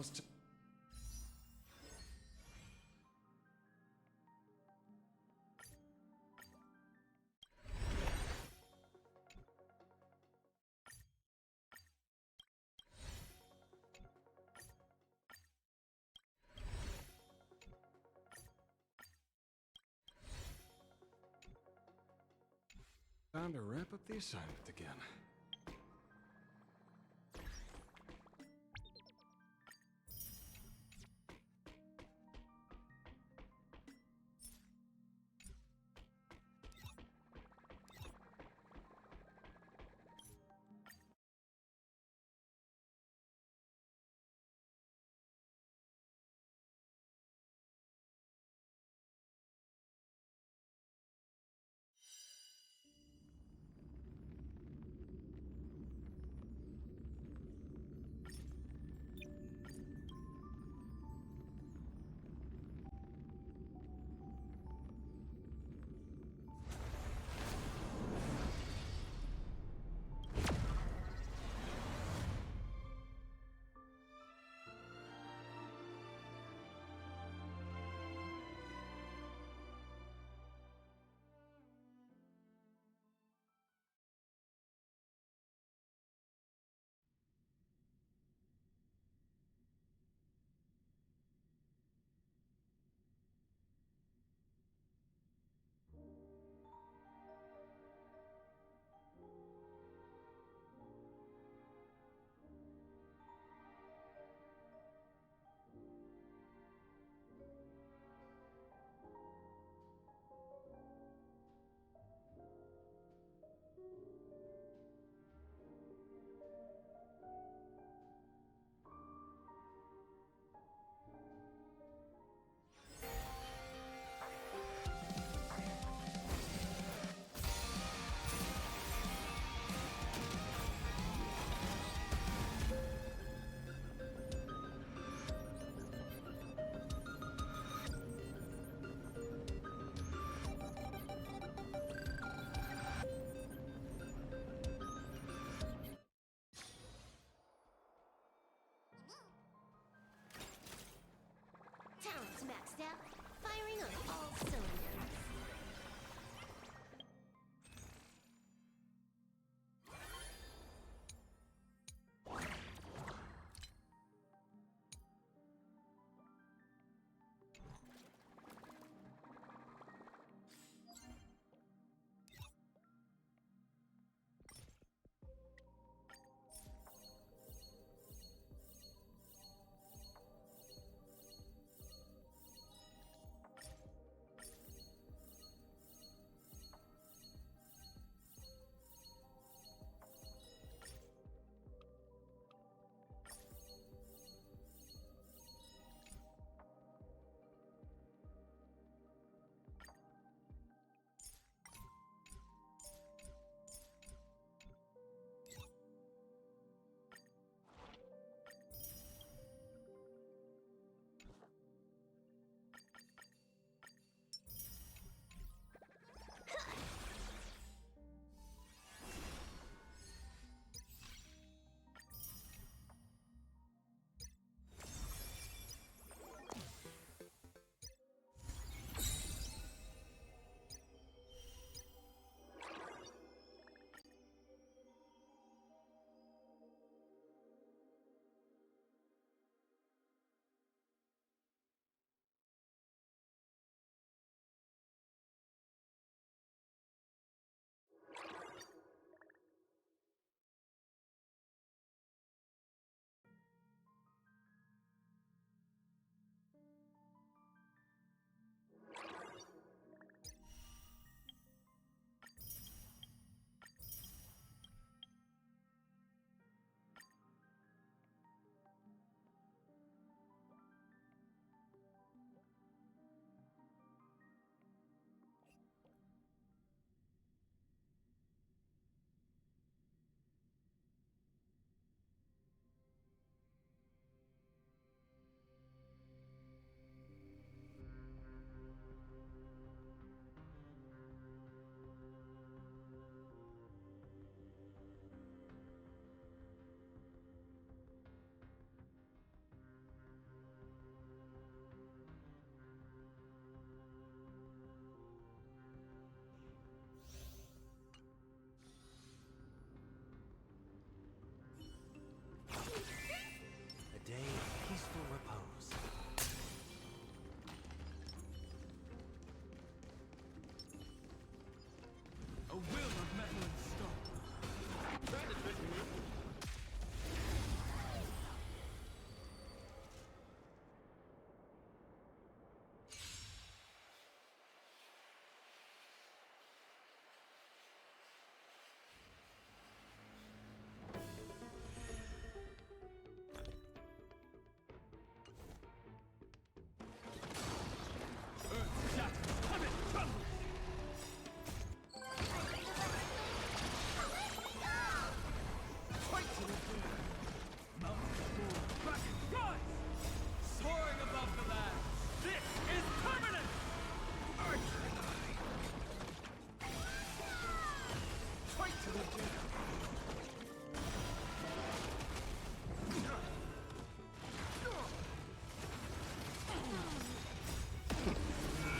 supposed to... Time to wrap up the assignment again.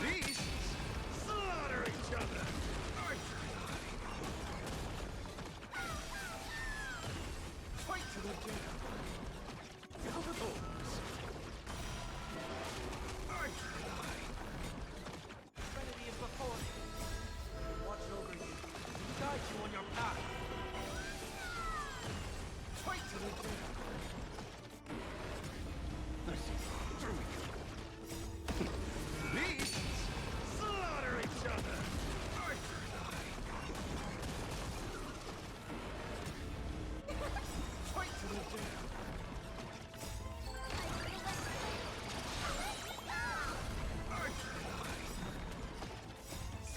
Beasts slaughter each other. Fight to the death. Trinity is before me. Watch over you. Guide you on your path. Fight to the death. Beasts slaughter each other. Fight to the death.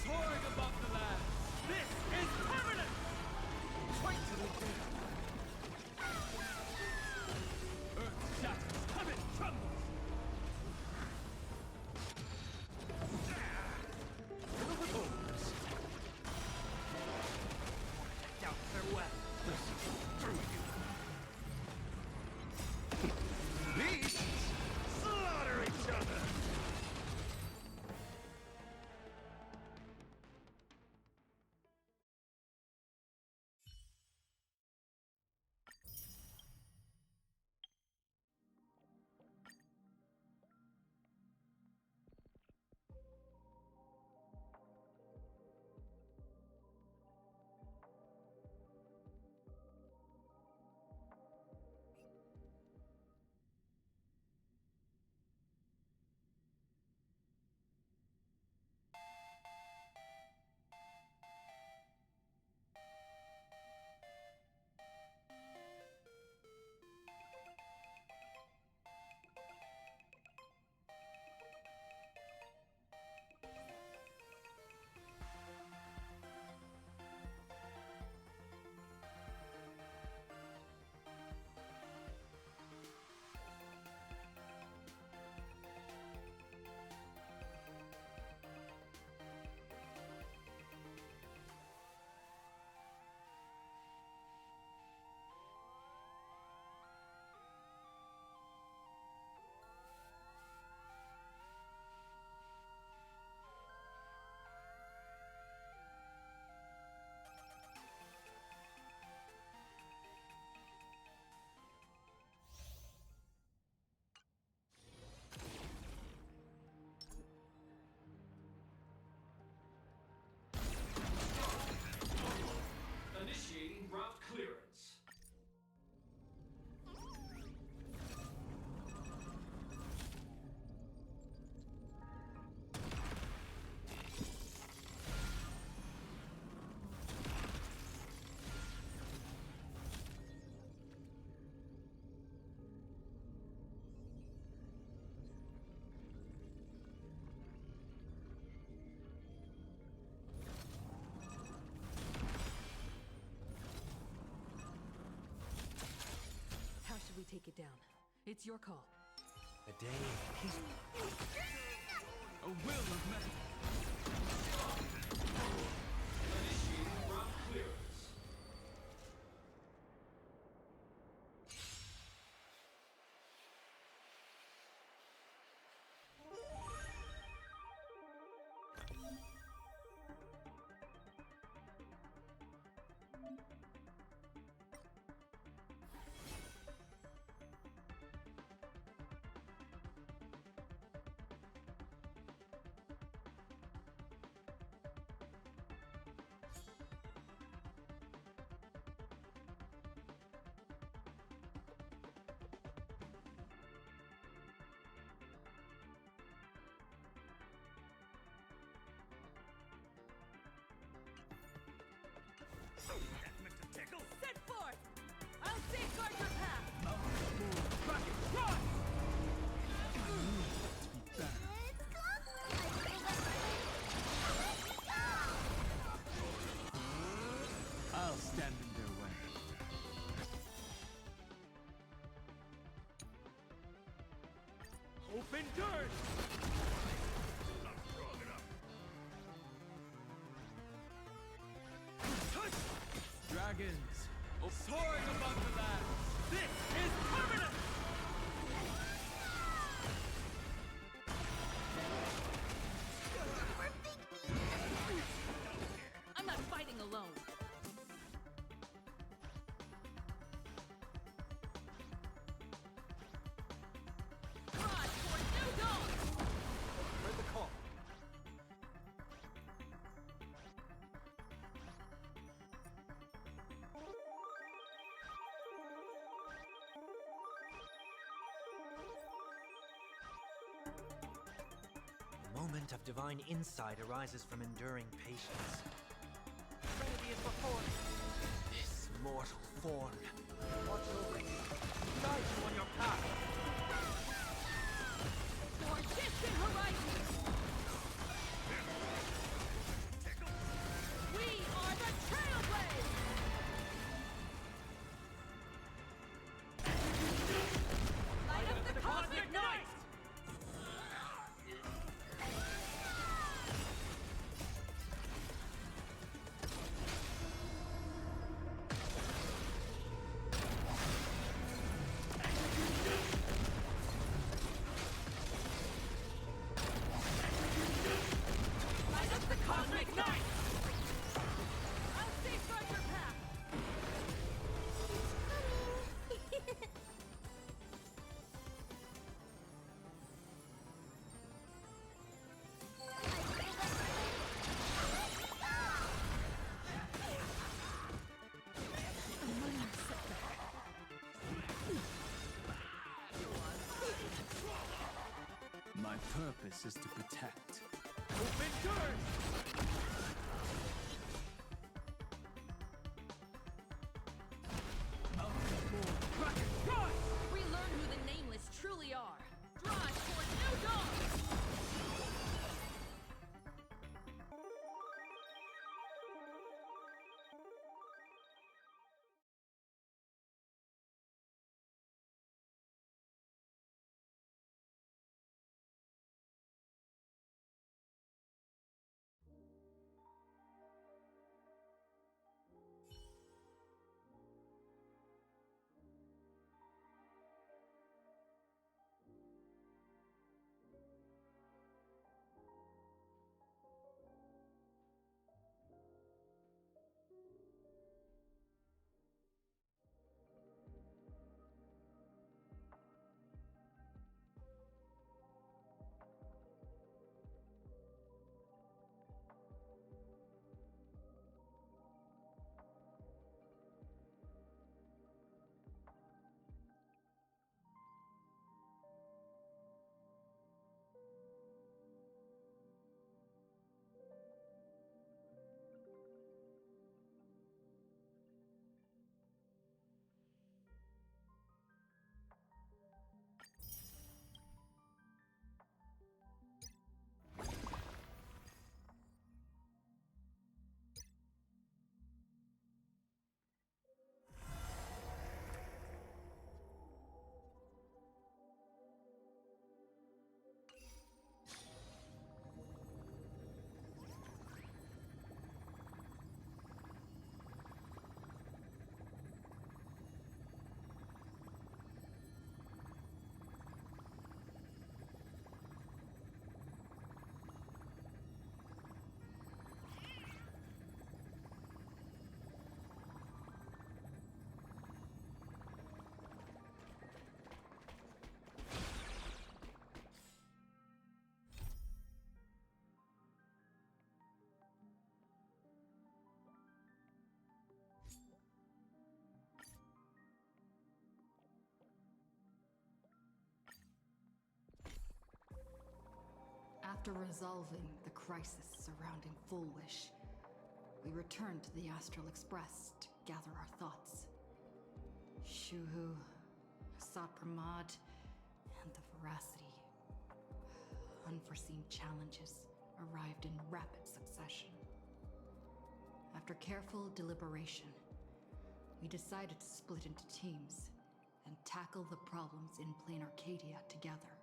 Soaring above the land. This is permanent! Fight to the death. Earth shatters, heaven trembles! Down farewell. Beasts slaughter each other. Initiating route clearance. How should we take it down? It's your call. A day of peace. A will of metal. Initiating route clearance. Set forth! I'll safeguard your path! I'll stand in their way. Hope endures! Not strong enough. dragons. Soaring above the land. This is permanent! I'm not fighting alone. Rise for new dawn! Heard the call. A moment of divine insight arises from enduring patience. Trinity is before me. This mortal form. Watch over you. Guide you on your path. For distant horizons! We are the Trailblazers! Light up the cosmic night! Light up the cosmic night! I'll safeguard your path! My purpose is to protect. Open doors! Kraken, rise! Relearn who the Nameless truly are. Drive toward new dawn! After resolving the crisis surrounding Full Wish, we returned to the Astral Express to gather our thoughts. Shuhu, Sat Pramad, and the Veracity. Unforeseen challenges arrived in rapid succession. After careful deliberation, we decided to split into teams and tackle the problems in Plain Arcadia together.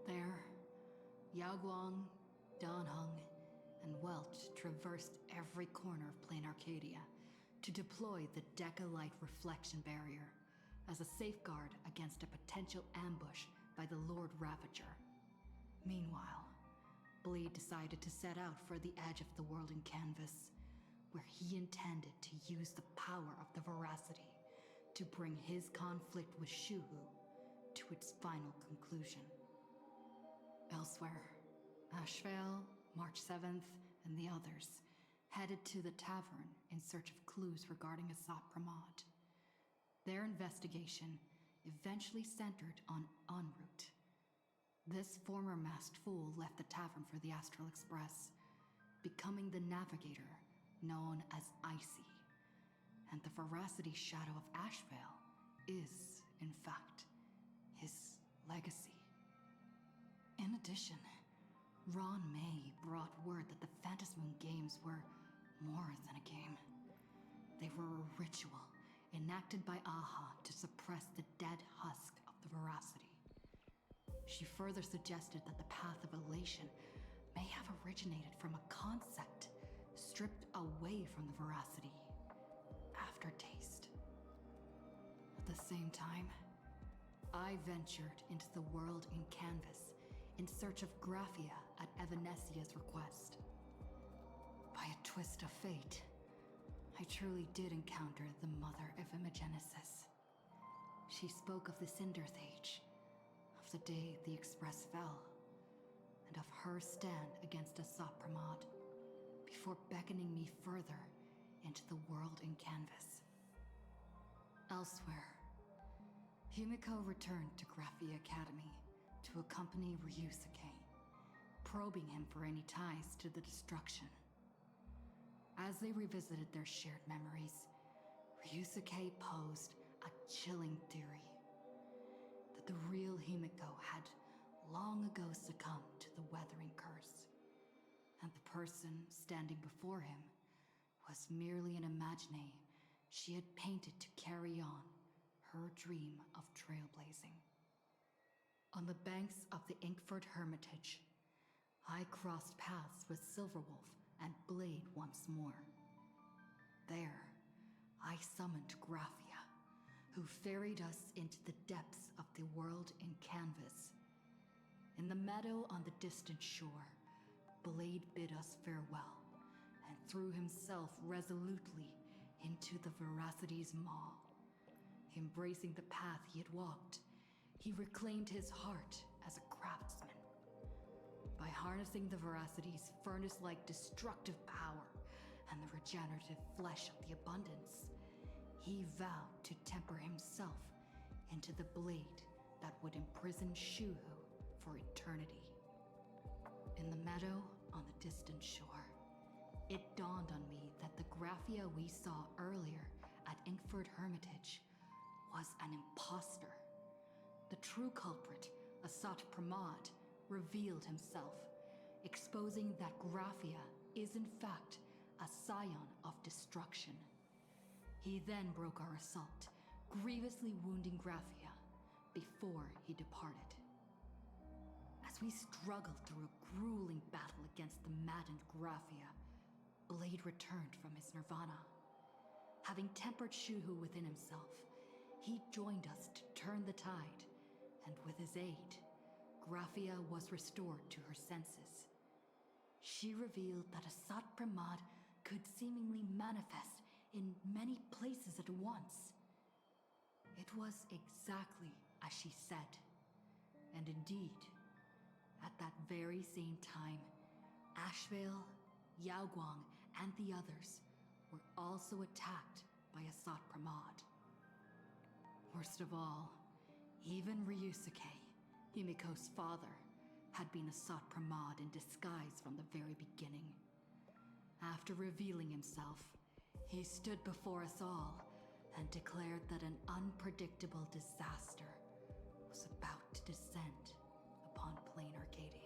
There, Yaguang, Danheng, and Welch traversed every corner of Plain Arcadia to deploy the Deca-Light reflection barrier as a safeguard against a potential ambush by the Lord Ravager. Meanwhile, Blade decided to set out for the edge of the world in Canvas, where he intended to use the power of the Veracity to bring his conflict with Shuhu to its final conclusion. Elsewhere, Ashvale, March 7th, and the others headed to the tavern in search of clues regarding Asat Pramod. Their investigation eventually centered on En route. This former masked fool left the tavern for the Astral Express, becoming the navigator known as Icy. And the Veracity shadow of Ashvale is, in fact, his legacy. In addition, Ron May brought word that the Phantasmoon games were more than a game. They were a ritual enacted by Aha to suppress the dead husk of the Veracity. She further suggested that the path of elation may have originated from a concept stripped away from the Veracity: aftertaste. At the same time, I ventured into the world in Canvas in search of Graphia at Evanesia's request. By a twist of fate, I truly did encounter the mother of Imogenesis. She spoke of the Cinderth Age, of the day the Express fell, and of her stand against Asat Pramod, before beckoning me further into the world in Canvas. Elsewhere, Himiko returned to Graphia Academy to accompany Ryusuke, probing him for any ties to the destruction. As they revisited their shared memories, Ryusuke posed a chilling theory that the real Himiko had long ago succumbed to the Weathering Curse, and the person standing before him was merely an imaginé she had painted to carry on her dream of trailblazing. On the banks of the Inkford Hermitage, I crossed paths with Silverwolf and Blade once more. There, I summoned Graphia, who ferried us into the depths of the world in Canvas. In the meadow on the distant shore, Blade bid us farewell and threw himself resolutely into the Veracity's maw. Embracing the path he had walked, he reclaimed his heart as a craftsman. By harnessing the Veracity's furnace-like destructive power and the regenerative flesh of the abundance, he vowed to temper himself into the blade that would imprison Shuhu for eternity. In the meadow on the distant shore, it dawned on me that the Graphia we saw earlier at Inkford Hermitage was an imposter. The true culprit, Asat Pramod, revealed himself, exposing that Graphia is in fact a scion of destruction. He then broke our assault, grievously wounding Graphia before he departed. As we struggled through a grueling battle against the maddened Graphia, Blade returned from his nirvana. Having tempered Shuhu within himself, he joined us to turn the tide, and with his aid, Graphia was restored to her senses. She revealed that Asat Pramod could seemingly manifest in many places at once. It was exactly as she said. And indeed, at that very same time, Ashvale, Yaoguang, and the others were also attacked by Asat Pramod. Worst of all, even Ryusuke, Himiko's father, had been Asat Pramod in disguise from the very beginning. After revealing himself, he stood before us all and declared that an unpredictable disaster was about to descend upon plain Arcadia.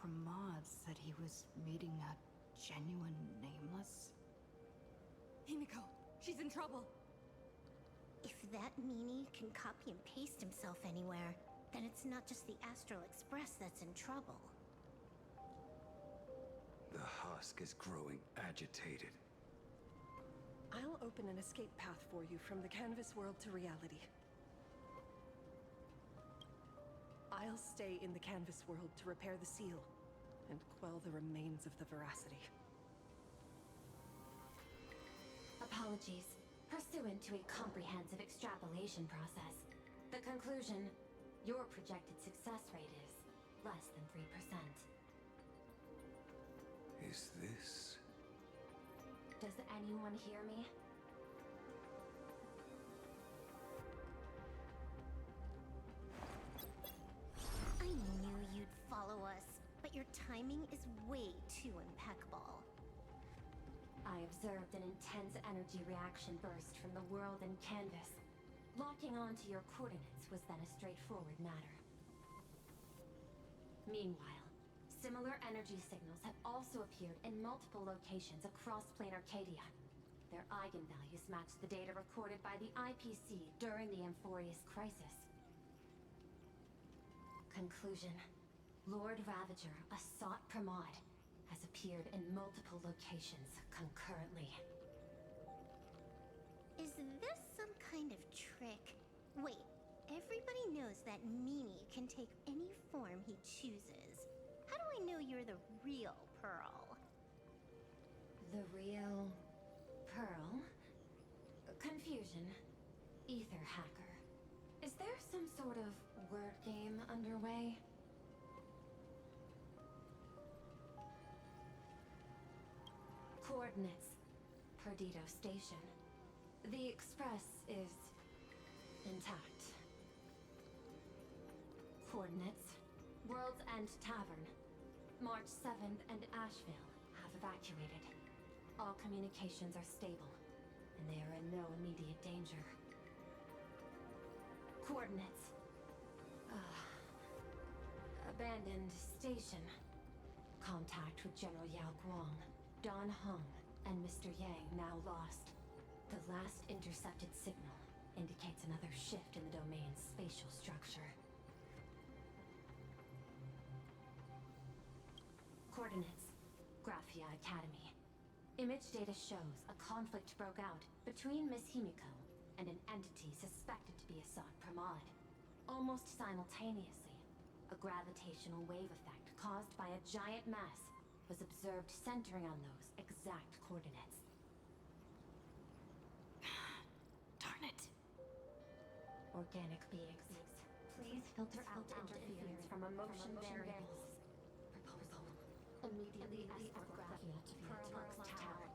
Pramod said he was meeting a genuine nameless? Himiko, she's in trouble. If that meanie can copy and paste himself anywhere, then it's not just the Astral Express that's in trouble. The husk is growing agitated. I'll open an escape path for you from the canvas world to reality. I'll stay in the canvas world to repair the seal and quell the remains of the veracity. Apologies. Pursuant to a comprehensive extrapolation process, the conclusion, your projected success rate is less than 3%. Is this... Does anyone hear me? I knew you'd follow us, but your timing is way too impeccable. I observed an intense energy reaction burst from the world and canvas. Locking onto your coordinates was then a straightforward matter. Meanwhile, similar energy signals have also appeared in multiple locations across plane Arcadia. Their eigenvalues match the data recorded by the IPC during the Amphorius crisis. Conclusion. Lord Ravager, a sought Pramod, has appeared in multiple locations concurrently. Is this some kind of trick? Wait, everybody knows that meanie can take any form he chooses. How do I know you're the real Pearl? The real... Pearl? Confusion. Ether hacker. Is there some sort of word game underway? Coordinates. Perdido Station. The Express is... intact. Coordinates. World's End Tavern. March 7th and Asheville have evacuated. All communications are stable, and they are in no immediate danger. Coordinates. Abandoned station. Contact with General Yao Guang, Don Hung, and Mr. Yang now lost. The last intercepted signal indicates another shift in the domain's spatial structure. Coordinates. Graphia Academy. Image data shows a conflict broke out between Miss Himiko and an entity suspected to be Assad Pramod. Almost simultaneously, a gravitational wave effect caused by a giant mass was observed centering on those exact coordinates. Darn it. Organic beings, please filter out interference from emotion variables. Proposal. Immediately escort Graphia to Pearl's Tower.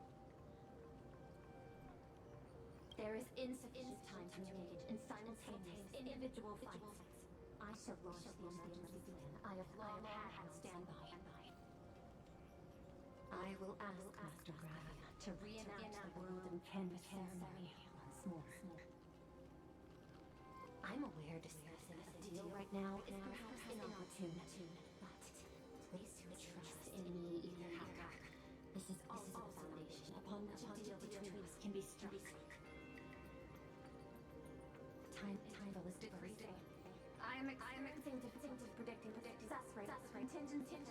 There is insufficient time to engage in simultaneous individual fights. I shall launch the emergency plan I have long had on standby. I will ask Master Graphia to reenact the world and canvas ceremony once more. I'm aware discussing a deal right now is perhaps inopportune, but place your trust in me, Ether Hacker. This is also the foundation upon which a deal between us can be struck. Time is decreasing. I am experiencing difficulty predicting success rates, contingency,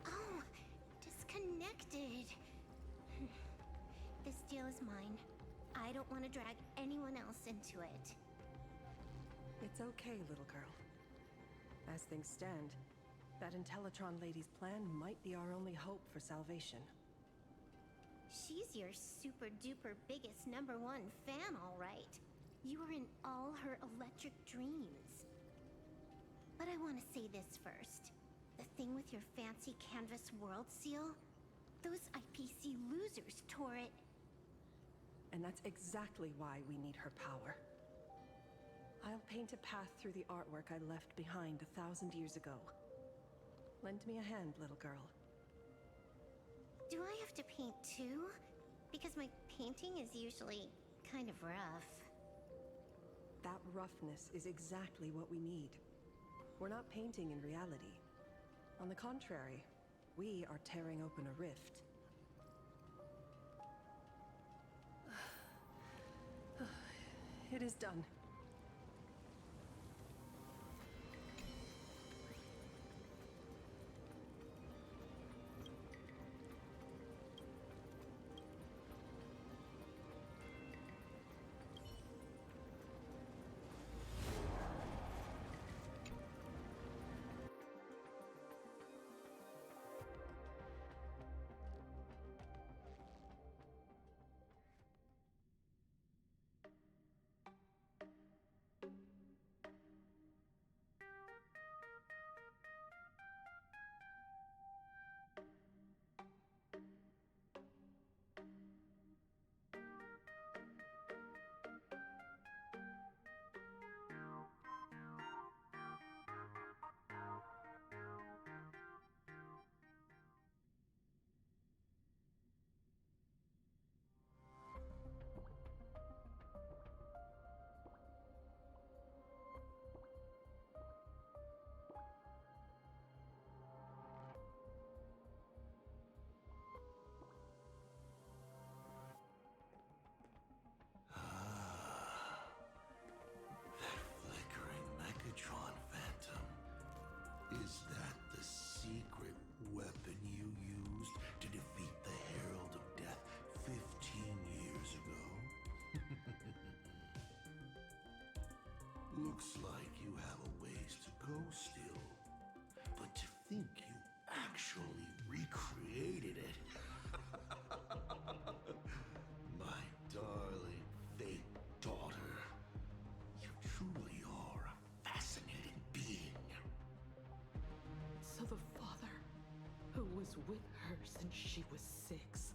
Oh, disconnected. This deal is mine. I don't want to drag anyone else into it. It's okay, little girl. As things stand, that Intellitron lady's plan might be our only hope for salvation. She's your super-duper biggest #1 fan, all right. You were in all her electric dreams. But I want to say this first. The thing with your fancy canvas world seal? Those IPC losers tore it. And that's exactly why we need her power. I'll paint a path through the artwork I left behind 1,000 years ago. Lend me a hand, little girl. Do I have to paint too? Because my painting is usually kind of rough. That roughness is exactly what we need. We're not painting in reality. On the contrary, we are tearing open a rift. It is done. That flickering Megatron phantom. Is that the secret weapon you used to defeat the Herald of Death 15 years ago? Looks like you have a ways to go still. But to think you actually recreated it. My darling fake daughter. You truly are a fascinating being. So the father, who was with her since she was 6,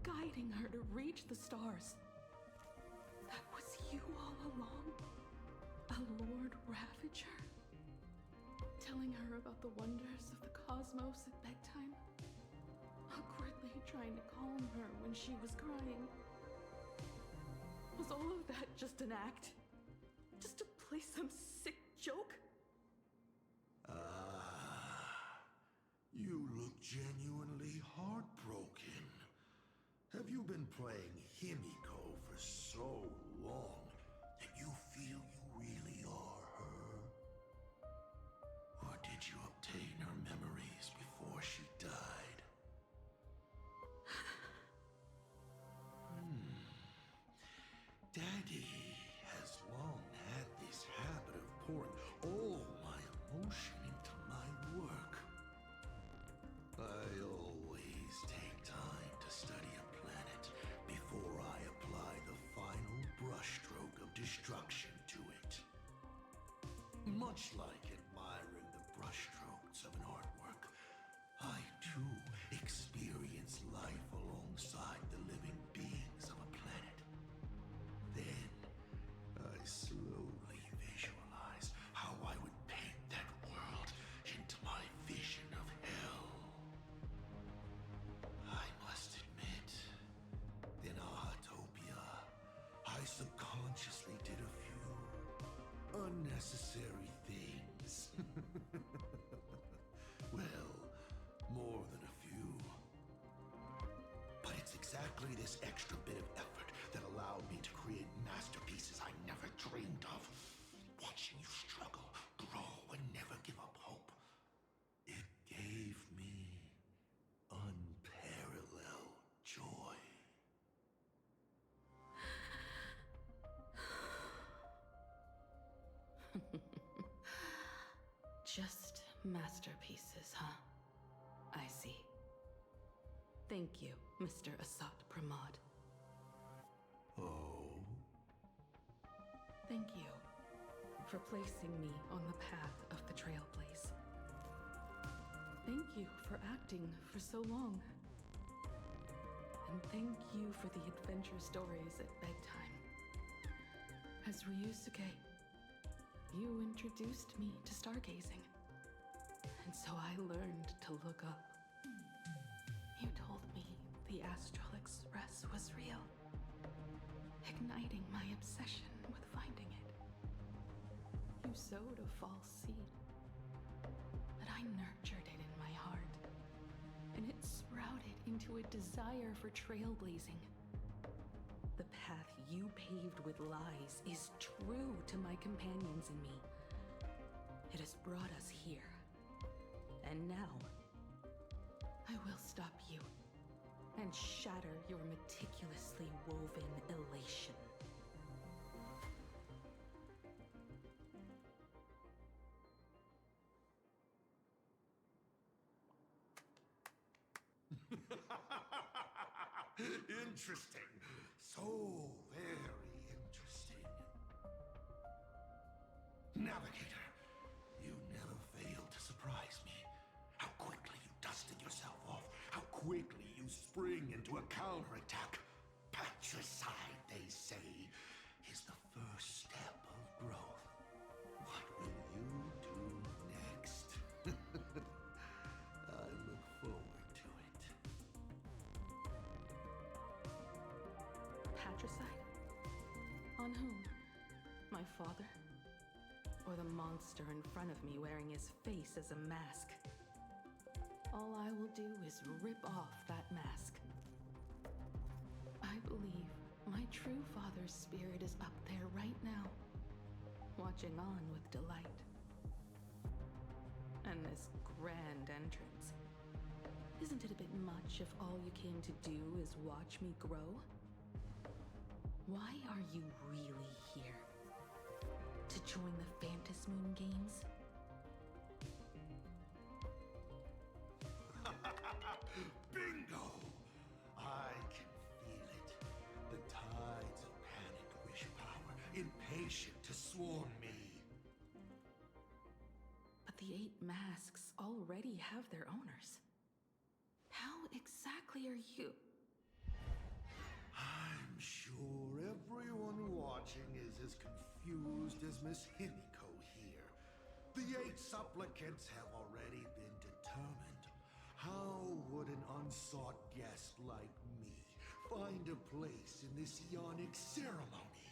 guiding her to reach the stars, that was you all along? A Lord Ravager? Telling her about the wonders of the cosmos at bedtime? Awkwardly trying to calm her when she was crying? Was all of that just an act? Just to play some sick joke? You look genuinely heartbroken. Have you been playing Himiko for so long that you feel you really are her? Or did you obtain her memories before she died? Daddy has long had this habit of pouring all my emotion into my work. I always take time to study a planet before I apply the final brushstroke of destruction to it. Much like admiring the brushstrokes of an artwork, I too experience life alongside the living beings of a planet. Then, I slowly visualize how I would paint that world into my vision of hell. I must admit, in Ahatopia, I subconsciously did a few unnecessary things. Well, more than a few. But it's exactly this extra bit of effort that allowed me to create masterpieces I never dreamed of. Watching you struggle, grow, and never give up hope. It gave me unparalleled joy. Just masterpieces, huh? I see. Thank you, Mr. Asat Pramod. Oh? Thank you for placing me on the path of the Trailblaze. Thank you for acting for so long. And thank you for the adventure stories at bedtime. As Ryusuke, you introduced me to stargazing. And so I learned to look up. You told me the Astral Express was real, igniting my obsession with finding it. sowed a false seed. But I nurtured it in my heart, and it sprouted into a desire for trailblazing. The path you paved with lies is true to my companions and me. It has brought us here. And now, I will stop you and shatter your meticulously woven elation. Interesting. So very interesting. Navigator, you never fail to surprise me. How quickly you dusted yourself off. How quickly you spring into a counterattack. Patricide, they say, is the first step of growth. What will you do next? I look forward to it. Patricide? On whom? My father? Or the monster in front of me wearing his face as a mask? All I will do is rip off that mask. I believe my true father's spirit is up there right now, watching on with delight. And this grand entrance, isn't it a bit much if all you came to do is watch me grow? Why are you really here? To join the Phantasmoon Games? Bingo! I can feel it. The tides of panicked wish power, impatient to swarm me. But the 8 masks already have their owners. How exactly are you? I'm sure everyone watching is as confused as Miss Himiko here. The 8 supplicants have already been determined. How would an unsought guest like me find a place in this yonic ceremony?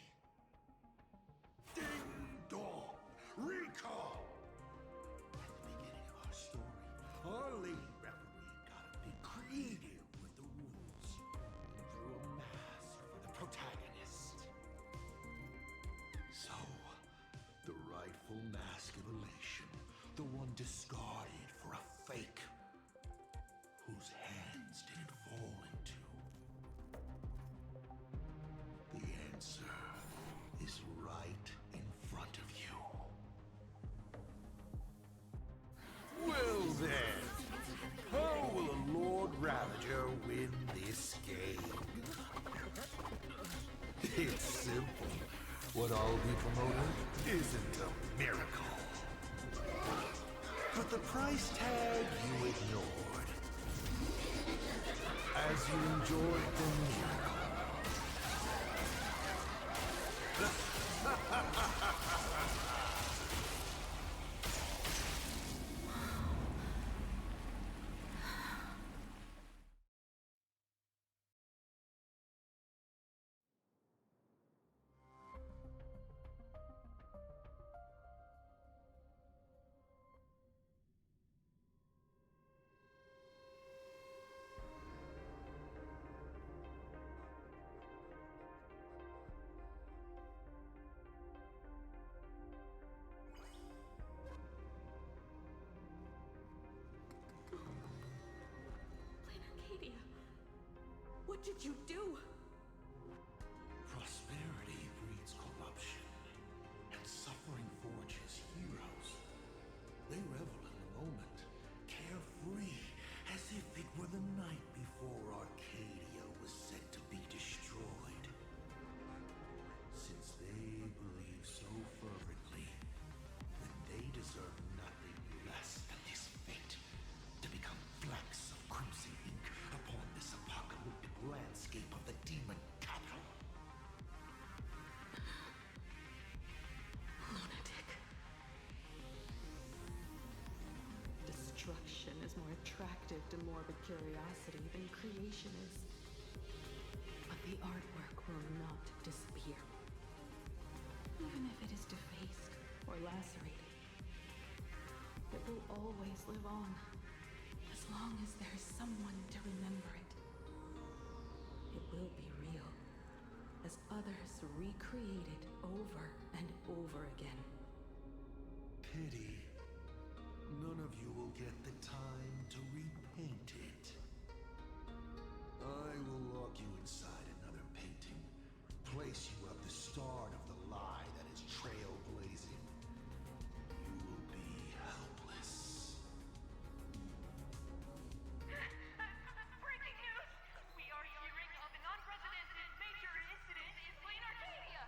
Ding dong! Recall! At the beginning of our story, our lady referee got a bit creative with the rules and drew a mask for the protagonist. So, the rightful mask of elation, the one discarded for a fake, whose hands did it fall into? The answer is right in front of you. Well then, how will a Lord Ravager win this game? It's simple. What I'll be promoting isn't a miracle. But the price tag you ignored. As you enjoyed the miracle. What did you do? Prosperity breeds corruption, and suffering forges heroes. They revel in the moment, carefree, as if it were the night before Arcadia was set to be destroyed. Since they believe so fervently, then they deserve nothing less than this fate, to become flecks of crimson ink upon this apocalyptic landscape of the demon capital. Lunatic. Destruction is more attractive to morbid curiosity than creation is. But the artwork will not disappear. Even if it is defaced or lacerated. It will always live on, as long as there's someone to remember it. It will be real, as others recreate it over and over again. Pity. None of you will get the time to repaint it. I will lock you inside another painting, place you at the start of the lie that is trailblazing. You will be helpless. Breaking news! We are hearing of an unprecedented major incident in Plain Arcadia!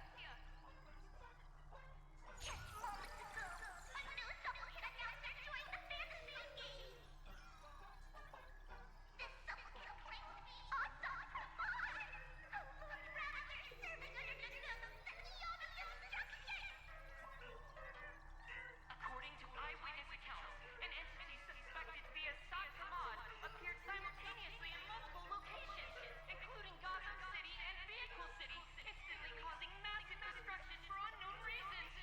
Just moments ago, a new supplicant announcer joined the fantasy game. This supplicant claims to be awesome Pramod, a Lord Ravender serving under the nose of Eon Destruction. According to eyewitness accounts, an entity suspected to be a Assad Pramod appeared simultaneously in multiple locations, including Gotham City and Vehicle City, instantly causing massive destruction for unknown reasons.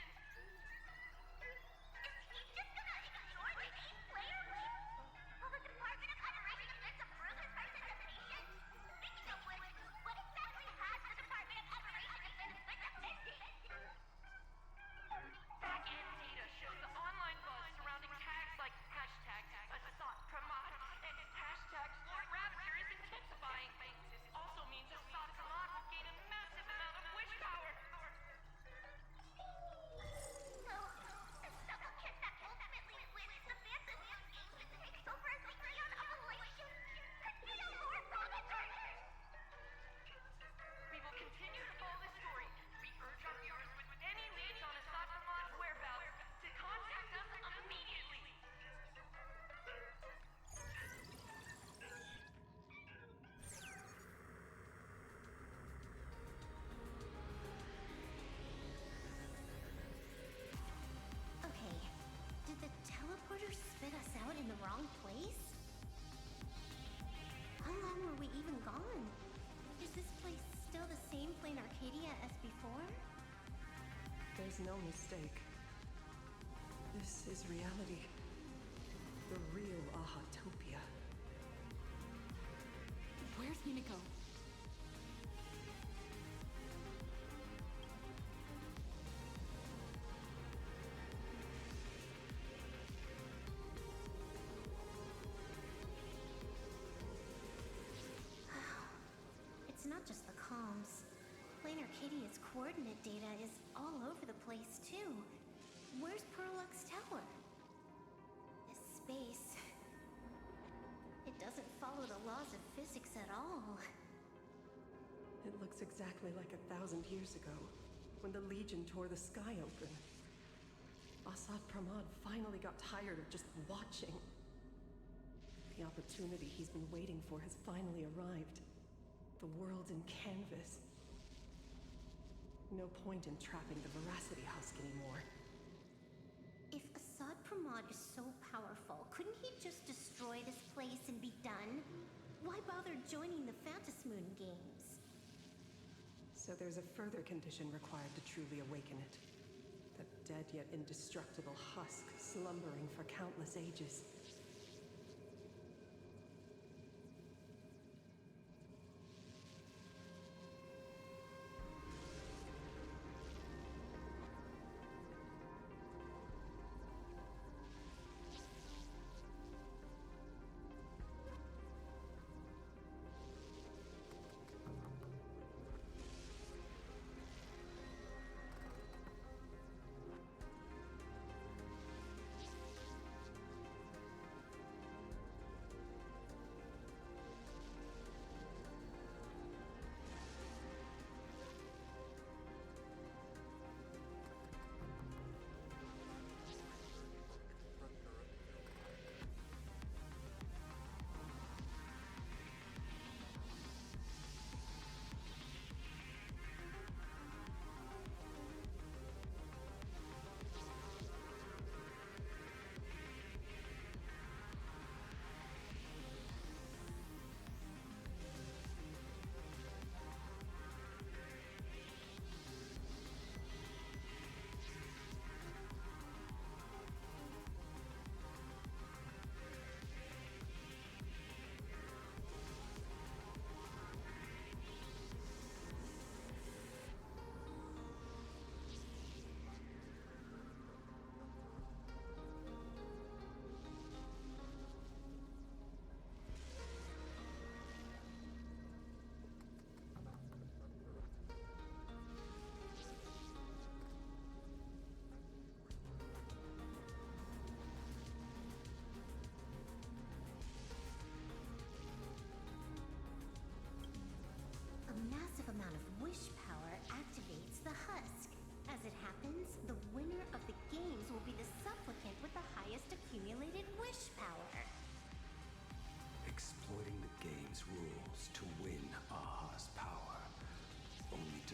Is he just gonna ignore the 8-player list? Will the Department of Adoration get some further representation? Speaking of which, what exactly has the Department of Adoration been defending? Back-end data shows the online buzz surrounding tags like hashtag Assad Pramod and hashtag Lord Ravager is intensifying. This also means Assad Pramod will gain a massive amount of wish power. So, the supplicant that ultimately wins the fantasy game and takes over as the Eon of Elation could be a Lord Ravager! We will continue to follow this story. We urge our viewers with any leads on Assad Pramod's whereabouts to contact us immediately. Okay, did the teleporter spit us out in the wrong place? How long were we even gone? Is this place still the same Plain Arcadia as before? There's no mistake. This is reality. The real Ahatopia. Where's Himiko? It's not just the comms. Plain Arcadia's coordinate data is all over the place, too. Where's Perlux Tower? This space... It doesn't follow the laws of physics at all. It looks exactly like 1,000 years ago, when the Legion tore the sky open. Assad Pramod finally got tired of just watching. The opportunity he's been waiting for has finally arrived. The world in canvas. No point in trapping the Veracity Husk anymore. If Assad Pramod is so powerful, couldn't he just destroy this place and be done? Why bother joining the Phantasmoon games? So there's a further condition required to truly awaken it. The dead yet indestructible husk slumbering for countless ages.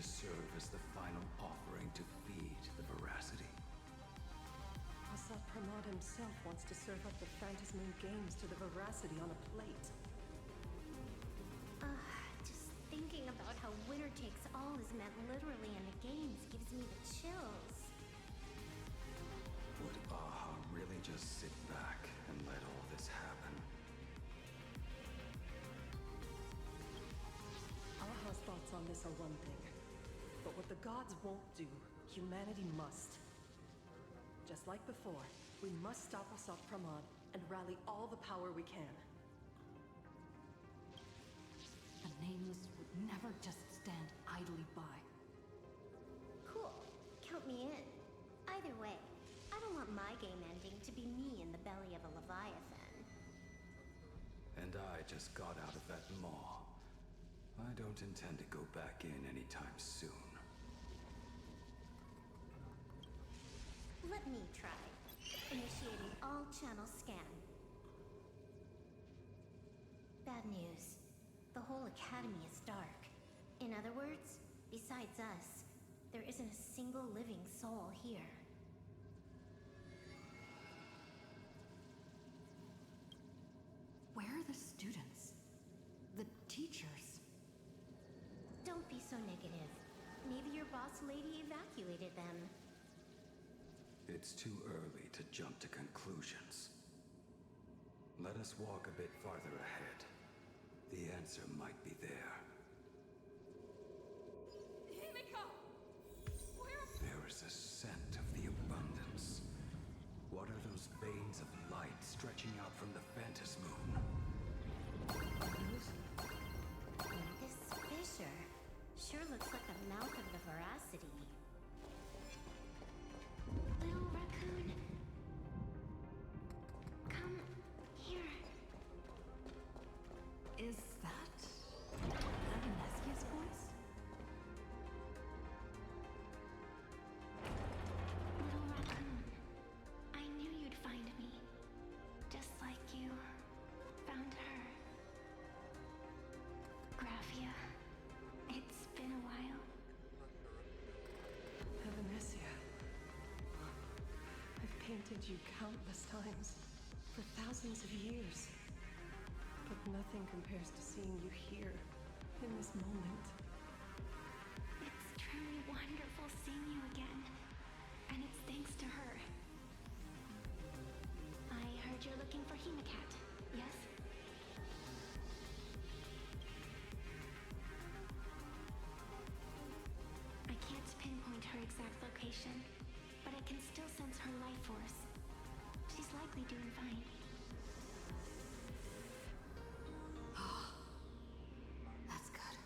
serve as the final offering to feed the veracity. Asad Pramod himself wants to serve up the Phantasmoon Games to the veracity on a plate. Just thinking about how winner takes all is meant literally in the games gives me the chills. Would Aha really just sit back and let all this happen? Aha's thoughts on this are one thing, but what the gods won't do, humanity must. Just like before, we must stop Asad Pramod and rally all the power we can. The Nameless would never just stand idly by. Cool. Count me in. Either way, I don't want my game ending to be me in the belly of a Leviathan. And I just got out of that maw. I don't intend to go back in anytime soon. Let me try. Initiating all channel scan. Bad news. The whole academy is dark. In other words, besides us, there isn't a single living soul here. Where are the students? The teachers? Don't be so negative. Maybe your boss lady evacuated them. It's too early to jump to conclusions. Let us walk a bit farther ahead. The answer might be there. Himiko! There is a scent of the abundance. What are those veins of light stretching out from the Phantasmoon? This fissure sure looks like the mouth of the veracity. Little raccoon, come here. Is that Amnesia's voice? Little raccoon, I knew you'd find me, just like you found her. Graphia, it's been a while. Evanesia. I've painted you countless times, for thousands of years. But nothing compares to seeing you here, in this moment. It's truly wonderful seeing you again, and it's thanks to her. I heard you're looking for Hemacat, yes? I can't pinpoint her exact location, but I can still sense her life force. She's likely doing fine. That's good.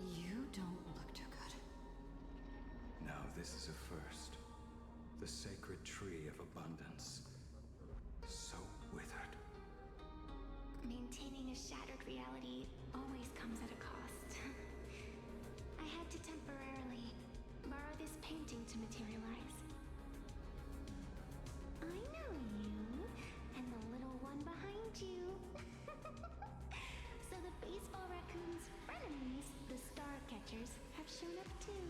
You don't look too good. Now this is a first. The sacred tree of abundance. So withered. Maintaining a shattered reality always comes at a cost. I had to temporarily borrow this painting to materialize. I know you, and the little one behind you. So the baseball raccoon's frenemies, the star catchers, have shown up too.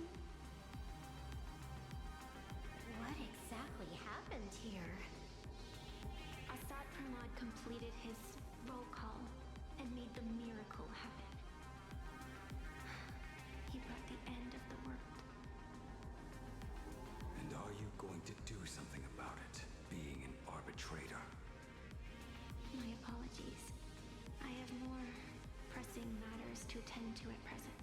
What exactly happened here? Asad Pramod completed his roll call and made the miracle happen. He brought the end of the world. And are you going to do something about it, being an arbitrator? My apologies. I have more pressing matters to attend to at present.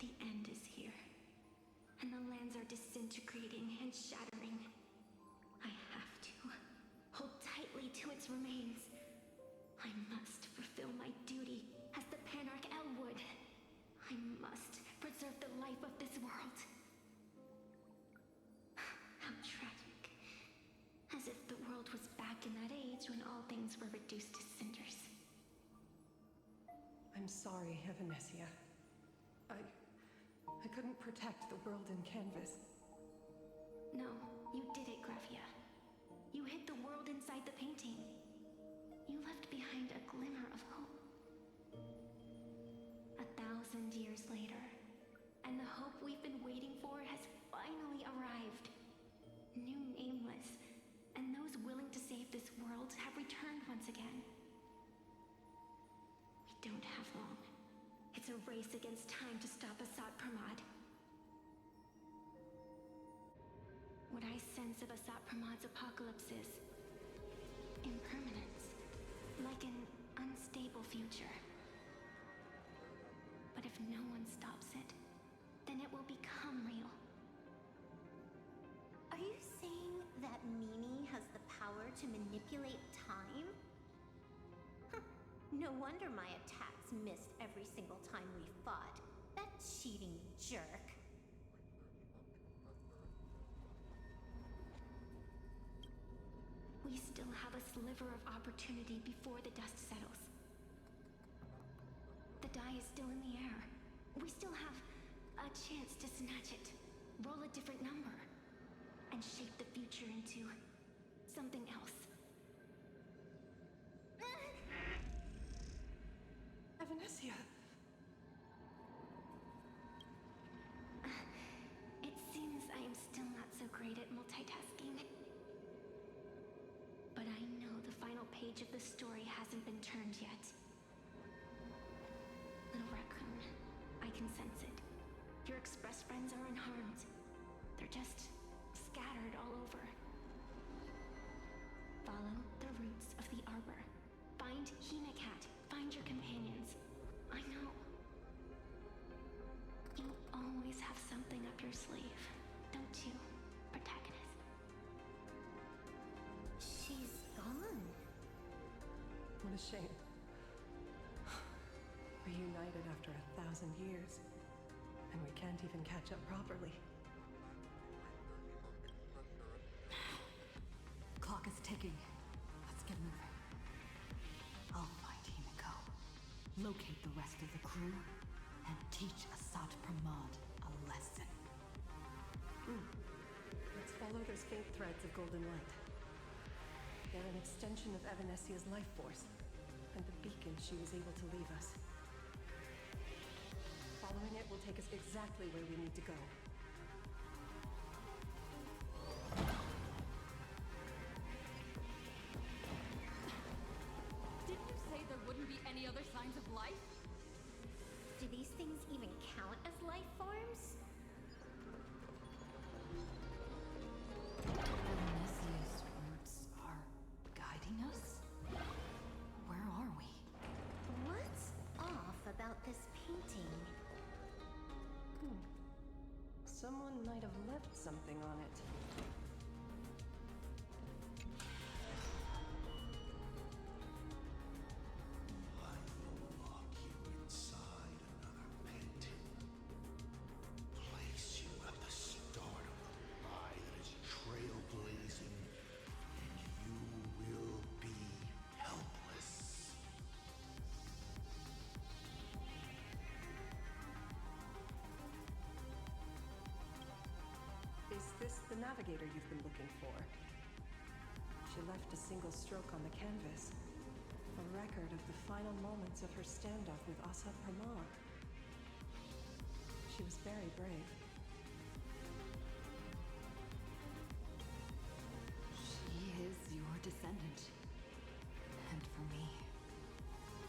The end is here, and the lands are disintegrating and shattering. I have to hold tightly to its remains. I must fulfill my duty as the Panarch Elwood. I must preserve the life of this world. How tragic. As if the world was back in that age when all things were reduced to cinders. I'm sorry, Evanesia. I couldn't protect the world in canvas. No, you did it, Graphia. You hid the world inside the painting. You left behind a glimmer of hope. 1,000 years later, and the hope we've been waiting for has finally arrived. New Nameless, and those willing to save this world have returned once again. We don't have long. It's a race against time to stop Asat Pramad. What I sense of Asat Pramad's apocalypse is impermanence, like an unstable future. But if no one stops it, then it will become real. Are you saying that Mimi has the power to manipulate time? Huh. No wonder my attacks missed every single time we fought. That cheating jerk. We still have a sliver of opportunity before the dust settles. The die is still in the air. We still have a chance to snatch it, roll a different number, and shape the future into something else. Evanescia! It seems I am still not so great at multitasking. But I know the final page of the story hasn't been turned yet. Little raccoon, I can sense it. Your express friends are unharmed. They're just scattered all over. Follow the roots of the arbor. Find Hinacat. Find your companions. I know. You always have something up your sleeve, don't you, protagonist? She's gone. What a shame. Reunited after 1,000 years, and we can't even catch up properly. Clock is ticking. Let's get moving. I'll find Himiko, locate the rest of the crew, and teach Asat Pramad a lesson. Let's follow those faint threads of golden light. They're an extension of Evanescia's life force, and the beacon she was able to leave us. Following it will take us exactly where we need to go. Didn't you say there wouldn't be any other signs of life? Do these things even count as life forms? Evanescia's roots are guiding us? Where are we? What's off about this painting? Someone might have left something on it. I will lock you inside another painting. Place you at the start of the ride that is trailblazing, and you will be helpless. Is this the navigator you've been looking for? She left a single stroke on the canvas. A record of the final moments of her standoff with Asat Pramad. She was very brave. She is your descendant. And for me,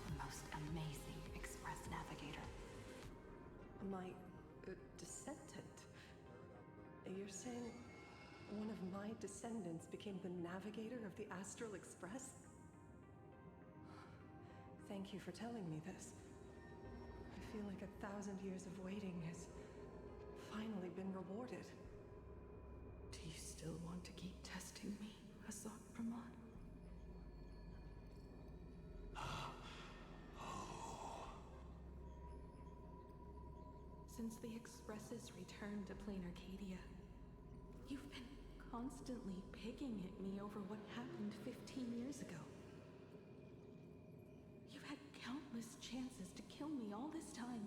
the most amazing express navigator. My descendant? You're saying one of my descendants became the navigator of the Astral Express? Thank you for telling me this. I feel like 1,000 years of waiting has finally been rewarded. Do you still want to keep testing me, Asat Pramad? Since the Expresses returned to Plain Arcadia, you've been constantly picking at me over what happened 15 years ago. You've had countless chances to kill me all this time.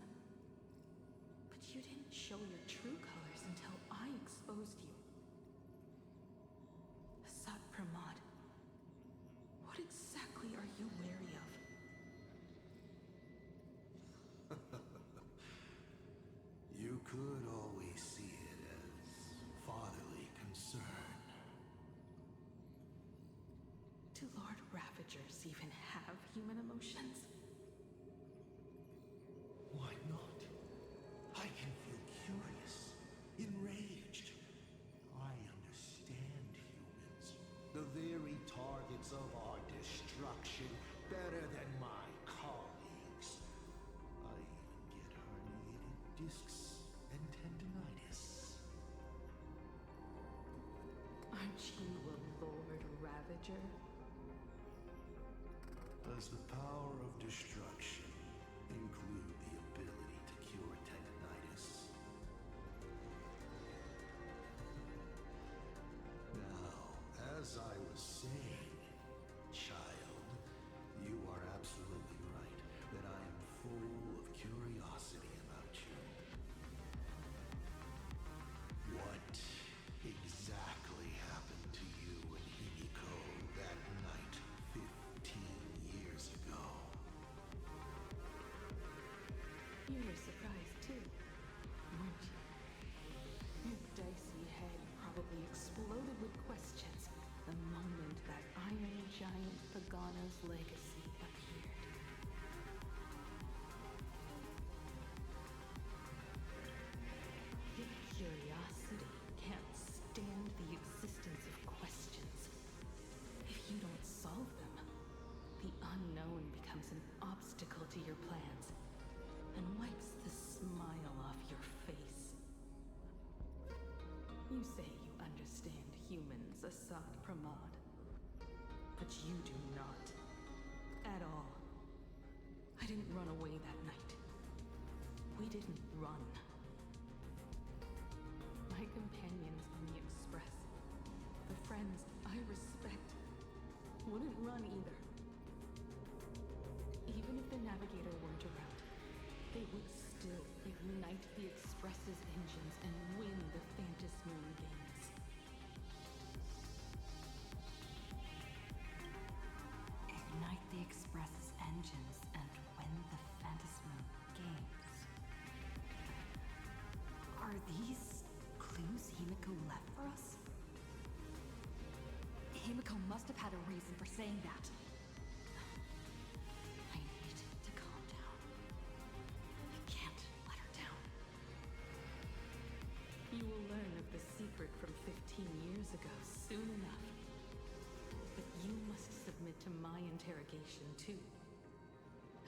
But you didn't show your true colors until I exposed you. Asat Pramad, what exactly are you wary Ravagers even have human emotions? Why not? I can feel curious, enraged. I understand humans, the very targets of our destruction, better than my colleagues. I even get herniated discs and tendinitis. Aren't you a Lord Ravager? Does the power of destruction include the ability to cure tendinitis? Now, as I was saying, child, you are absolutely right that I am full of curiosity about you. What exactly happened to you and Himiko that night 15 years ago? You were surprised too, weren't you? Your dicey head probably exploded with questions the moment that Iron Giant Pagano's legacy appeared. Your curiosity can't stand the existence of questions. If you don't solve them, the unknown becomes an obstacle to your plans and wipes the smile off your face. You say you understand humans, Assad Pramod. But you do not. At all. I didn't run away that night. We didn't run. My companions on the Express, the friends I respect, wouldn't run either. Even if the Navigator weren't around, they would still ignite the Express's engines and win the Phantasmoon games. Ignite the Express's engines and win the Phantasmoon games. Are these clues Himiko left for us? Himiko must have had a reason for saying that. I need to calm down. I can't let her down. You will learn of the secret from 15 years ago soon enough. But you must submit to my interrogation too.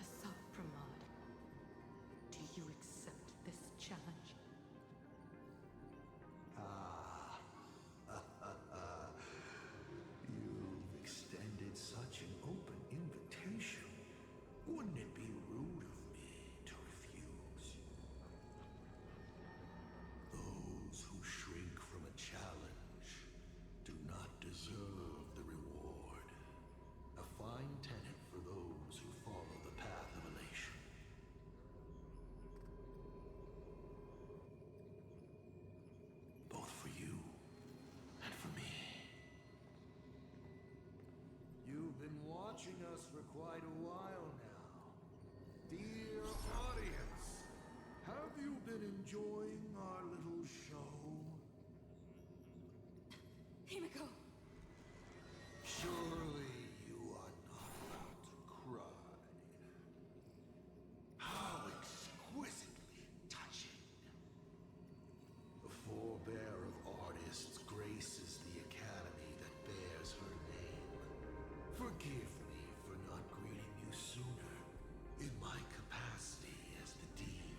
Assad Pramod, do you accept this challenge? You've extended such an open invitation. Wouldn't it be rude of me to refuse? Those who shrink from a challenge do not deserve the reward. A fine tenet for those who follow the path of elation. Both for you and for me. You've been watching us for quite a while now. Dear audience, have you been enjoying our little show? Himiko! Surely you are not about to cry. How exquisitely touching. The forebear of artists graces the academy that bears her name. Forgive me for not greeting you sooner in my capacity as the Dean.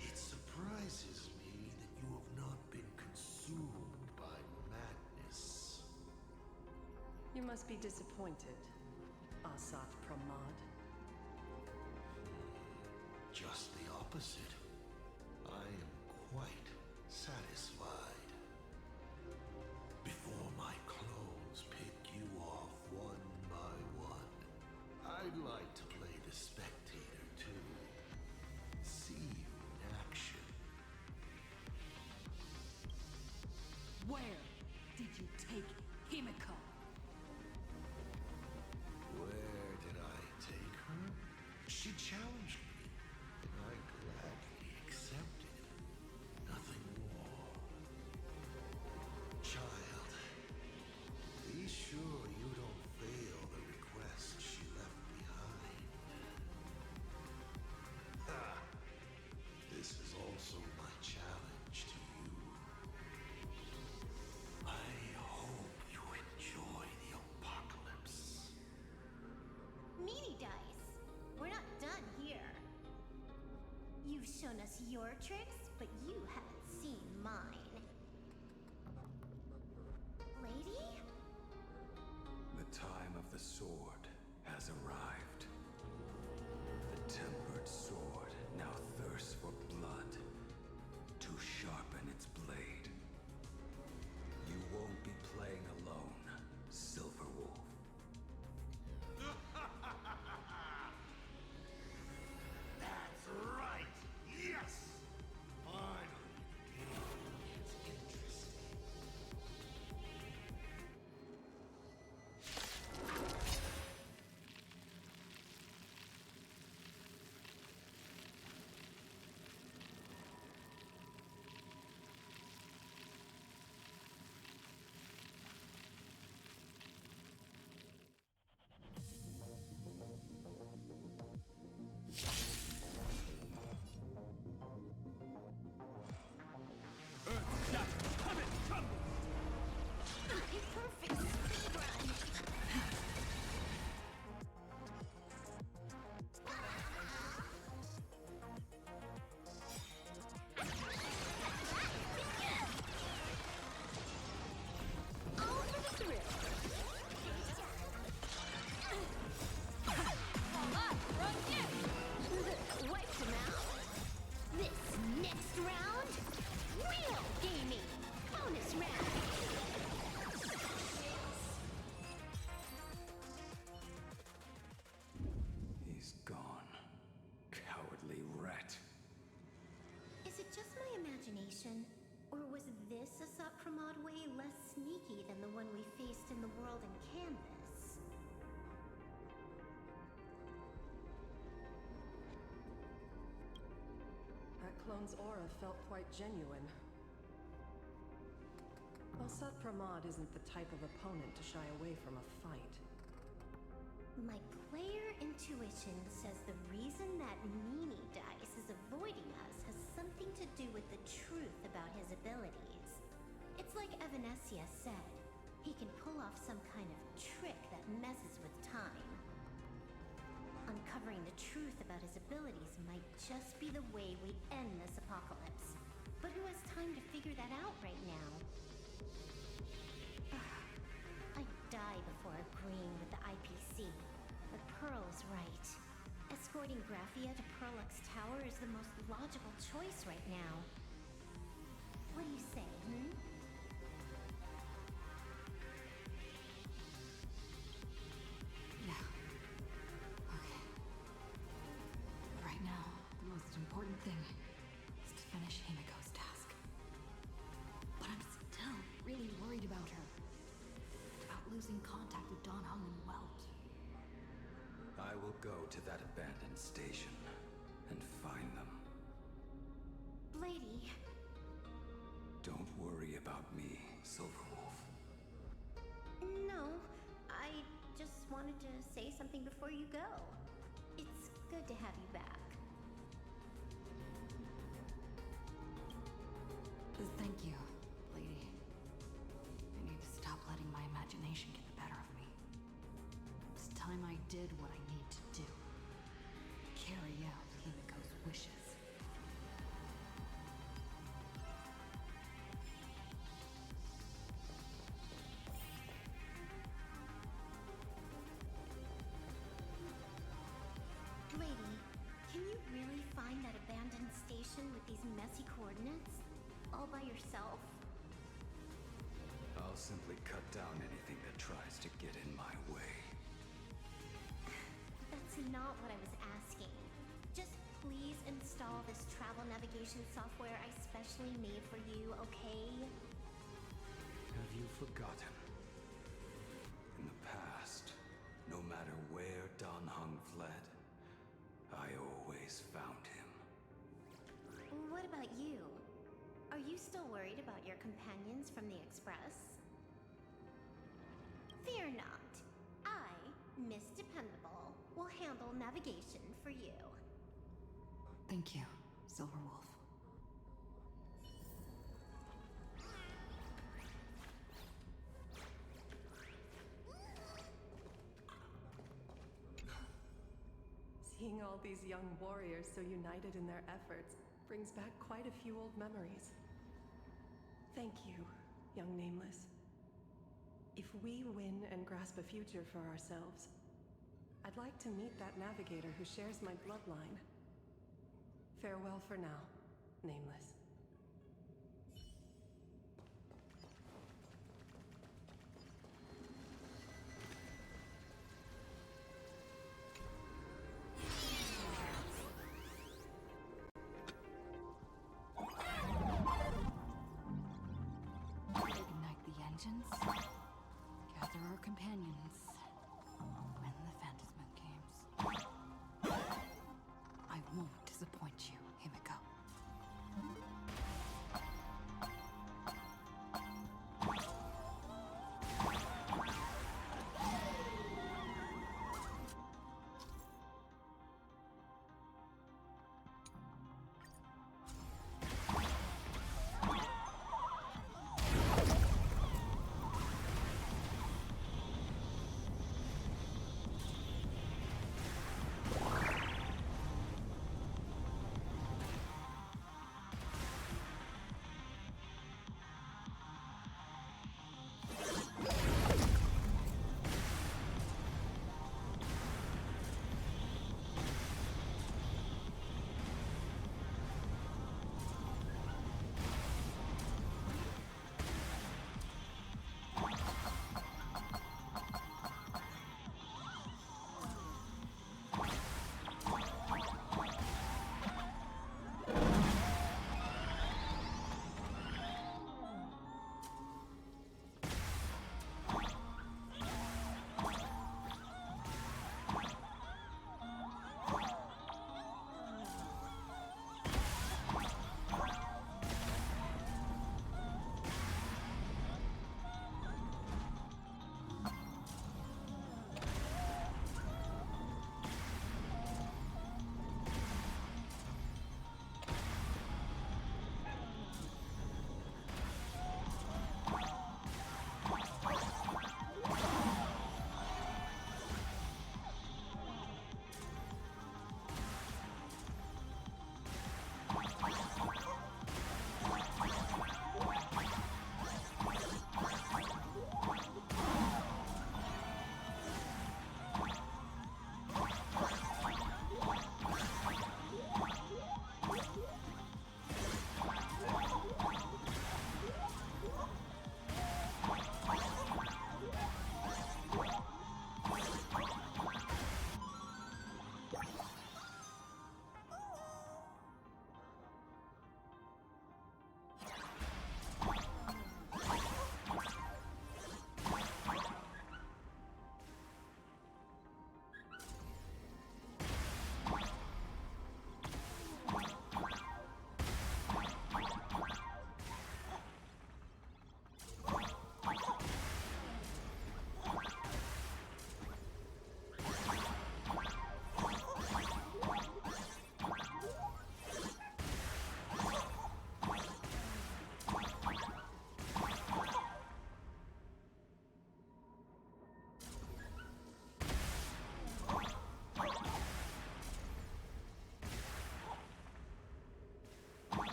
It surprises me that you have not been consumed by madness. You must be disappointed, Assad Pramod. Just the opposite. I am quite satisfied. Before my clones pick you off one by one, I'd like to play the spectator too. See you in action. Where did you take Himiko? Where did I take her? She challenged me, and I gladly your tricks, but you haven't seen mine. Lady? The time of the sword has arrived. The tempered sword now thirsts for blood to sharpen its blade. You won't be playing alone, Silver Wolf. That's right! Yes! Finally, the game gets interesting. Perfect speed run! All for the thrill! Wiped him out! This next round, real gaming! Bonus round! He's gone. Cowardly rat. Is it just my imagination? Or was this Asat Pramod way less sneaky than the one we faced in the world in Canvas? That clone's aura felt quite genuine. Asat Pramod isn't the type of opponent to shy away from a fight. My player intuition says the reason that Meanie Dice is avoiding us has something to do with the truth about his abilities. It's like Evanesia said, he can pull off some kind of trick that messes with time. Uncovering the truth about his abilities might just be the way we end this apocalypse. But who has time to figure that out right now? I'd die before agreeing with the IPC. But Pearl is right. Escorting Graphia to Perlux Tower is the most logical choice right now. What do you say, Yeah. Okay. Right now, the most important thing is to finish Himiko's task. But I'm still really worried about her. About losing contact with Don Hung and Welt. I will go to that abandoned station and find them. Lady? Don't worry about me, Silver Wolf. No, I just wanted to say something before you go. It's good to have you back. Thank you, lady. I need to stop letting my imagination get the better of me. It's time I did what I need to do. Carry out Himiko's wishes. Lady, can you really find that abandoned station with these messy coordinates? All by yourself? I'll simply cut down anything that tries to get in my way. That's not what I was asking. Just please install this travel navigation software I specially made for you, okay? Have you forgotten? In the past, no matter where Don Hung fled, I always found him. What about you? Are you still worried about your companions from the Express? Fear not. I, Miss Dependable, will handle navigation for you. Thank you, Silver Wolf. Seeing all these young warriors so united in their efforts, Brings back quite a few old memories. Thank you, young Nameless. If we win and grasp a future for ourselves, I'd like to meet that navigator who shares my bloodline. Farewell for now, Nameless. Ignite the engines, gather our companions, when the Phantasm games. I won't disappoint you, Himiko.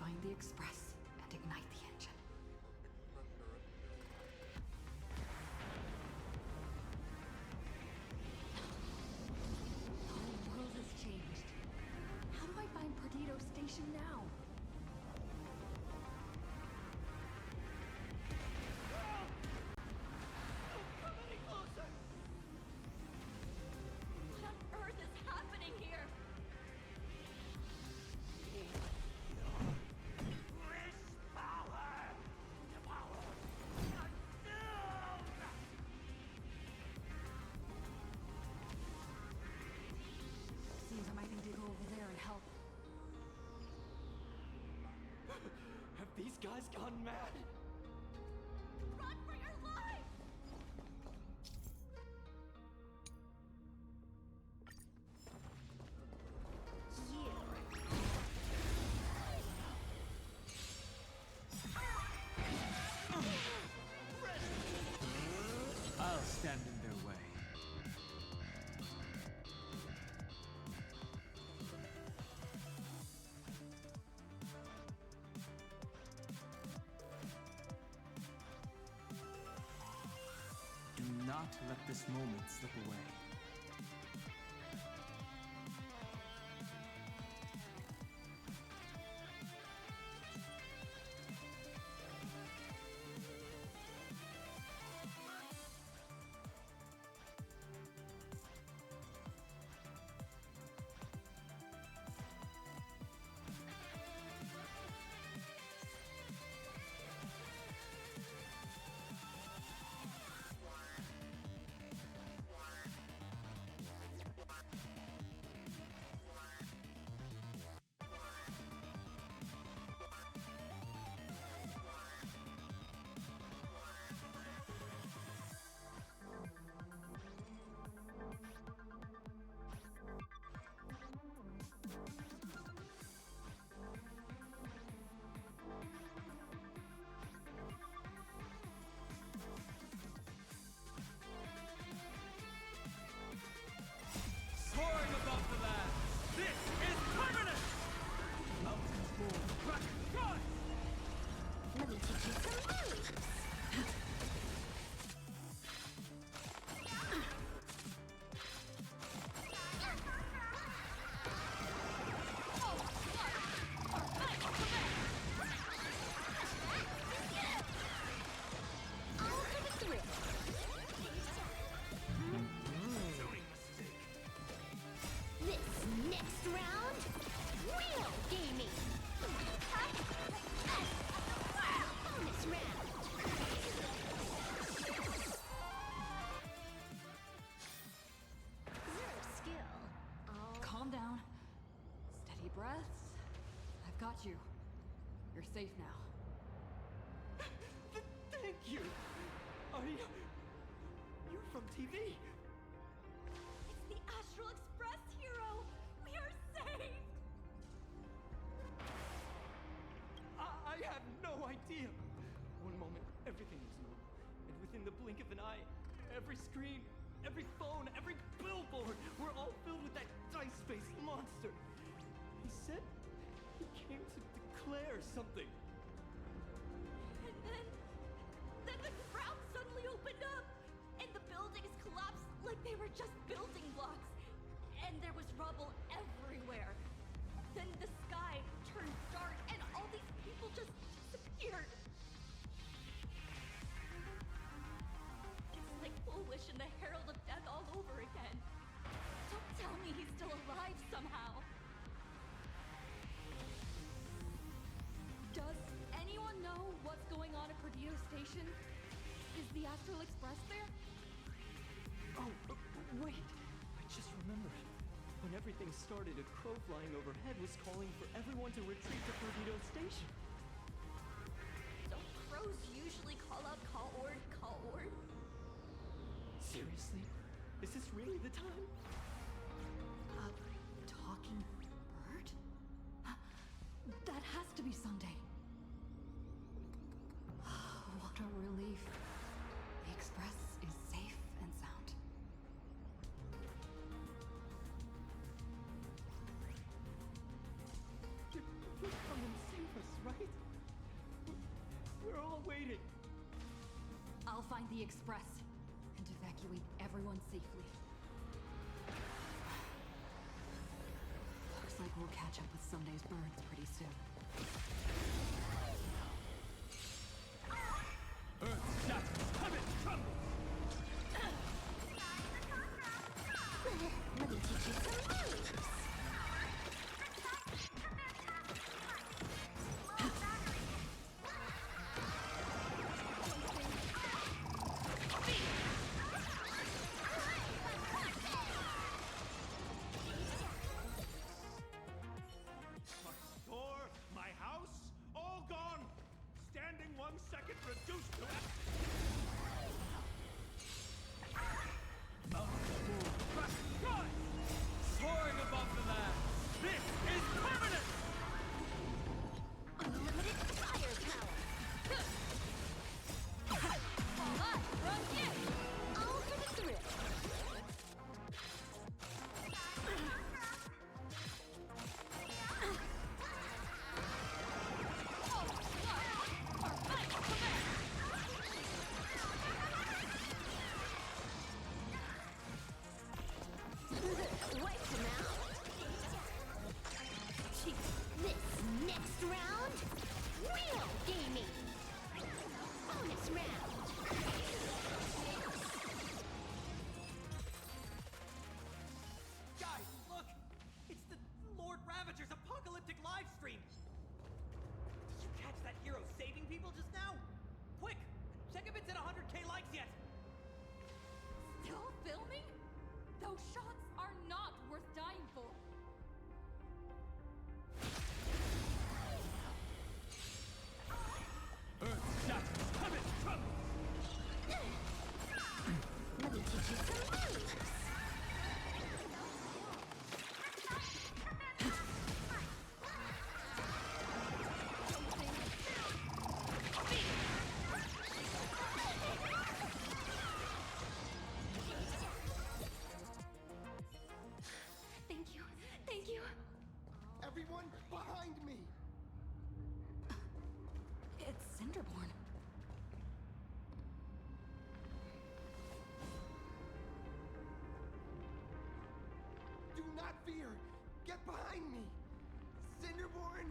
Find the Express and ignite the engine. these guys gone mad? Run for your life! I'll stand in their way. Do not let this moment slip away. Soaring above the land, this is permanent! Mountains roar, crackers rise! Let me teach you some moves. All for the thrill. This next round, real gaming. Bonus round. Zero skill. Calm down. Steady breaths. I've got you. You're safe now. Thank you! Are you're from TV? It's the Astral Express, hero! We are saved! I had no idea! One moment, everything was normal. And within the blink of an eye, every screen, every phone, every billboard were all filled with that dice-faced monster. He said he came to declare something. And then the ground suddenly opened up, and the buildings collapsed like they were just building blocks. And there was rubble everywhere. Then the sky turned dark, and all these people just disappeared. It's like Foolish and the Herald of Death all over again. Don't tell me he's still alive somehow. Does anyone know what's going on at Perdido Station? Is the Astral Express there? Oh, wait! I just remembered. When everything started, a crow flying overhead was calling for everyone to retreat to Perdido Station. Don't crows usually call out call ord, call ord? Seriously? Is this really the time? A talking bird? That has to be Sunday. What a relief. The Express is safe and sound. You'll come and save us, right? We're all waiting. I'll find the Express and evacuate everyone safely. Looks like we'll catch up with Sunday's birds pretty soon. Earth's shackles come and tremble! Let me teach you some moves. My store, my house, live stream! Did you catch that hero saving people just now? Quick! Check if it's at 100K likes yet! Still filming? Those shots are not worth dying for. Earth shatters heaven trembles! Let me teach you some moves. Thank you. Thank you. Everyone behind me! It's Cinderborn. Do not fear! Get behind me! Cinderborn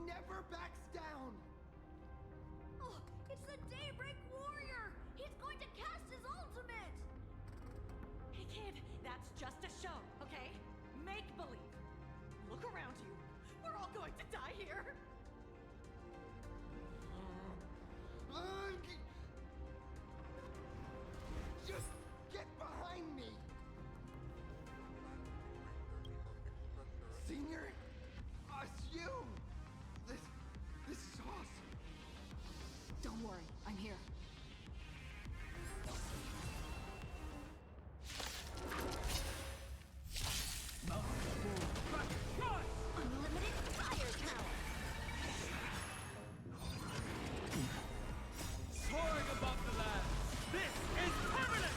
never backs down! Oh, it's the Daybreak Warrior! He's going to cast his ultimate! Hey kid, that's just a show, okay? Make believe. Look around you. We're all going to die here. Just get behind me! Senior? Assume! This is awesome! Don't worry, I'm here. Unlimited firepower. Soaring above the land! This is permanent!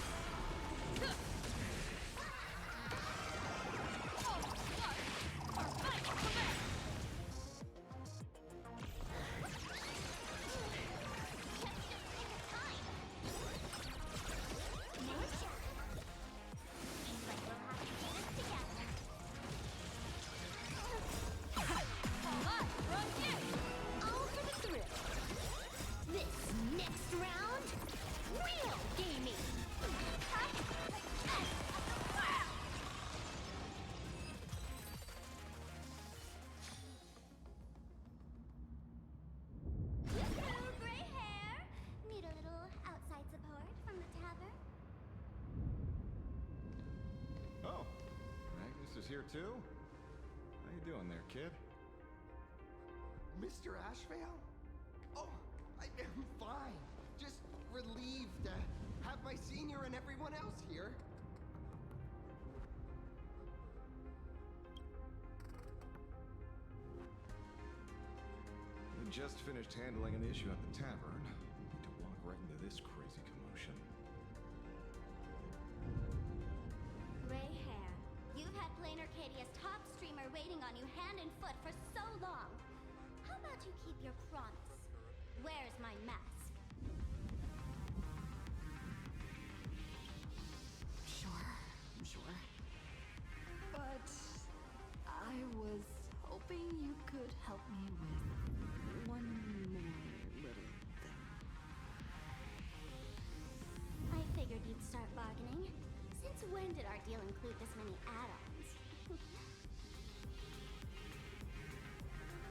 All for the thrill. This next round, real gaming. Hello, gray hair. Need a little outside support from the tavern? Oh, Magnus is here too? How you doing there, kid? Mr. Ashvale? Oh, I am fine. Just relieved to have my senior and everyone else here. We just finished handling an issue at the tavern. Need to walk right into this crazy commotion. Gray hair. You've had Plain Arcadia's top streamer waiting on you hand and foot for so long. How about you keep your promise? Where's my mask? Sure. But I was hoping you could help me with one more little thing. I figured you'd start bargaining. Since when did our deal include this many add-ons?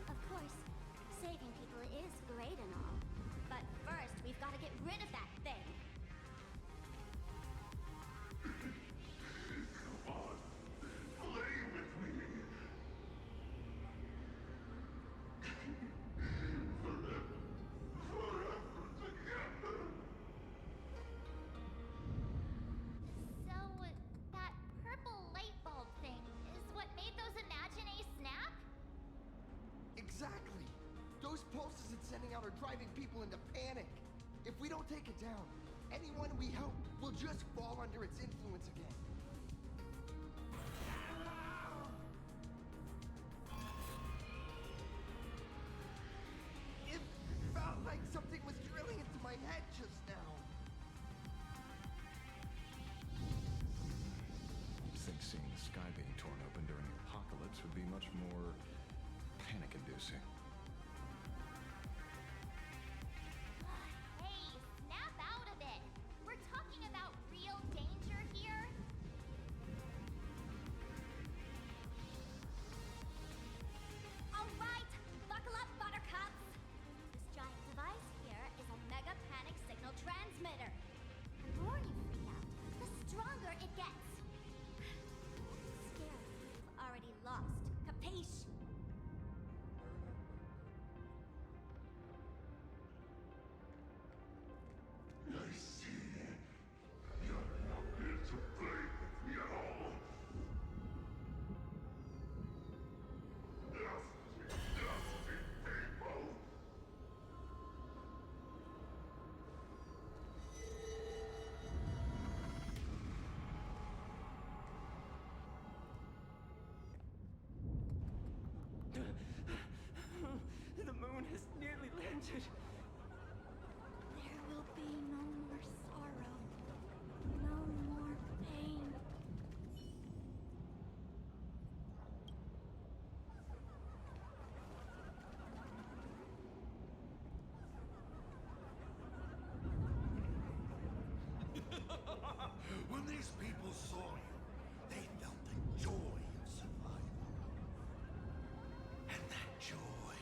Of course, saving people is great and all. But first, we've got to get rid of that thing. So, that purple light bulb thing is what made those Imaginae snap? Exactly. Those pulses it's sending out are driving people into panic. If we don't take it down, anyone we help will just fall under its influence again. It felt like something was drilling into my head just now. You'd think seeing the sky being torn open during the apocalypse would be much more panic-inducing. Hey, snap out of it! We're talking about real danger here. wanted. There will be no more sorrow, no more pain. When these people saw you, they felt the joy of survival. And that joy,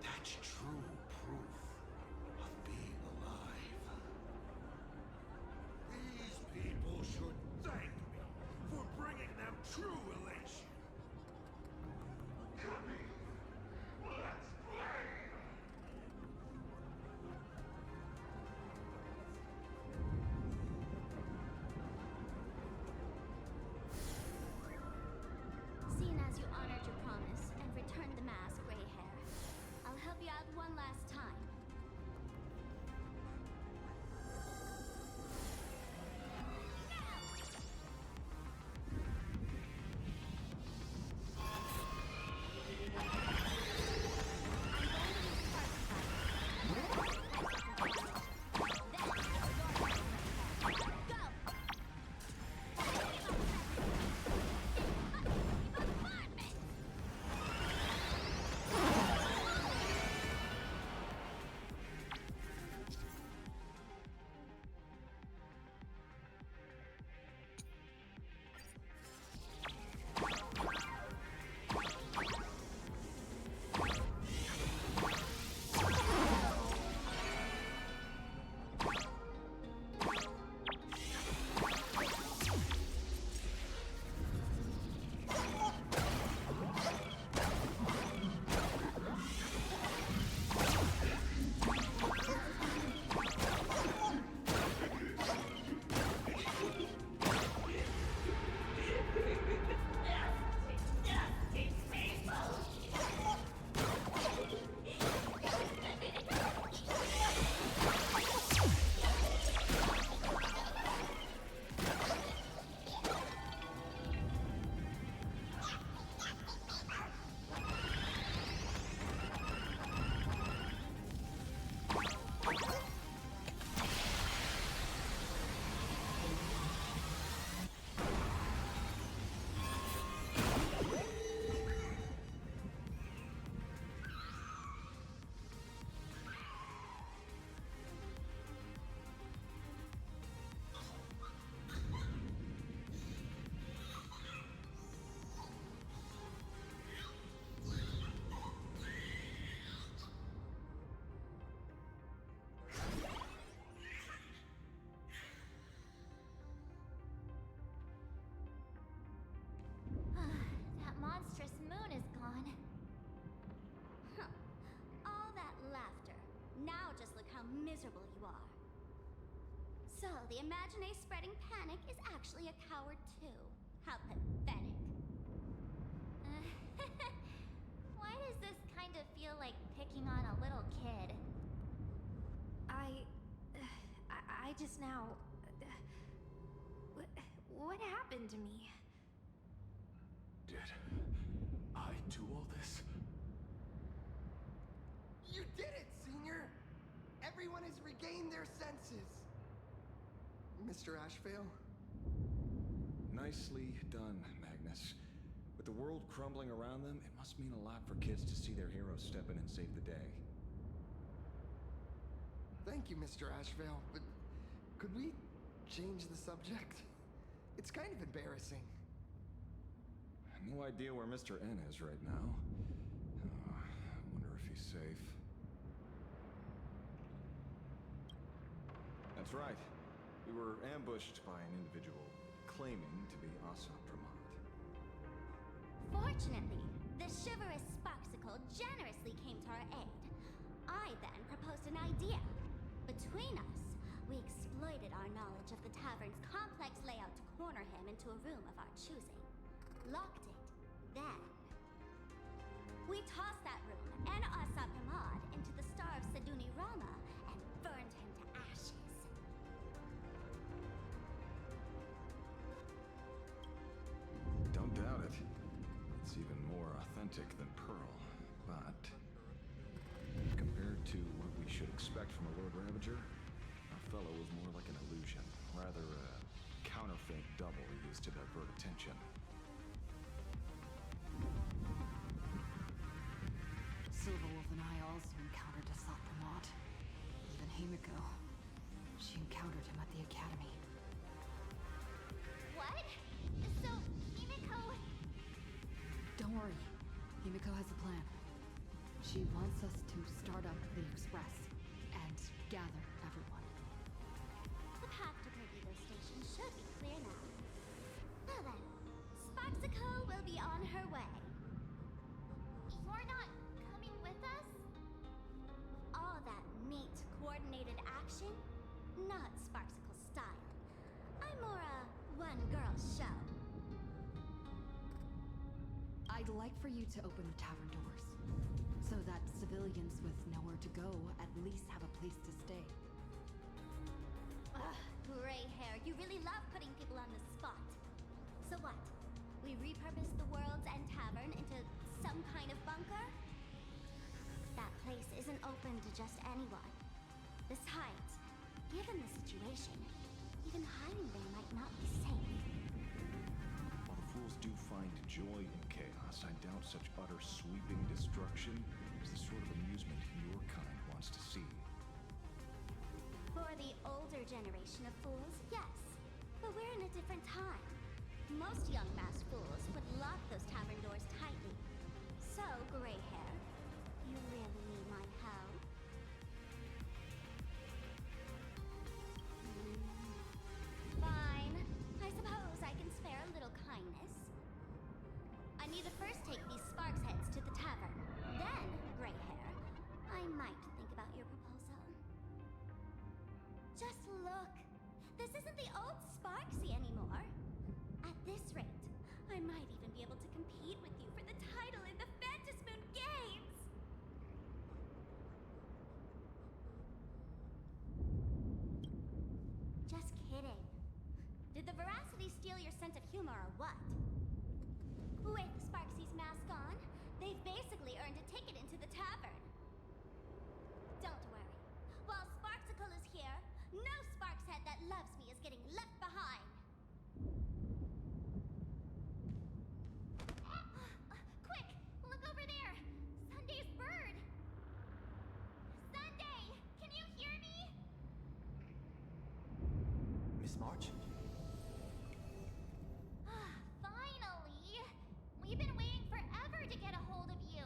that's true proof of being alive. These people should thank me for bringing them true elation. Jimmy, let's play! Seeing as you honored your promise and returned the mask, Gray Hair, I'll help you out one last time. That monstrous moon is gone. Huh. All that laughter. Now just look how miserable you are. So, the Imaginé spreading panic is actually a coward too. How pathetic. Why does this kind of feel like picking on a little kid? I just now. What happened to me? Did I do all this? You did it, Senior! Everyone has regained their senses. Mr. Ashvale? Nicely done, Magnus. With the world crumbling around them, it must mean a lot for kids to see their heroes step in and save the day. Thank you, Mr. Ashvale, but could we change the subject? It's kind of embarrassing. No idea where Mr. N is right now. I wonder if he's safe. That's right. We were ambushed by an individual claiming to be Asa Pramat. Fortunately, the chivalrous Sparksicle generously came to our aid. I then proposed an idea. Between us, we exploited our knowledge of the tavern's complex layout to corner him into a room of our choosing. Locked it. Then, we tossed that room and Asa Pramad into the star of Seduni Rama and burned him to ashes. Don't doubt it. It's even more authentic than Pearl, but compared Compared to what we should expect from a Lord Ravager, our fellow was more like an illusion. Rather, a counterfeit double used to divert attention. Silverwolf and I also encountered Asat Pramod. Even Himiko. She encountered him at the academy. What? So, Himiko... Don't worry. Himiko has a plan. She wants us to start up the Express and gather everyone. The path to Perdido Station should be clear now. Well then, Sparksico will be on her way. You're not coming with us? All that neat, coordinated action? Not Sparksicle style. I'm more a one-girl show. I'd like for you to open the tavern doors, so that civilians with nowhere to go at least have a place to stay. Ugh, gray hair, you really love putting people on the spot. So what? We repurpose the World's End Tavern into some kind of bunker? That place isn't open to just anyone. Besides, given the situation, even hiding there might not be safe. While the fools do find joy in chaos, I doubt such utter sweeping destruction is the sort of amusement your kind wants to see. For the older generation of fools, yes. But we're in a different time. Most young masked fools would lock those tavern doors tightly. So, gray hair, you really need my help? Fine. I suppose I can spare a little kindness. I need to first take these Sparks heads to the tavern. Then, gray hair, I might think about your proposal. Just look. This isn't the old Sparksy anymore. At this rate, I might even be able to compete with you for the title in the Phantasmoon Games! Just kidding. Did the veracity steal your sense of humor or what? With Sparksy's mask on, they've basically earned a ticket into the tavern. Don't worry. While Sparksicle is here, no Sparkshead that loves me is getting left behind. Quick! Look over there! Sunday's bird! Sunday! Can you hear me? Miss March? Finally! We've been waiting forever to get a hold of you.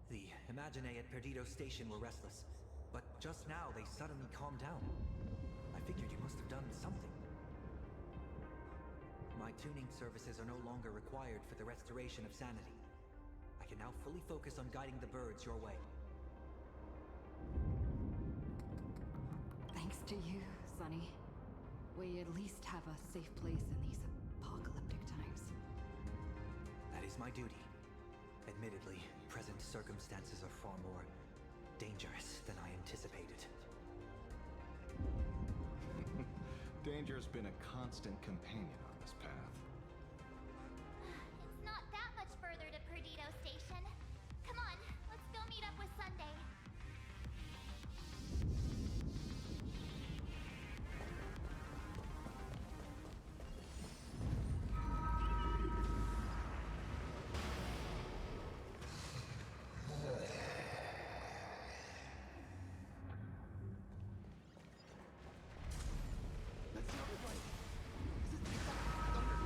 The Imaginae at Perdido Station were restless, but just now they suddenly calmed down. I figured you must have done something. My tuning services are no longer required for the restoration of sanity. I can now fully focus on guiding the birds your way. Thanks to you, Sonny. We at least have a safe place in these apocalyptic times. That is my duty. Admittedly, present circumstances are far more dangerous than I anticipated. Danger's been a constant companion on this path. It's not that much further to Perdido Station. Come on, let's go meet up with Sunday. That sounded like... Is it thunder?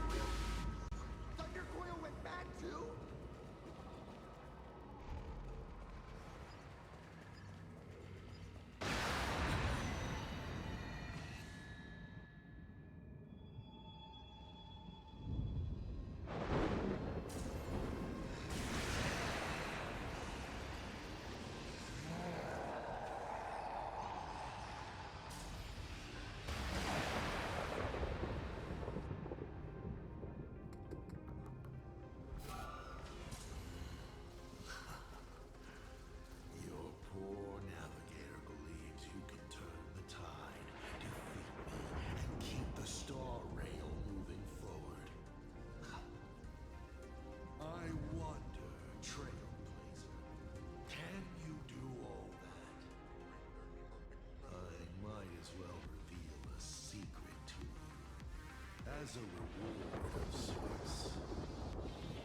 As a reward of sorts,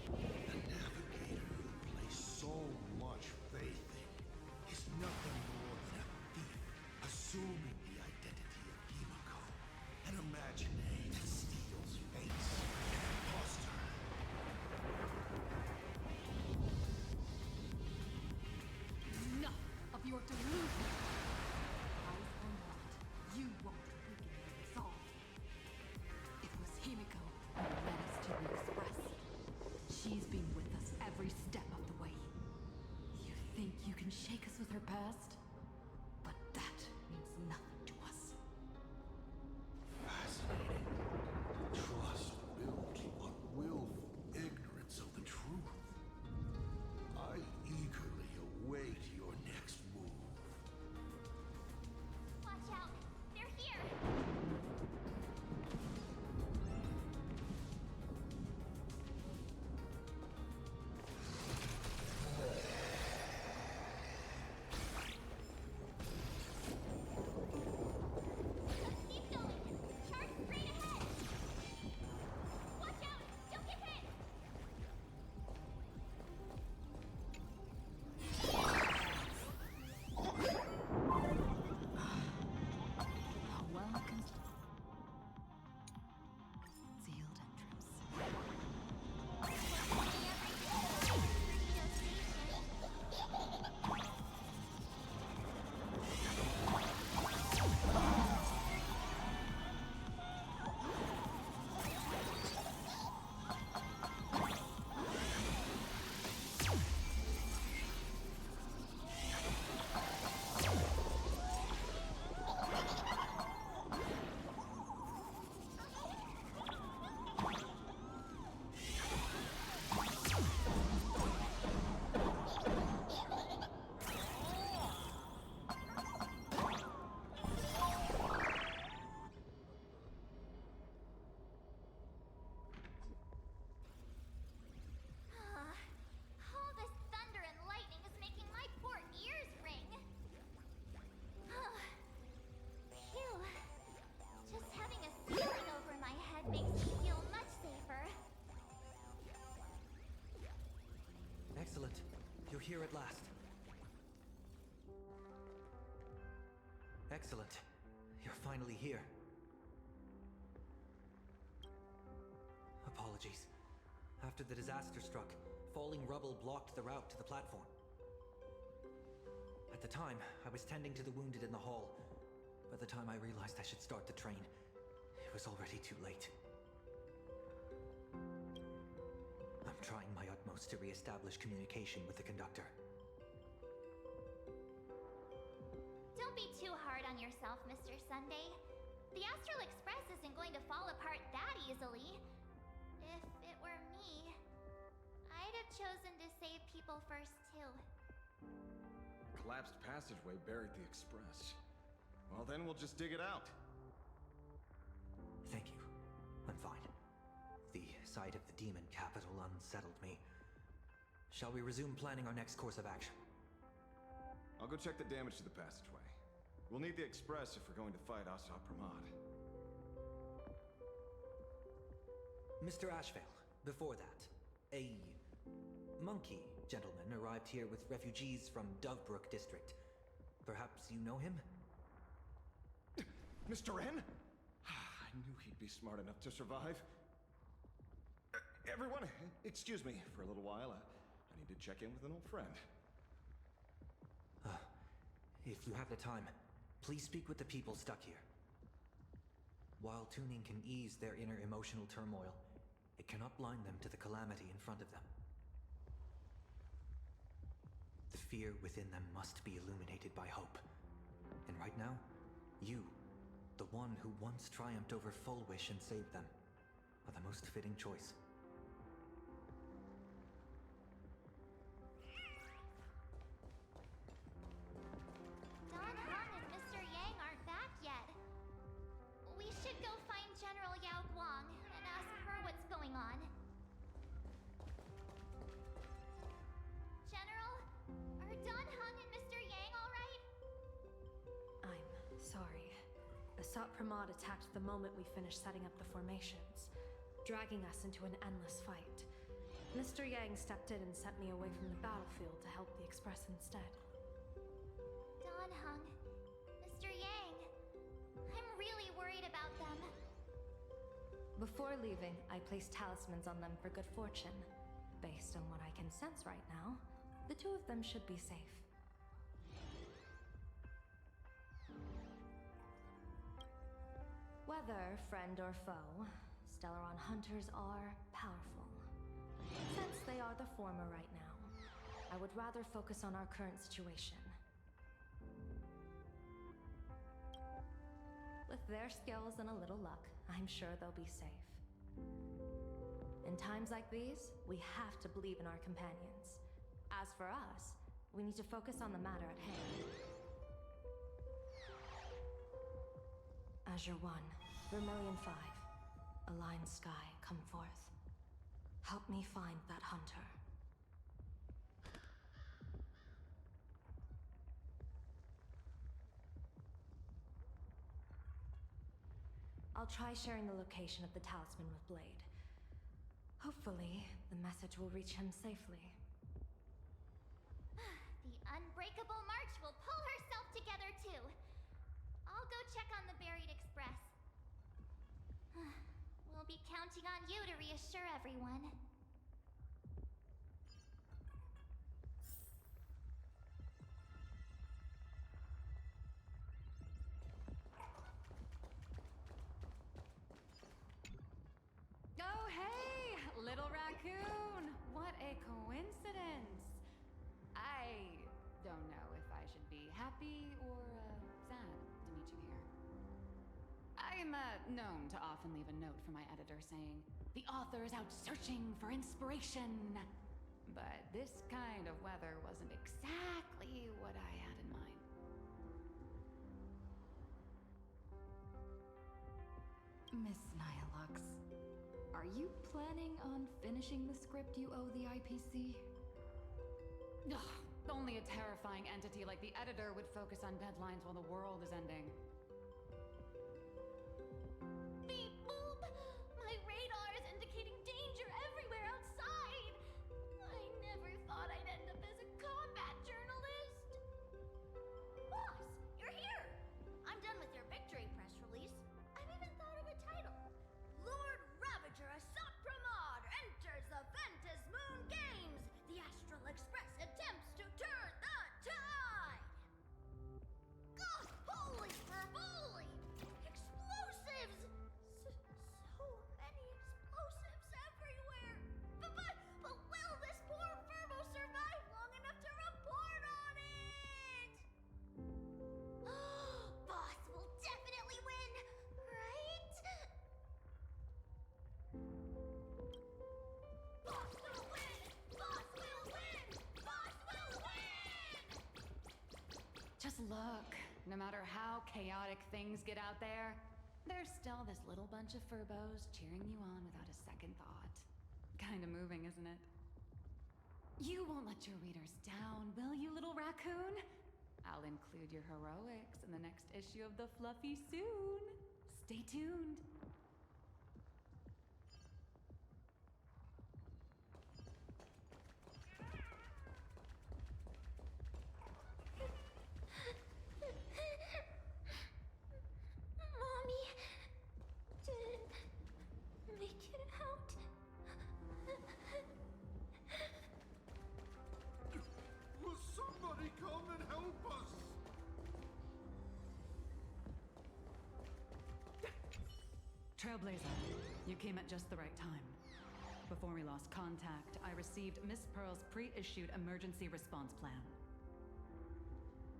the navigator you place so much faith in is nothing more than a thief assuming the identity of Himiko, an imaginary that steals fates, an imposter. Enough of your delusion! Eyes or not, you won't weaken your resolve. It was Himiko who led us to the Express. She's been with us every step of the way. You think you can shake us with her past? But that means nothing to us. Fascinating. Trust built on willful ignorance of the truth. I eagerly await your next move. Watch out! They're here! Keep going! Charge straight ahead! Watch out! Don't get hit! Well concealed entrance. All this thunder and lightning is making my poor ears ring. Phew. Just having a ceiling over my head makes me feel much safer. Excellent. You're here at last. Excellent. You're finally here. Apologies. After the disaster struck, falling rubble blocked the route to the platform. At the time, I was tending to the wounded in the hall. By the time I realized I should start the train, it was already too late. I'm trying my utmost to re-establish communication with the conductor. Don't be too hard on yourself, Mr. Sunday. The Astral Express isn't going to fall apart that easily. If it were me, I'd have chosen to save people first, too. Collapsed passageway buried the express. Well, then we'll just dig it out. Thank you. I'm fine. The sight of the demon capital unsettled me. Shall we resume planning our next course of action? I'll go check the damage to the passageway. We'll need the express if we're going to fight Asa Pramad. Mr. Ashvale, before that, a monkey gentleman arrived here with refugees from Dovebrook district. Perhaps you know him? Mr. N? I knew he'd be smart enough to survive. Everyone, excuse me for a little while. I need to check in with an old friend. If you have the time, please speak with the people stuck here. While tuning can ease their inner emotional turmoil, it cannot blind them to the calamity in front of them. The fear within them must be illuminated by hope. And right now, you, the one who once triumphed over Full Wish and saved them, are the most fitting choice. Don Hung and Mr. Yang aren't back yet. We should go find General Yao Guang and ask her what's going on. General, are Don Hung and Mr. Yang all right? I'm sorry. A Assault Pramod attacked the moment we finished setting up the formations, dragging us into an endless fight. Mr. Yang stepped in and sent me away from the battlefield to help the Express instead. Don Hung, Mr. Yang, I'm really worried about them. Before leaving, I placed talismans on them for good fortune. Based on what I can sense right now, the two of them should be safe. Whether friend or foe, Stellaron hunters are powerful. Since they are the former right now, I would rather focus on our current situation. With their skills and a little luck, I'm sure they'll be safe. In times like these, we have to believe in our companions. As for us, we need to focus on the matter at hand. Azure 1, Vermilion 5, Aligned Sky, come forth. Help me find that hunter. I'll try sharing the location of the talisman with Blade. Hopefully, the message will reach him safely. The Unbreakable March will pull herself together too. I'll go check on the buried Express. We'll be counting on you to reassure everyone. Oh, hey! Little raccoon! What a coincidence! I don't know if I should be happy or sad to meet you here. I'm known to often leave a note for my editor saying, "The author is out searching for inspiration." But this kind of weather wasn't exactly what I had in mind. Miss Nihilux, are you planning on finishing the script you owe the IPC? Ugh, only a terrifying entity like the editor would focus on deadlines while the world is ending. Beep boop! My radar is indicating danger everywhere outside! I never thought I'd end up as a combat journalist! Boss, you're here! I'm done with your victory press release. I've even thought of a title. Lord Ravager Assault Pramod enters the Ventus Moon Games! The Astral Express attempts to turn the tide! God, holy holy! Explosives! So many explosives everywhere! But will this poor Furbo survive long enough to report on it? Boss will definitely win, right? Boss will win! Boss will win! Boss will win! Just look. No matter how chaotic things get out there, there's still this little bunch of Furbos cheering you on without a second thought. Kinda moving, isn't it? You won't let your readers down, will you, little raccoon? I'll include your heroics in the next issue of the Fluffy soon. Stay tuned. Mommy didn't make it out. Will somebody come and help us? Trailblazer, you came at just the right time. Before we lost contact, I received Miss Pearl's pre-issued emergency response plan.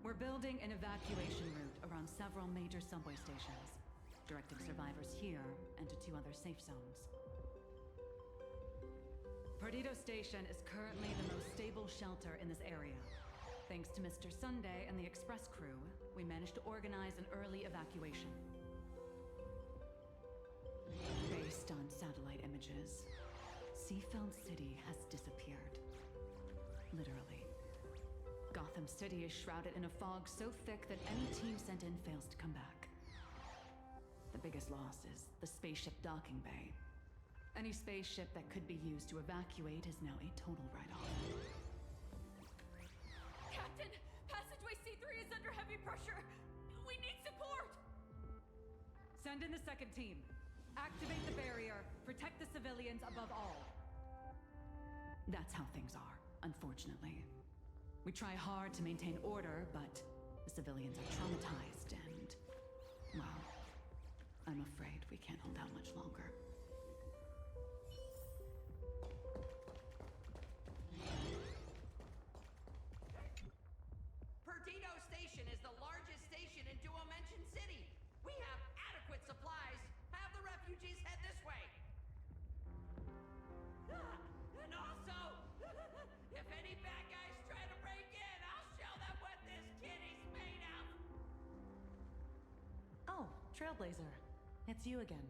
We're building an evacuation route around several major subway stations, directing survivors here and to 2 other safe zones. Perdido Station is currently the most stable shelter in this area. Thanks to Mr. Sunday and the Express crew, we managed to organize an early evacuation. Based on satellite images, Seafeld City has disappeared. Literally. Gotham City is shrouded in a fog so thick that any team sent in fails to come back. biggest loss is the spaceship docking bay. Any spaceship that could be used to evacuate is now a total write-off. Captain, passageway C3 is under heavy pressure. We need support. Send in the second team. Activate the barrier. Protect the civilians above all. That's how things are, unfortunately. We try hard to maintain order, but the civilians are traumatized and, well, I'm afraid we can't hold out much longer. Perdido Station is the largest station in Duomension City. We have adequate supplies. Have the refugees head this way. And also, if any bad guys try to break in, I'll show them what this kitty's made of. Oh, Trailblazer. It's you again.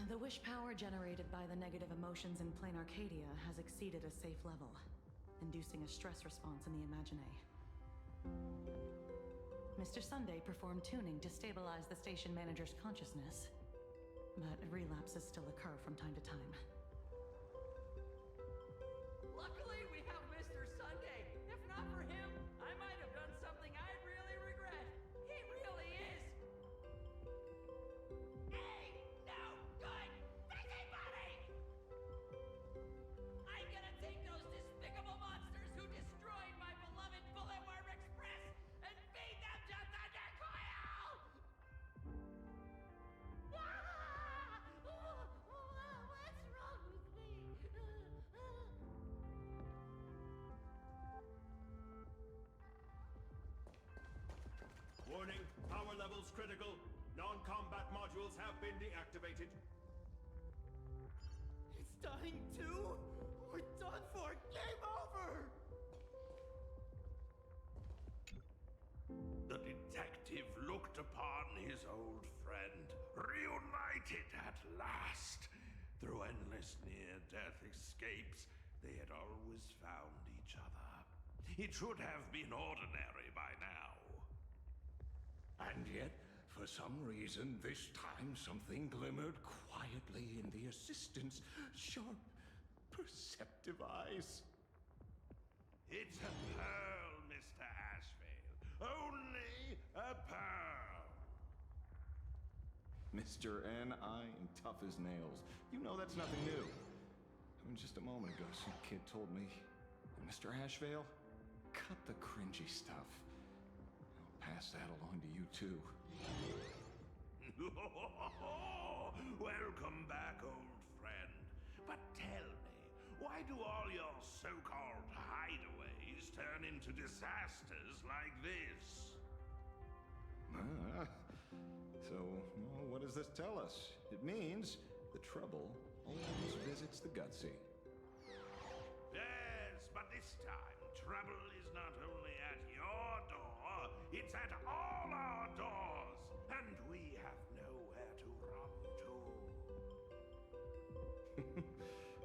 The wish power generated by the negative emotions in Plane Arcadia has exceeded a safe level, inducing a stress response in the Imagine. Mr. Sunday performed tuning to stabilize the station manager's consciousness, but relapses still occur from time to time. Luckily, we have Mr. Sunday. If not for him, I might have done something I'd really regret. He really is. Hey, no good busybody! I'm gonna take those despicable monsters who destroyed my beloved Bullet Worm Express and feed them to Thunder Coil! What's wrong with me? Warning, power levels critical. Non-combat modules have been deactivated. It's dying too? We're done for! Game over! The detective looked upon his old friend, reunited at last. Through endless near-death escapes, they had always found each other. It should have been ordinary by now. And yet, for some reason, this time something glimmered quietly in the assistant's sharp, perceptive eyes. It's a pearl, Mr. Ashvale. Only a pearl. Mr. N.I. and tough as nails. You know that's nothing new. I mean, just a moment ago, some kid told me, Mr. Ashvale, cut the cringy stuff. I'll pass that along to you, too. Welcome back, old friend. But tell me, why do all your so-called hideaways turn into disasters like this? So, well, what does this tell us? It means the trouble always visits the gutsy. Yes, but this time, trouble is not only at your door, it's at all our doors, and we have nowhere to run to.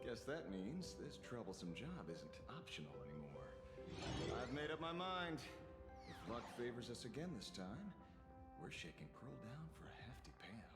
Guess that means this troublesome job isn't optional anymore. I've made up my mind. If luck favors us again this time, we're shaking Pearl down for a hefty payout.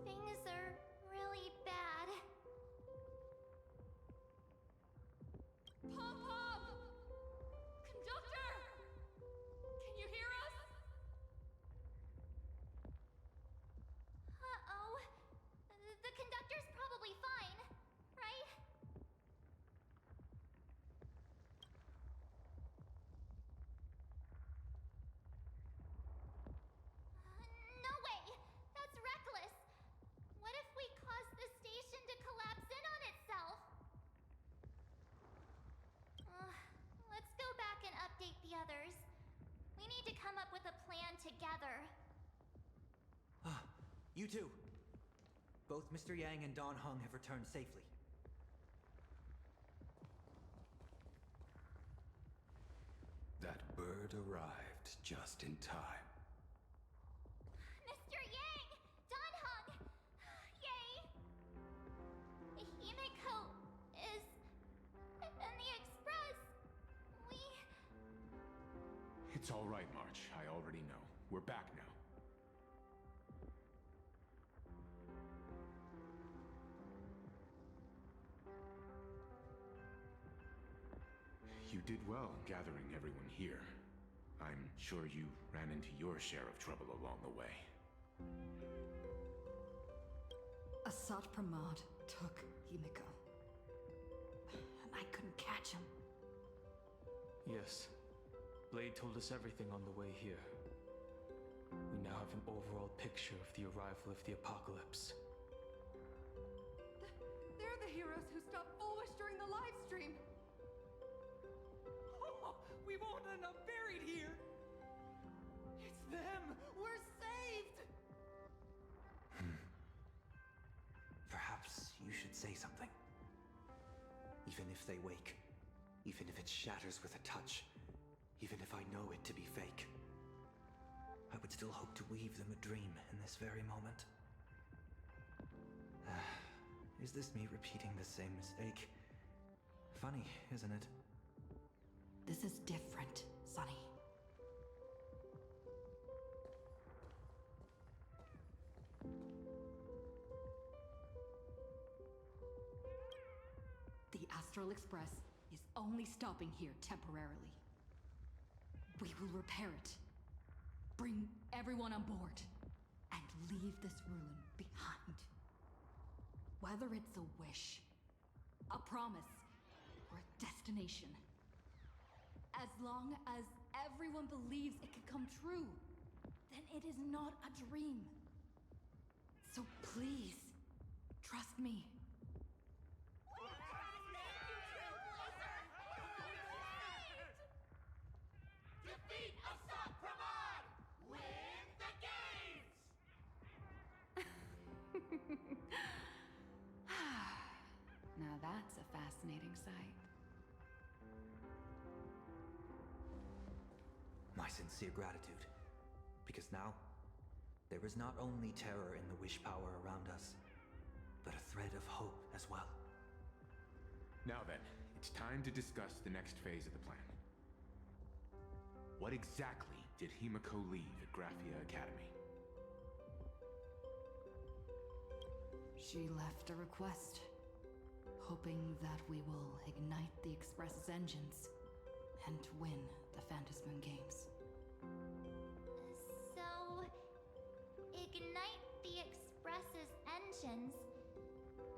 Things are really bad. Pom-Pom! Conductor! Can you hear us? Uh-oh. The conductor's probably fine, right? No way! That's reckless! What if we cause the station to collapse in on itself? Let's go back and update the others. We need to come up with a plan together. You two. Both Mr. Yang and Dan Heng have returned safely. That bird arrived just in time. Mr. Yang! Don Hung! Yay! Himiko is in the express. It's all right, March. I already know. We're back now. You did well gathering everyone here. I'm sure you ran into your share of trouble along the way. Asat Pramod took Himiko. And I couldn't catch him. Yes. Blade told us everything on the way here. We now have an overall picture of the arrival of the apocalypse. They're the heroes who stopped Foolish during the live stream. We won't end up buried here! It's them! We're saved! Perhaps you should say something. Even if they wake, even if it shatters with a touch, even if I know it to be fake, I would still hope to weave them a dream in this very moment. Is this me repeating the same mistake? Funny, isn't it? This is different, Sonny. The Astral Express is only stopping here temporarily. We will repair it, bring everyone on board, and leave this ruin behind. Whether it's a wish, a promise, or a destination, as long as everyone believes it can come true, then it is not a dream. So please, trust me. Defeat Asat Pramod! Win the games! Now that's a fascinating sight. My sincere gratitude. Because now, there is not only terror in the wish power around us, but a thread of hope as well. Now then, it's time to discuss the next phase of the plan. What exactly did Himiko leave at Graphia Academy? She left a request, hoping that we will ignite the Express's engines and win the Phantasmoon Games. So, ignite the Express's engines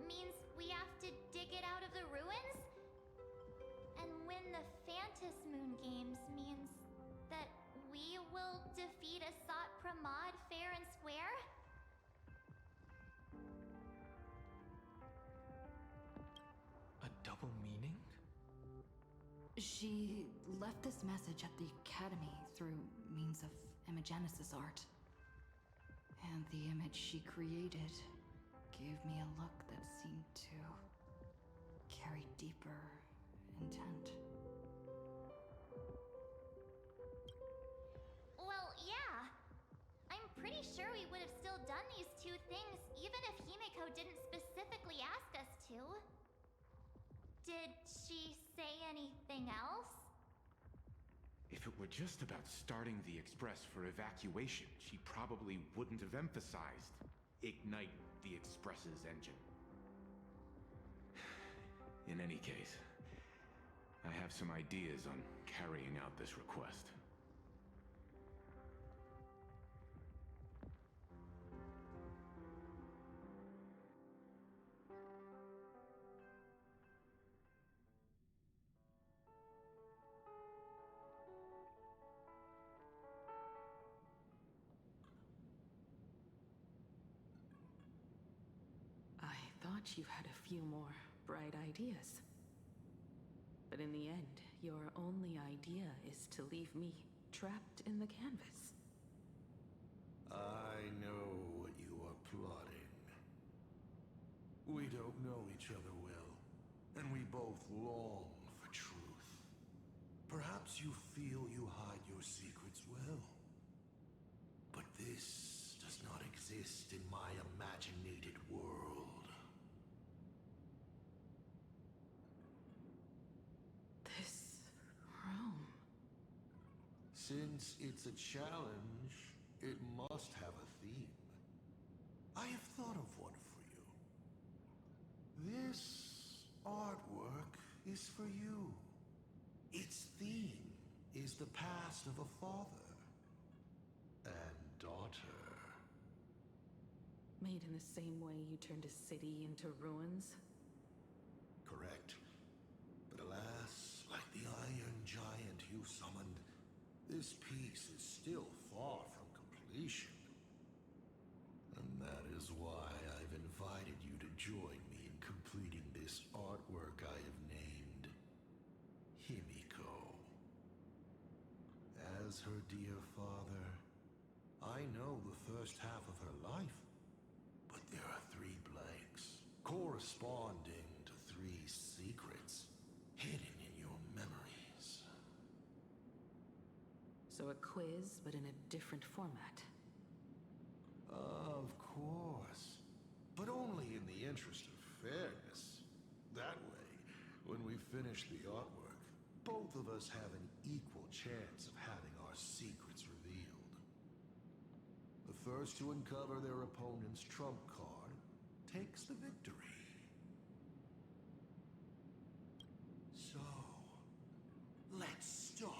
means we have to dig it out of the ruins? And win the Phantasmoon Games means that we will defeat Asat Pramod fair and square? A double meaning? She left this message at the Academy through means of imagenesis art. And the image she created gave me a look that seemed to carry deeper intent. Well, yeah. I'm pretty sure we would have still done these two things even if Himiko didn't specifically ask us to. Did she say anything else? If it were just about starting the Express for evacuation, she probably wouldn't have emphasized ignite the Express's engine. In any case, I have some ideas on carrying out this request. I thought you had a few more bright ideas. But in the end, your only idea is to leave me trapped in the canvas. I know what you are plotting. We don't know each other well, and we both long for truth. Perhaps you feel you hide your secrets well. But this does not exist in my imaginated world. This room. Since it's a challenge, it must have a theme. I have thought of one for you. This artwork is for you. Its theme is the past of a father and daughter. Made in the same way you turned a city into ruins? Correct. But alas, like the iron giant you summoned, this piece is still far from completion. And that is why I've invited you to join me in completing this artwork I have named Himiko. As her dear father, I know the first half of her life, but there are 3 blanks corresponding to 3 secrets hidden in your memories. So a quiz, but in a different format. Of course. But only in the interest of fairness. That way, when we finish the artwork, both of us have an equal chance of having our secrets revealed. The first to uncover their opponent's trump card takes the victory. So, let's start.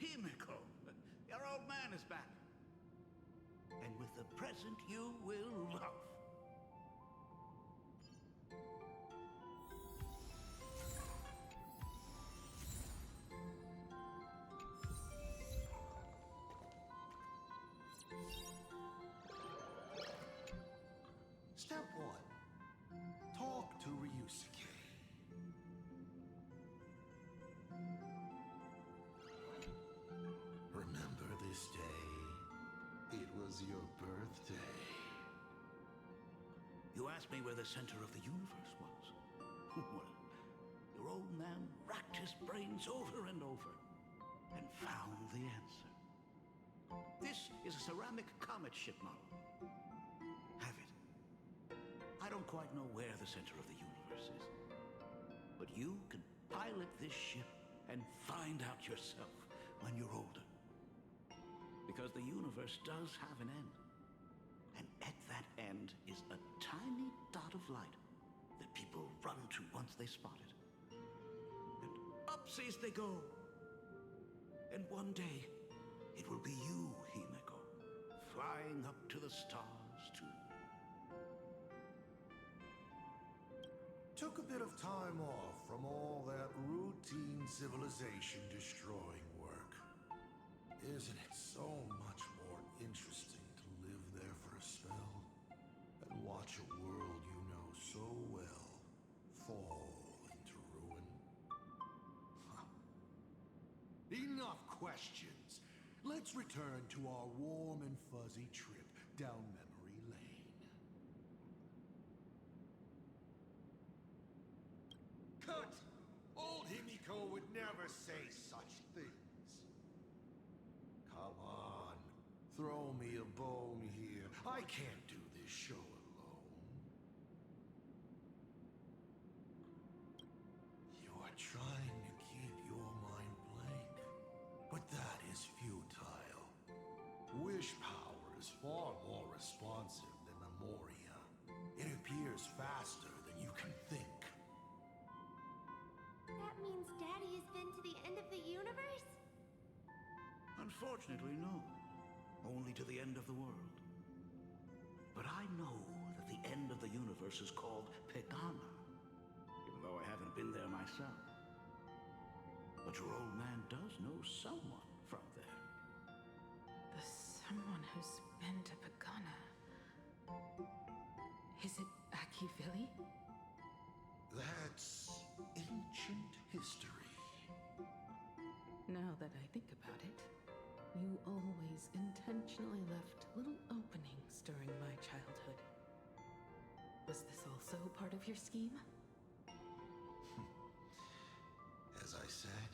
Himiko, your old man is back. And with a present you will love. Step 1. Talk to Ryusuke. Remember this day? It was your birthday. You asked me where the center of the universe was. Well, your old man racked his brains over and over and found the answer. This is a ceramic comet ship model. Have it. I don't quite know where the center of the universe is, but you can pilot this ship and find out yourself when you're older. Because the universe does have an end. And at that end is a tiny dot of light that people run to once they spot it. And upsies they go. And one day, it will be you, Himiko, flying up to the stars too. Took a bit of time off from all that routine civilization-destroying work. Isn't it so much more interesting to live there for a spell and watch a world you know so well fall into ruin? Huh. Enough questions. Let's return to our warm and fuzzy trip down memory lane. Cut! Old Himiko would never say such things. Come on, throw me a bone here. I can't do this show alone. You are trying to keep your mind blank, but that is futile. Wish power is far more responsive than Memoria. It appears faster than you can think. That means Daddy has been to the end of the universe? Unfortunately, no. Only to the end of the world. But I know that the end of the universe is called Pegana, even though I haven't been there myself. But your old man does know someone from there. The someone who's been to Pagana. Is it Akivili? That's ancient history. Now that I think about it, you always intentionally left little openings during my childhood. Was this also part of your scheme? As I said,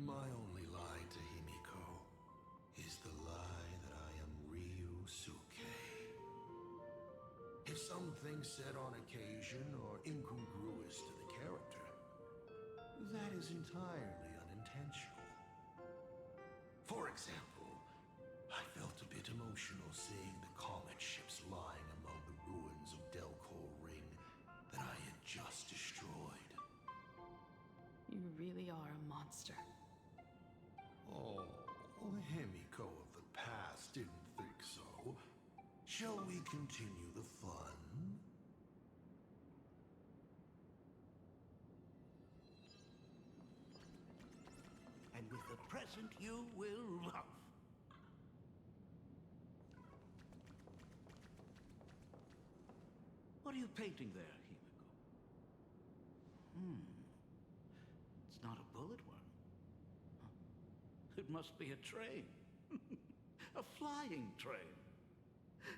my only lie to Himiko is the lie that I am Ryusuke. If something's said on occasion or incongruous to the character, that is entirely unintentional. For example, I felt a bit emotional seeing the comet ships lying among the ruins of Delcor Ring that I had just destroyed. You really are a monster. Oh, Himiko of the past didn't think so. Shall we continue the fun? And with the present you will love. What are you painting there, Himiko? It's not a bullet one. Huh. It must be a train. A flying train.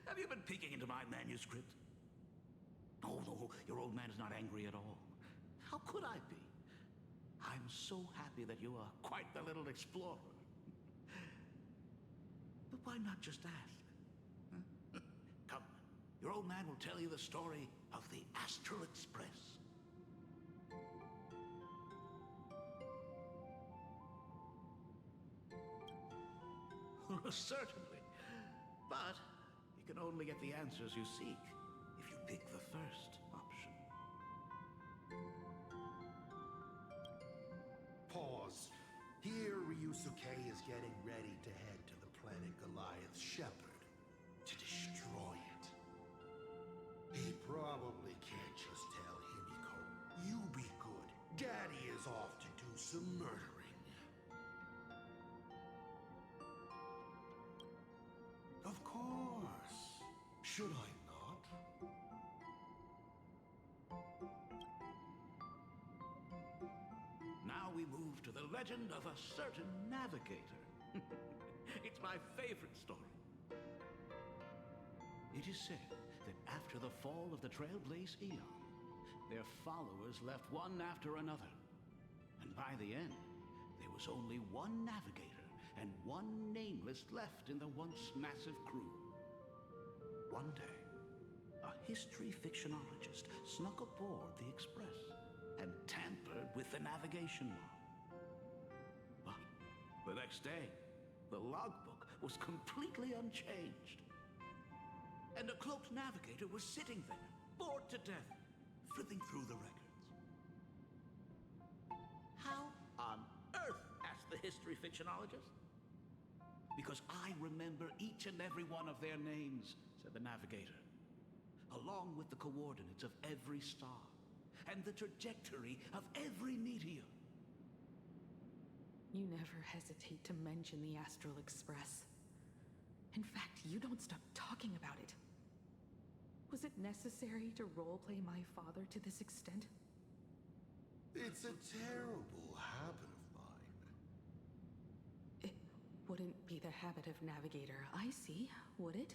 Have you been peeking into my manuscript? Oh, no, your old man is not angry at all. How could I be? I'm so happy that you are quite the little explorer. But why not just ask? Huh? Come, your old man will tell you the story of the Astral Express. Certainly. But you can only get the answers you seek if you pick the first option. Pause. Here, Ryusuke is getting ready to head to the planet Goliath's Shepherd to destroy it. He probably can't just tell Himiko, "You be good. Daddy is off to do some murdering." Of course. Should I not? Now we move to the legend of a certain navigator. It's my favorite story. It is said that after the fall of the Trailblaze Eon, their followers left one after another. And by the end, there was only one navigator and one nameless left in the once massive crew. One day, a history fictionologist snuck aboard the Express and tampered with the navigation log. But the next day, the logbook was completely unchanged. And a cloaked navigator was sitting there, bored to death, flipping through the records. How on earth? Asked the history fictionologist. Because I remember each and every one of their names, said the navigator, along with the coordinates of every star and the trajectory of every meteor. You never hesitate to mention the Astral Express. In fact, you don't stop talking about it. Was it necessary to roleplay my father to this extent? It's a terrible habit of mine. It wouldn't be the habit of Navigator I see, would it?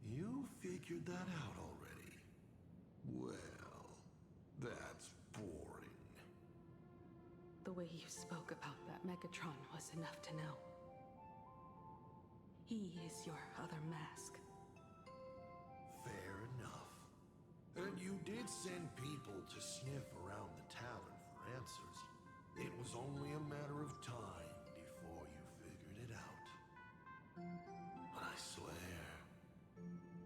You figured that out already. Well, that's boring. The way you spoke about that Megatron was enough to know. He is your other mask. Fair enough. And you did send people to sniff around the tavern for answers. It was only a matter of time before you figured it out. But I swear,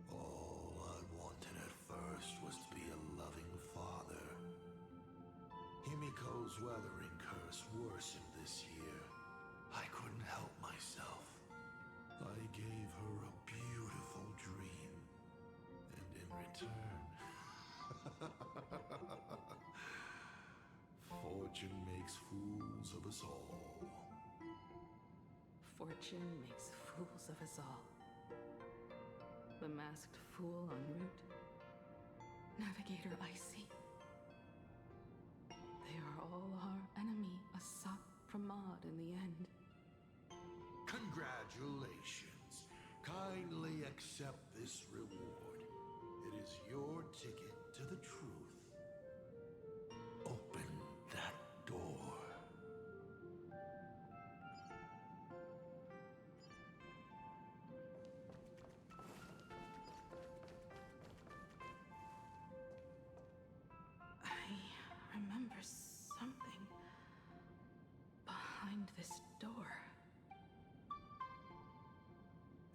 all I wanted at first was to be a loving father. Himiko's weathering curse worsened this year. I couldn't help myself. I gave her a beautiful dream. And in return, fortune makes fools of us all. Fortune makes fools of us all. The masked fool en route. Navigator Icy. They are all our enemy, Asat Pramod in the end. Congratulations. Kindly accept this reward. It is your behind this door?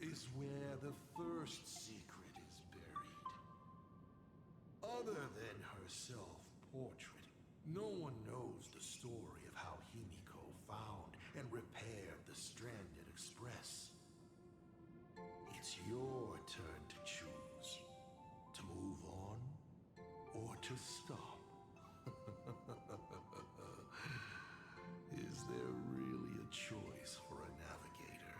Is where the first secret is buried. Other than her self-portrait, no one knows the story of how Himiko found and repaired the stranded Express. It's your turn to choose. To move on, or to stop. Is there really a choice for a navigator?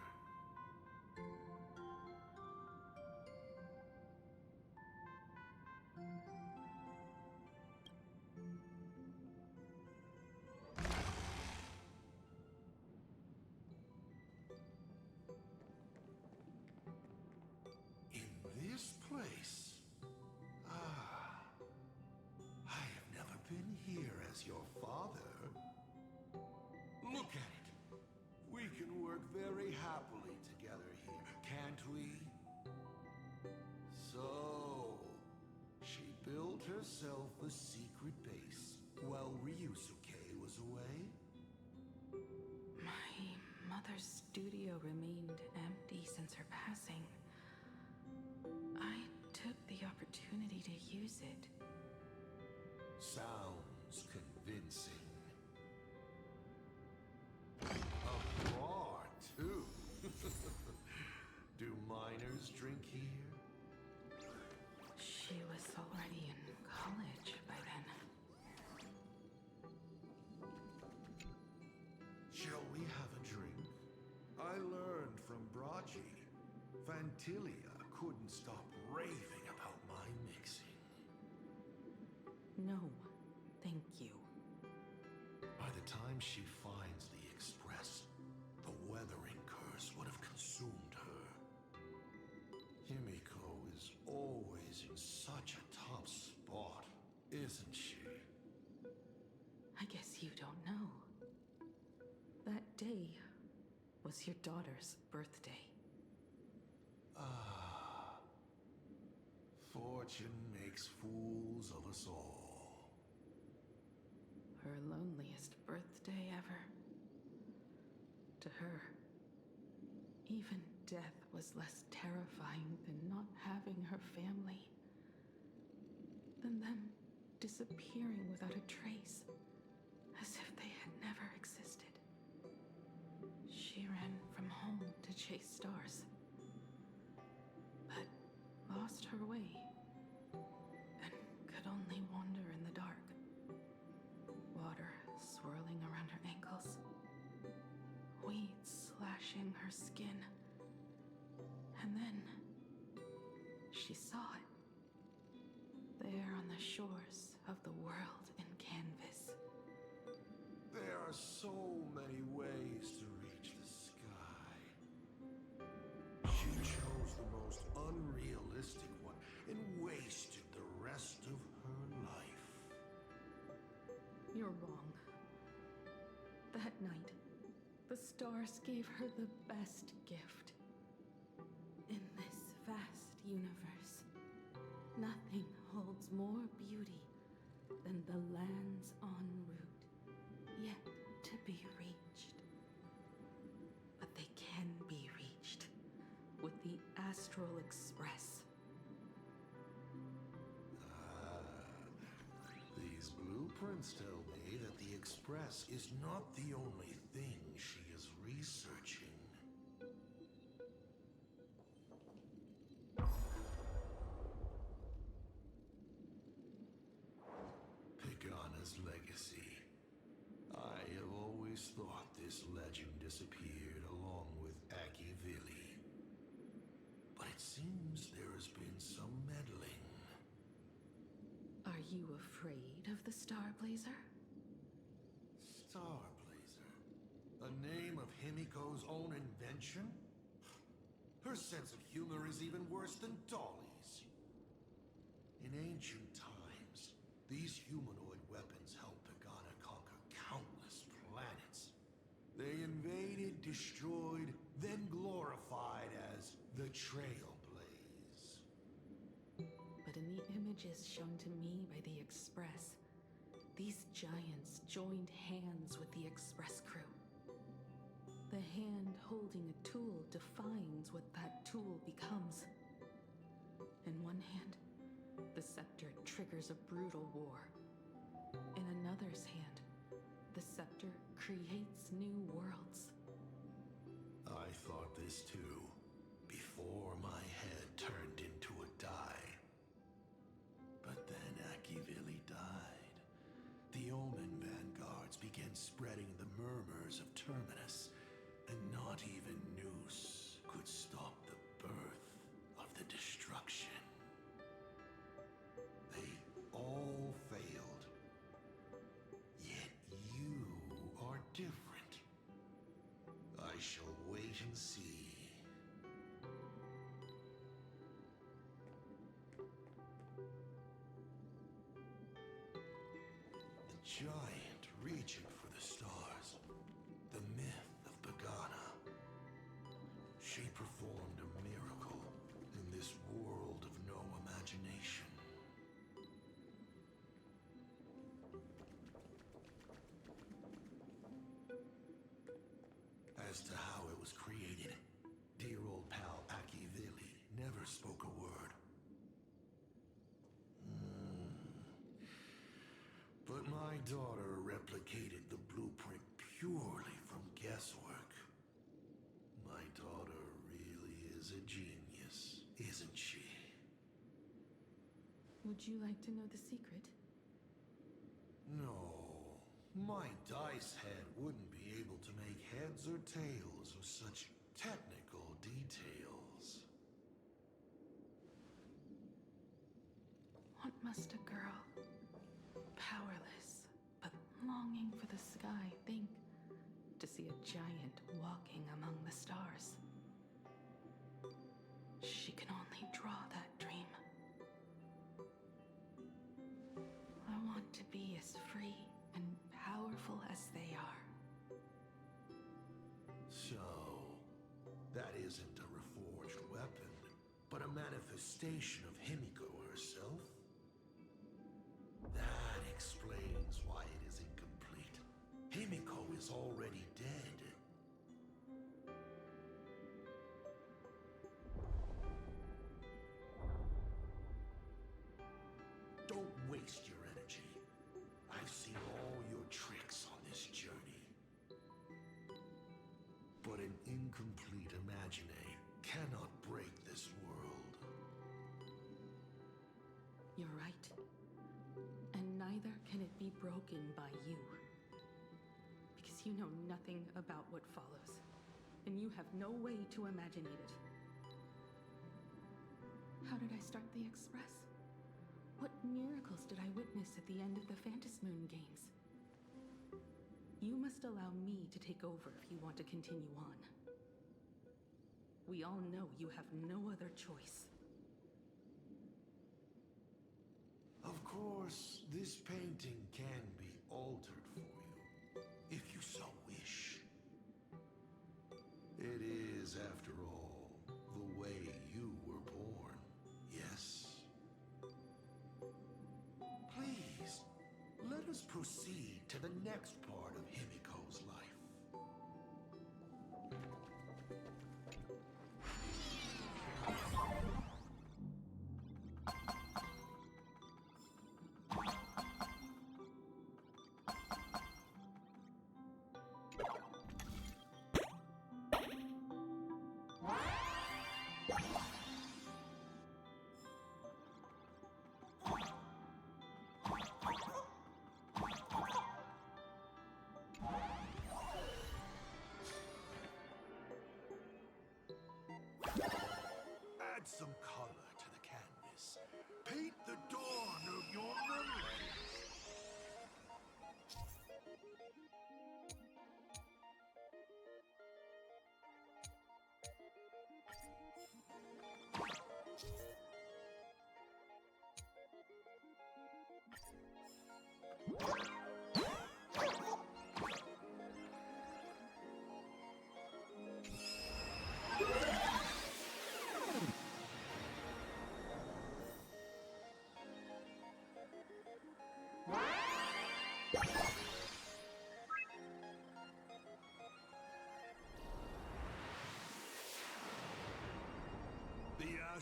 In this place? Ah. I have never been here as your father. Look at it. We can work very happily together here, can't we? So, she built herself a secret base while Ryusuke was away? My mother's studio remained empty since her passing. I took the opportunity to use it. Sounds convincing. A bar, too. Do minors drink here? She was already in college by then. Shall we have a drink? I learned from Braji. Fantilia couldn't stop raving about my mixing. No, thank you. By the time she finds the Express, the weathering curse would have consumed her. Himiko is always in such a top spot, isn't she? I guess you don't know. That day was your daughter's birthday. Ah. Fortune makes fools of us all. Her loneliest birthday ever. To her, even death was less terrifying than not having her family. Than them disappearing without a trace, as if they had never existed. She ran from home to chase stars, but lost her way and could only wander in the dark. Water swirling around her ankles, weeds slashing her skin, and then she saw it. There on the shores of the world in canvas. There are so many ways to reach the sky. She chose the most unrealistic one and wasted the rest of her life. You're wrong. That night, the stars gave her the best gift. In this vast universe, nothing holds more beauty than the lands en route, yet to be reached. But they can be reached with the Astral Express. These blueprints tell me that the Express is not the only thing she is researching. Pagana's legacy. I have always thought this legend disappeared along with Akivili. But it seems there has been some meddling. Are you afraid of the Star Blazer? Starblazer? A name of Himiko's own invention? Her sense of humor is even worse than Dolly's. In ancient times, these humanoid weapons helped Pagana conquer countless planets. They invaded, destroyed, then glorified as the Trailblaze. But in the images shown to me by the Express, these giants joined hands with the Express crew. The hand holding a tool defines what that tool becomes. In one hand, the scepter triggers a brutal war. In another's hand, the scepter creates new worlds. I thought this too, before my head turned into a die. But then Akivili died. The Omen vanguards began spreading the murmurs of Terminus, and not even Noose could stop the birth of the destruction. They all failed. Yet you are different. I shall wait and see. The giant reaching for the stars. The myth of Pagana. She performed a miracle in this world of no imagination. As to how it was created, dear old pal Akivili never spoke a word. But my daughter replicated the blueprint purely from guesswork. My daughter really is a genius, isn't she? Would you like to know the secret? No. My dice head wouldn't be able to make heads or tails of such technical details. What must a girl, powerless but longing for the sky, think to see a giant walking among the stars? She can only draw that dream. I want to be as free and powerful as they are. So, that isn't a reforged weapon, but a manifestation of Himiko herself? That explains why it is incomplete. Himiko is already dead. Don't waste your energy. I've seen all your tricks on this journey. But an incomplete Imagine cannot break this world. You're right. And neither can it be broken by you. Because you know nothing about what follows. And you have no way to imagine it. How did I start the Express? What miracles did I witness at the end of the Phantasmoon games? You must allow me to take over if you want to continue on. We all know you have no other choice. Of course, this painting can be altered for you, if you so wish. It is, after all, the way you were born, yes? Please, let us proceed to the next part of Himiko's life.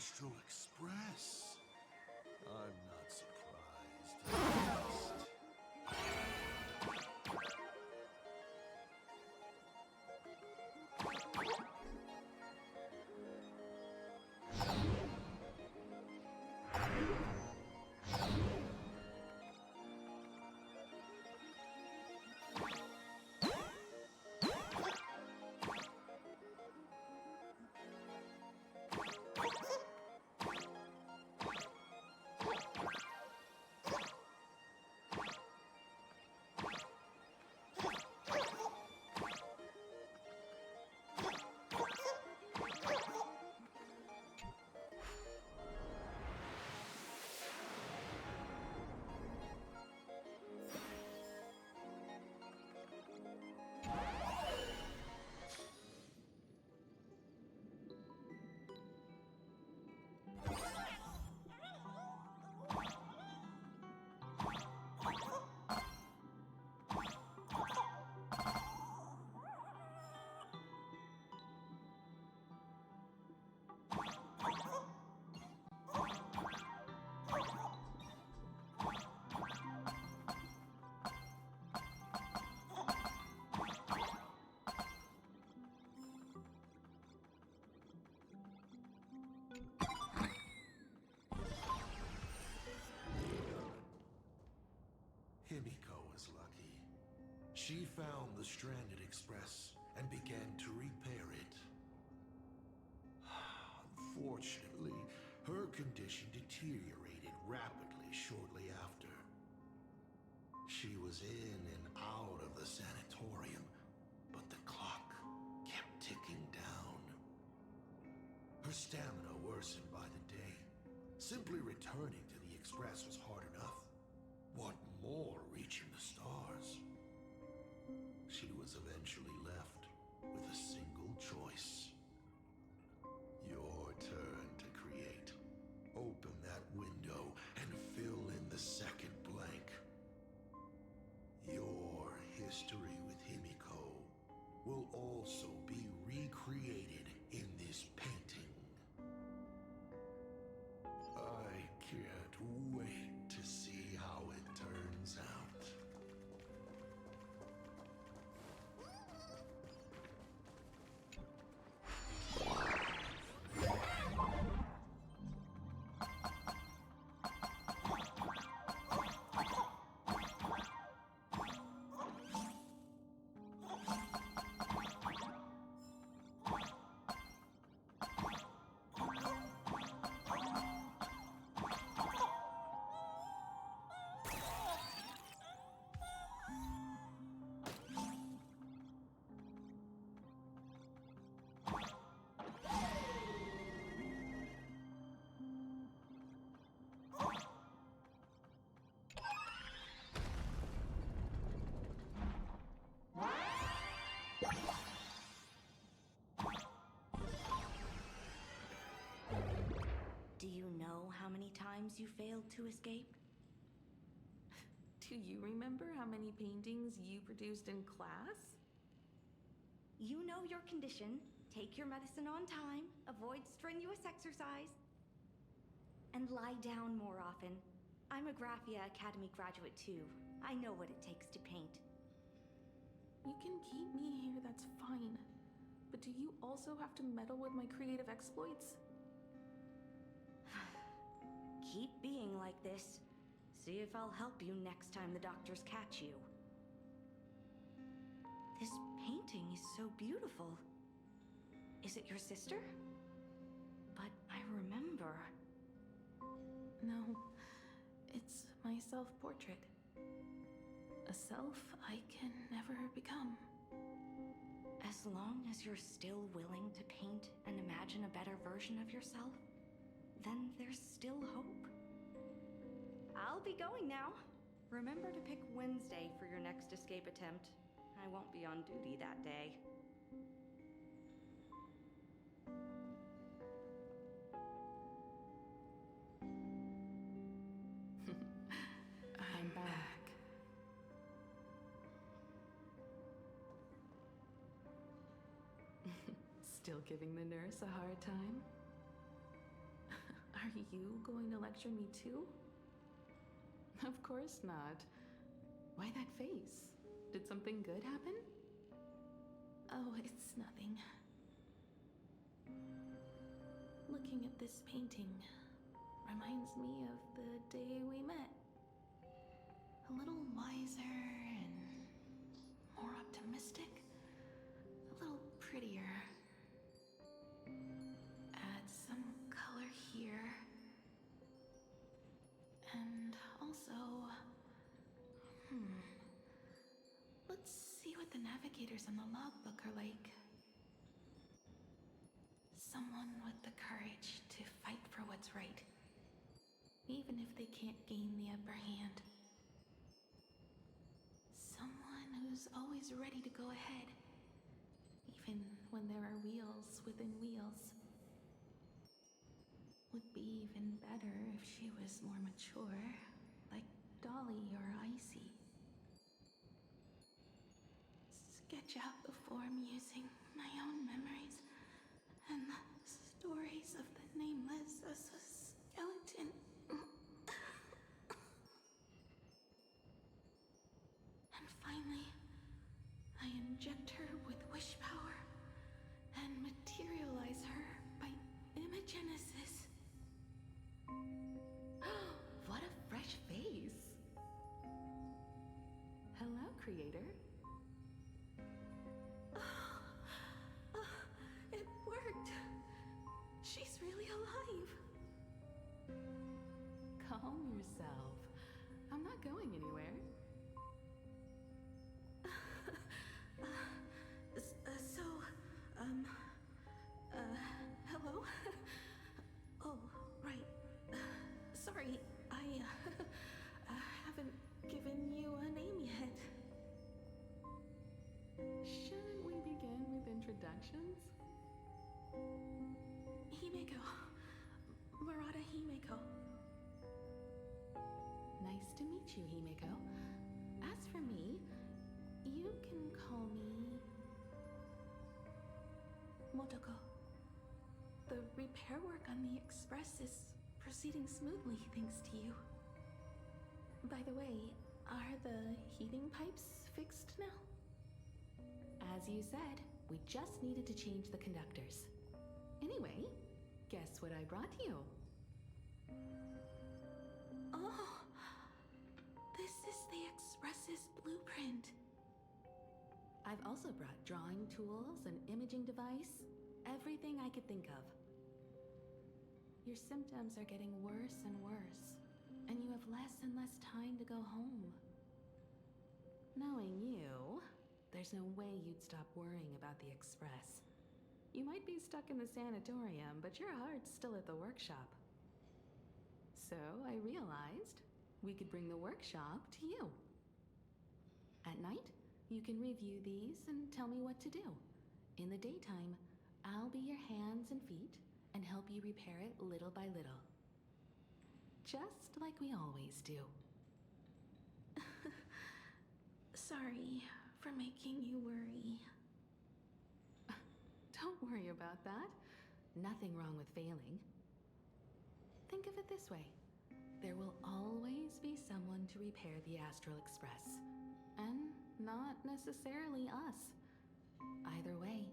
Astral Express. I'm not surprised. Himiko was lucky. She found the stranded express and began to repair it. Unfortunately, her condition deteriorated rapidly shortly after. She was in and out of the sanatorium, but the clock kept ticking down. Her stamina worsened by the day. Simply returning to the express was hard enough. What more reaching the stars? She was eventually left with a single choice. Your turn to create. Open that window and fill in the second blank. Your history with Himiko will also be recreated in this painting. I can't wait to see how it turns out. Do you know how many times you failed to escape? Do you remember how many paintings you produced in class? You know your condition. Take your medicine on time, avoid strenuous exercise, and lie down more often. I'm a Graphia Academy graduate too. I know what it takes to paint. You can keep me here, that's fine. But do you also have to meddle with my creative exploits? Keep being like this. See if I'll help you next time the doctors catch you. This painting is so beautiful. Is it your sister? But I remember. No, it's my self-portrait. A self I can never become. As long as you're still willing to paint and imagine a better version of yourself, then there's still hope. I'll be going now. Remember to pick Wednesday for your next escape attempt. I won't be on duty that day. I'm back. Still giving the nurse a hard time? Are you going to lecture me too? Of course not. Why that face? Did something good happen? Oh, it's nothing. Looking at this painting reminds me of the day we met. A little wiser and more optimistic. A little prettier. Add some color here. And also... Let's see what the navigators on the logbook are like. Someone with the courage to fight for what's right, even if they can't gain the upper hand. Someone who's always ready to go ahead, even when there are wheels within wheels. Would be even better if she was more mature, like Dolly or Icy. Sketch out the form using my own memories and the stories of the nameless as a skeleton. And finally, I inject her with wish power and materialize her by imagenesis. What a fresh face! Hello, creator. It worked! She's really alive! Calm yourself. I'm not going anywhere. Hello? Oh, right. Sorry, I haven't given you a name yet. Shouldn't we begin with introductions? Himeko. Murata Himeko. Nice to meet you, Himeko. As for me, you can call me Motoko. The repair work on the Express is proceeding smoothly thanks to you. By the way, are the heating pipes fixed now? As you said, we just needed to change the conductors. Anyway, guess what I brought you? Oh, this is the Express's blueprint. I've also brought drawing tools, an imaging device, everything I could think of. Your symptoms are getting worse and worse, and you have less and less time to go home. Knowing you, there's no way you'd stop worrying about the Express. You might be stuck in the sanatorium, but your heart's still at the workshop. So I realized we could bring the workshop to you. At night, you can review these and tell me what to do. In the daytime, I'll be your hands and feet and help you repair it little by little. Just like we always do. Sorry for making you worry. Don't worry about that. Nothing wrong with failing. Think of it this way. There will always be someone to repair the Astral Express. And not necessarily us. Either way,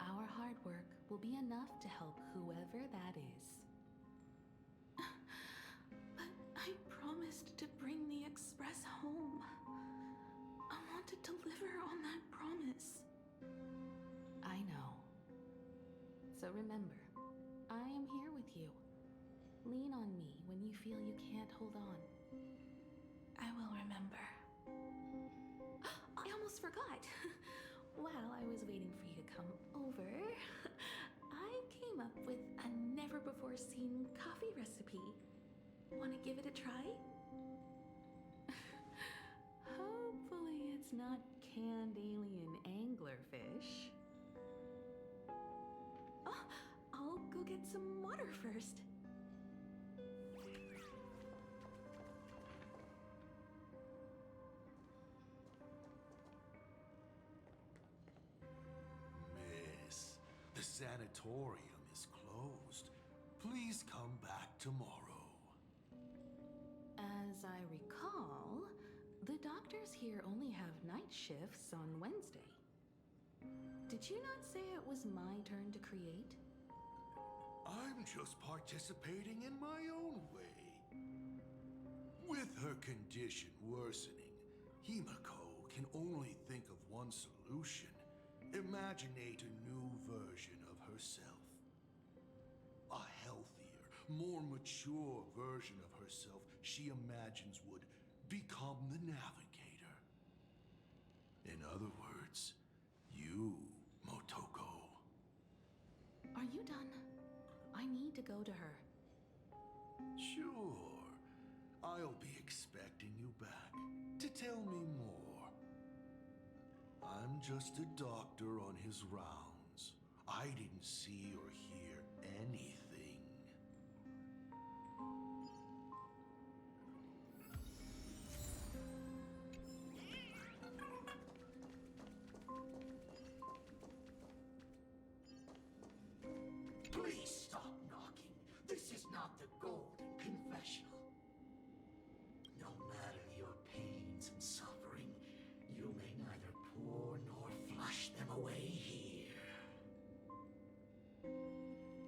our hard work will be enough to help whoever that is. But I promised to bring the Express home. I want to deliver on that promise. I know. So remember, I am here with you. Lean on me when you feel you can't hold on. I will remember. I almost forgot. While I was waiting for you to come over, I came up with a never-before-seen coffee recipe. Want to give it a try? Hopefully it's not canned alien anglerfish. Oh, I'll go get some water first. Miss, the sanatorium is closed. Please come back tomorrow. As I recall, the doctors here only have night shifts on Wednesday. Did you not say it was my turn to create? I'm just participating in my own way. With her condition worsening, Himiko can only think of one solution. Imaginate a new version of herself. A healthier, more mature version of herself she imagines would become the Navigator. In other words, you, Motoko. Are you done? I need to go to her. Sure. I'll be expecting you back to tell me more. I'm just a doctor on his rounds. I didn't see or hear anything. Please stop knocking. This is not the Golden Confessional. No matter your pains and suffering, you may neither pour nor flush them away here.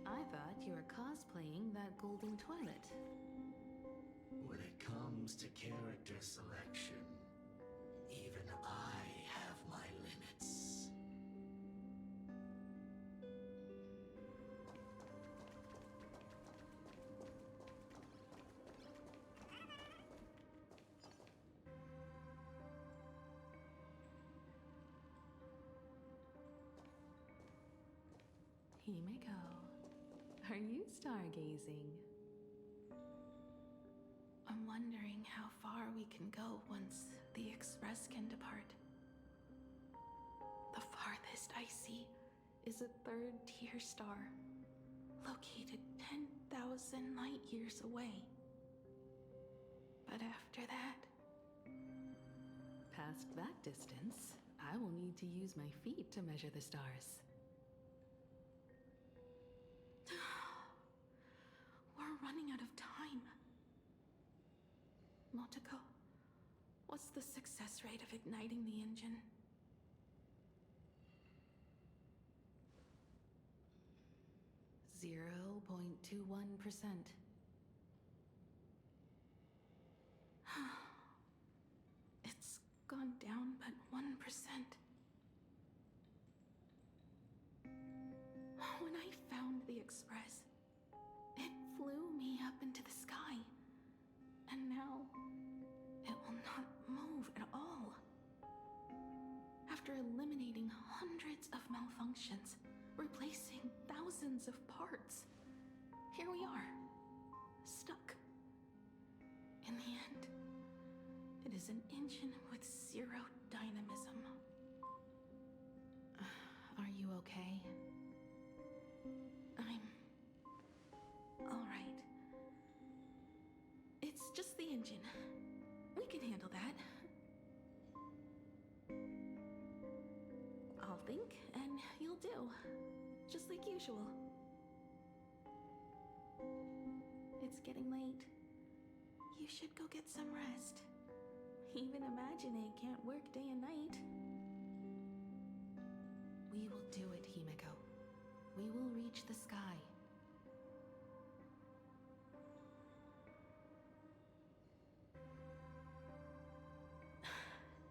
I thought you were cosplaying that golden toilet. When it comes to character selection, even I have my limits. Himiko, are you stargazing? I'm wondering how far we can go once the Express can depart. The farthest I see is a third-tier star, located 10,000 light years away. But after that, past that distance, I will need to use my feet to measure the stars. We're running out of time. Motoko, what's the success rate of igniting the engine? .21%. It's gone down but 1%. When I found the Express, it flew me up into the sky. And now, it will not move at all. After eliminating hundreds of malfunctions, replacing thousands of parts, here we are, stuck. In the end, it is an engine with zero dynamism. Are you okay? I'm all right. It's just the engine. We can handle that. I'll think, and you'll do. Just like usual. It's getting late. You should go get some rest. Even Imagine can't work day and night. We will do it, Himiko. We will reach the sky.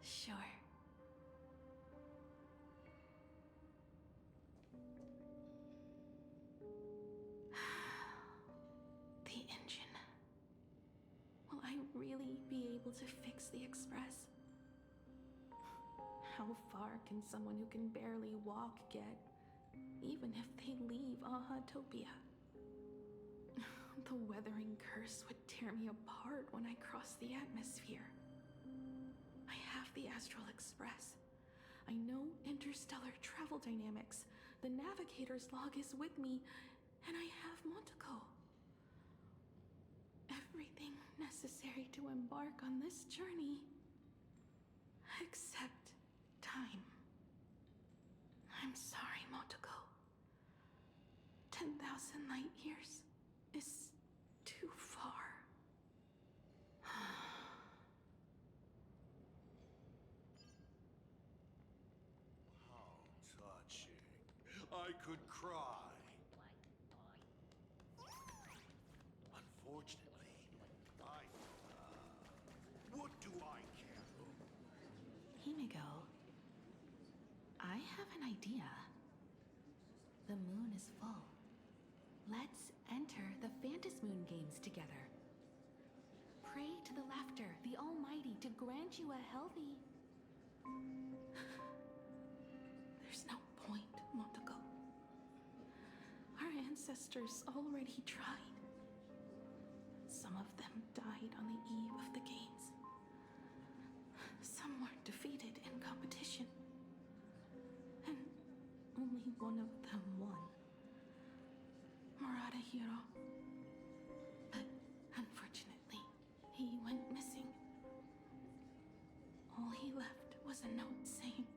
Sure. The engine. Will I really be able to fix the Express? How far can someone who can barely walk get, even if they leave Ahatopia? The weathering curse would tear me apart when I cross the atmosphere. I have the Astral Express. I know interstellar travel dynamics. The Navigator's log is with me, and I have Motoko. Everything necessary to embark on this journey, except time. I'm sorry, Motoko. 10,000 light years is too could cry. Unfortunately, what do I care? Himiko, I have an idea. The moon is full. Let's enter the Phantasmoon Games together. Pray to the laughter, the Almighty, to grant you a healthy... There's no point, Motoko. Our ancestors already tried. Some of them died on the eve of the games. Some were defeated in competition. And only one of them won. Murata Hiro. But unfortunately, he went missing. All he left was a note saying,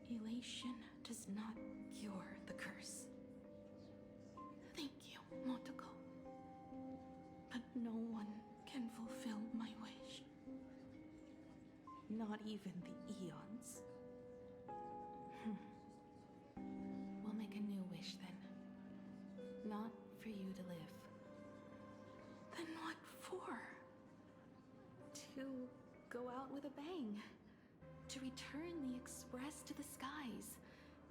"Elation does not cure the curse." Thank you, Motoko. But no one can fulfill my wish. Not even the eons. We'll make a new wish then. Not for you to live. Then what for? To go out with a bang. To return the Express to the skies.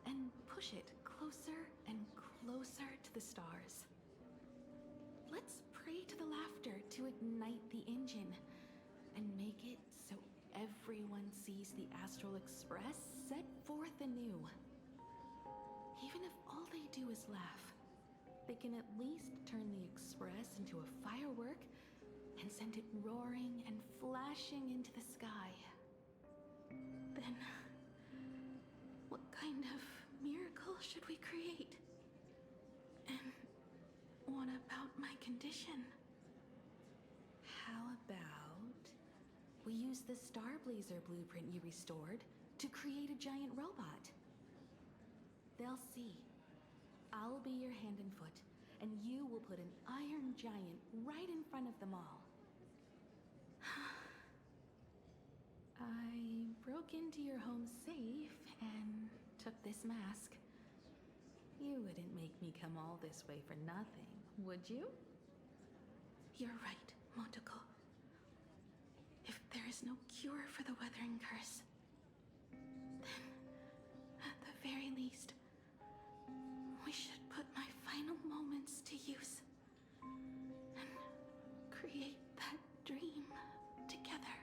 And push it closer and closer to the stars. Let's pray to the laughter to ignite the engine. And make it so everyone sees the Astral Express set forth anew. Even if all they do is laugh, they can at least turn the Express into a firework and send it roaring and flashing into the sky. Then, what kind of miracle should we create? And what about my condition? How about we use the Starblazer blueprint you restored to create a giant robot? They'll see. I'll be your hand and foot, and you will put an iron giant right in front of them all. I broke into your home safe and took this mask. You wouldn't make me come all this way for nothing, would you? You're right, Motoko. If there is no cure for the weathering curse, then, at the very least, we should put my final moments to use and create that dream together.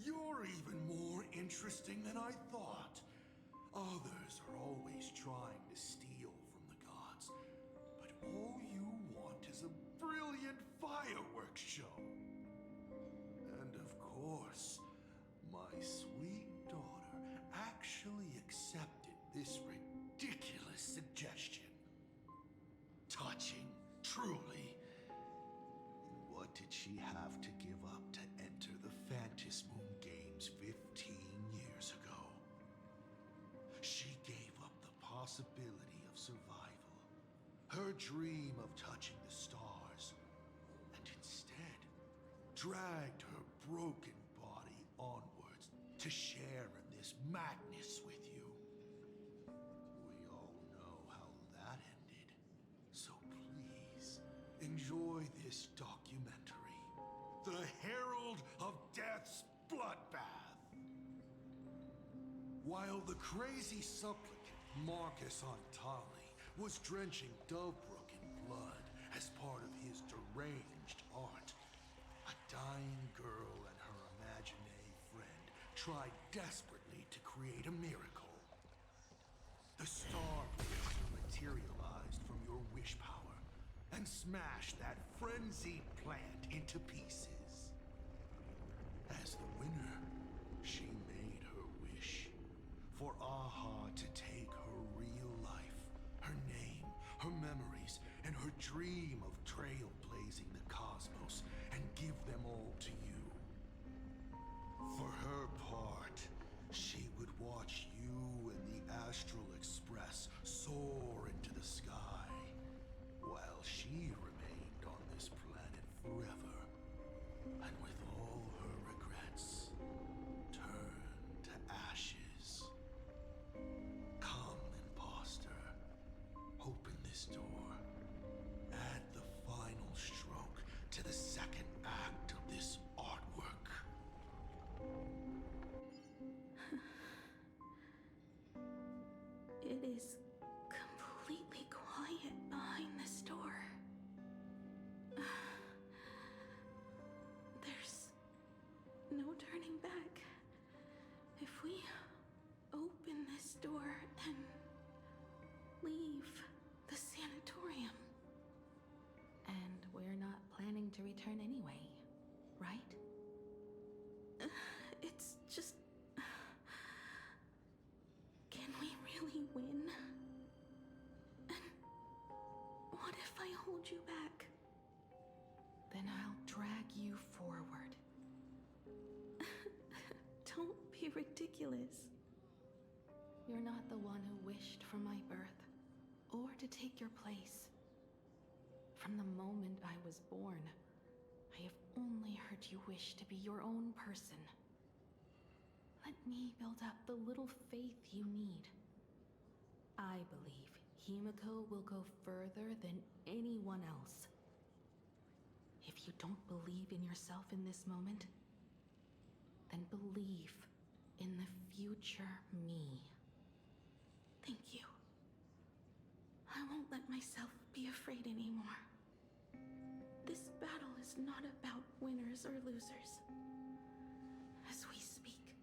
You're even more interesting than I thought. Others are always trying to steal from the gods, but all you want is a brilliant fireworks show. And of course, my sweet daughter actually accepted this ridiculous suggestion. Touching, truly. What did she have to give up to enter the Phantasmoon Games 15 years ago? She gave up the possibility of survival, her dream of touching the stars, and instead dragged her broken body onwards to share in this madness with you. We all know how that ended, so please enjoy this documentary, The Herald of Death's Bloodbath. While the crazy supplicant Marcus Antali was drenching Dovebrook in blood as part of his deranged art, a dying girl and her imaginary friend tried desperately to create a miracle. The Starblazer materialized from your wish power and smashed that frenzied plant into pieces. As the winner, she made her wish for Aha to take her real life, her name, her memories, and her dream of trailblazing the cosmos and give them all to you. For her part, she would watch you and the Astral if we open this door and leave the sanatorium? And we're not planning to return anyway, right? It's just... Can we really win? And what if I hold you back? Then I'll drag you forward. Don't be ridiculous. You're not the one who wished for my birth, or to take your place. From the moment I was born, I have only heard you wish to be your own person. Let me build up the little faith you need. I believe Himiko will go further than anyone else. If you don't believe in yourself in this moment, then believe in the future me. Thank you. I won't let myself be afraid anymore. This battle is not about winners or losers. As we speak,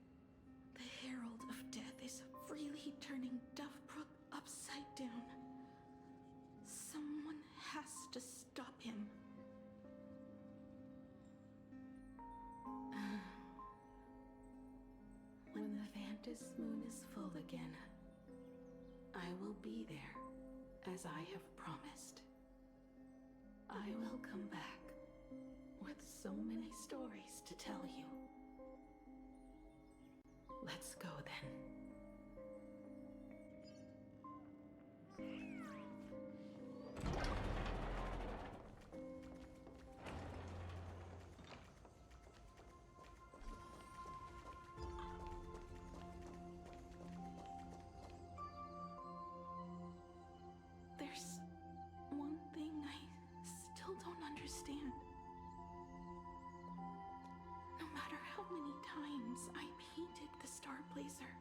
the Herald of Death is freely turning Duffbrook upside down. Someone has to stop him. When the Vantis moon is full again, I will be there, as I have promised. I will come back with so many stories to tell you. Let's go then. There's one thing I still don't understand. No matter how many times I painted the Star Blazer,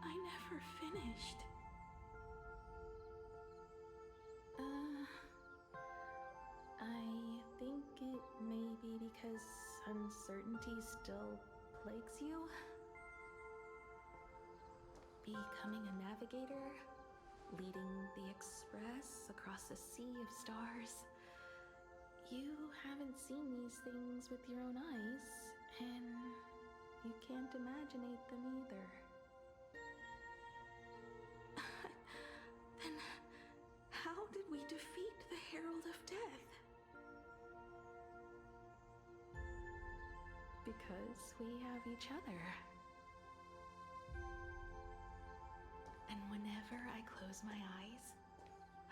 I never finished. I think it may be because uncertainty still plagues you. Becoming a navigator, leading the Express across a sea of stars. You haven't seen these things with your own eyes, and you can't imaginate them either. Then how did we defeat the Herald of Death? Because we have each other. And whenever I close my eyes,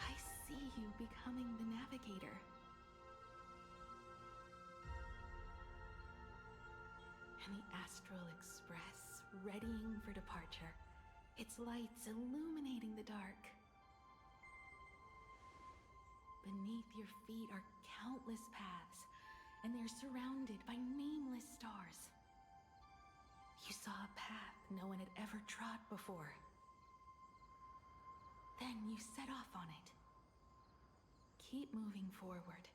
I see you becoming the navigator. And the Astral Express readying for departure, its lights illuminating the dark. Beneath your feet are countless paths, and they're surrounded by nameless stars. You saw a path no one had ever trod before. Then you set off on it. Keep moving forward,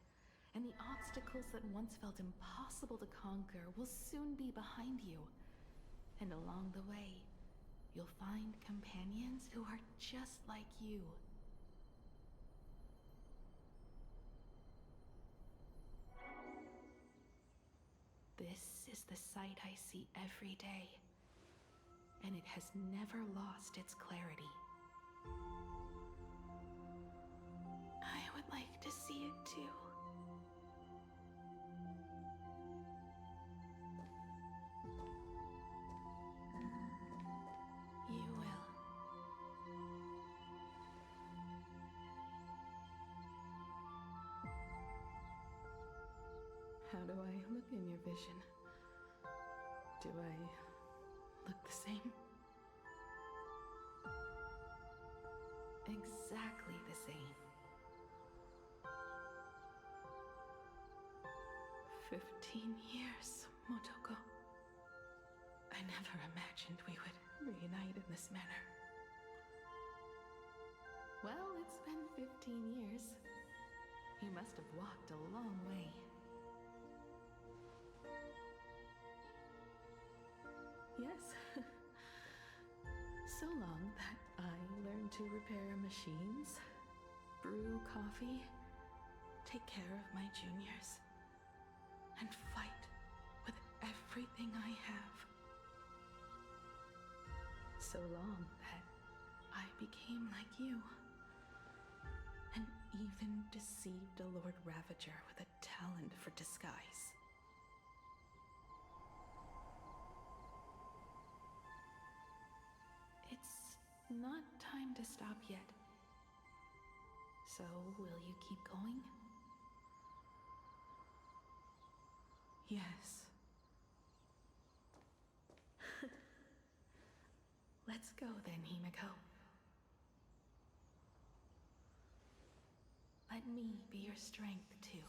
and the obstacles that once felt impossible to conquer will soon be behind you. And along the way, you'll find companions who are just like you. This is the sight I see every day, and it has never lost its clarity. I would like to see it too. You will. How do I look in your vision? Do I look the same? Exactly the same. 15 years, Motoko. I never imagined we would reunite in this manner. Well, it's been 15 years. You must have walked a long way. Yes. to repair machines, brew coffee, take care of my juniors, and fight with everything I have. So long that I became like you, and even deceived a Lord Ravager with a talent for disguise. It's not time to stop yet. So, will you keep going? Yes. Let's go then, Himiko. Let me be your strength, too.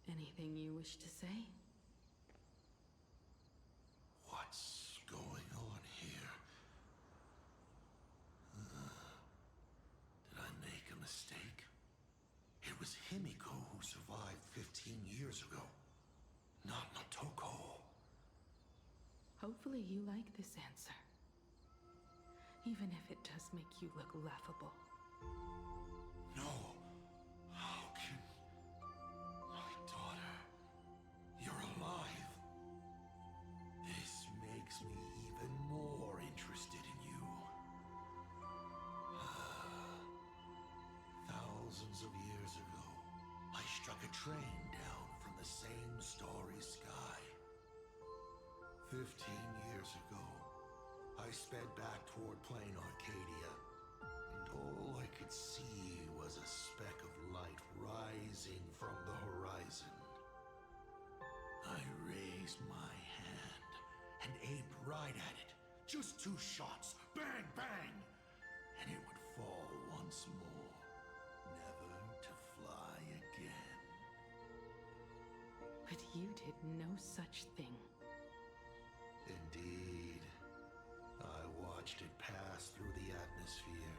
Anything you wish to say? What's going on here? Did I make a mistake? It was Himiko who survived 15 years ago, not Motoko. Hopefully you like this answer. Even if it does make you look laughable. No. How can... My daughter... You're alive. This makes me even more interested in you. Thousands of years ago, I struck a train down from the same starry sky. 15 years ago, I sped back toward Plain Arcadia, and all I could see was a speck of light rising from the horizon. I raised my hand and aimed right at it. Just 2 shots. Bang, bang! And it would fall once more, never to fly again. But you did no such thing. Indeed. I watched it pass through the atmosphere,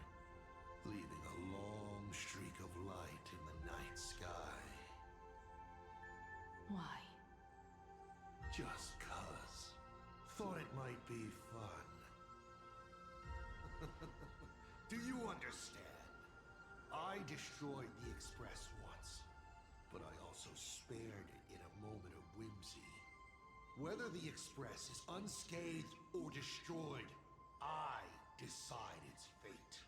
leaving a long streak of light in the night sky. Why? Just 'cause. Thought it might be fun. Do you understand? I destroyed the Express once, but I also spared it in a moment of whimsy. Whether the Express is unscathed or destroyed, I decide its fate.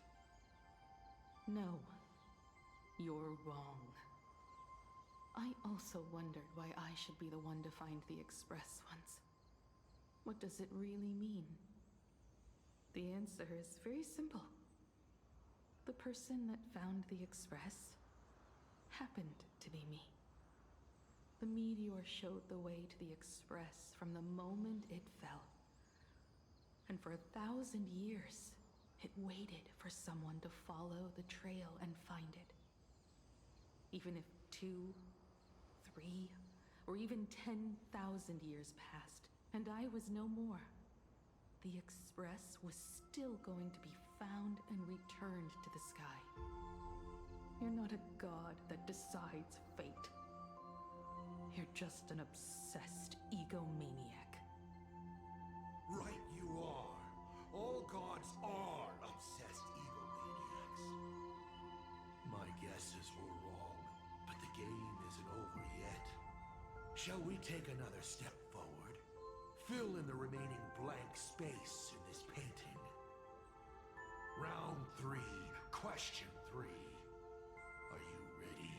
No. You're wrong. I also wondered why I should be the one to find the Express once. What does it really mean? The answer is very simple. The person that found the Express happened to be me. The meteor showed the way to the Express from the moment it fell. And for 1,000 years, it waited for someone to follow the trail and find it. Even if 2, 3, or even 10,000 years passed, and I was no more, the Express was still going to be found and returned to the sky. You're not a god that decides fate. You're just an obsessed egomaniac. Right you are. All gods are obsessed egomaniacs. My guesses were wrong, but the game isn't over yet. Shall we take another step forward? Fill in the remaining blank space in this painting. Round 3, question 3. Are you ready?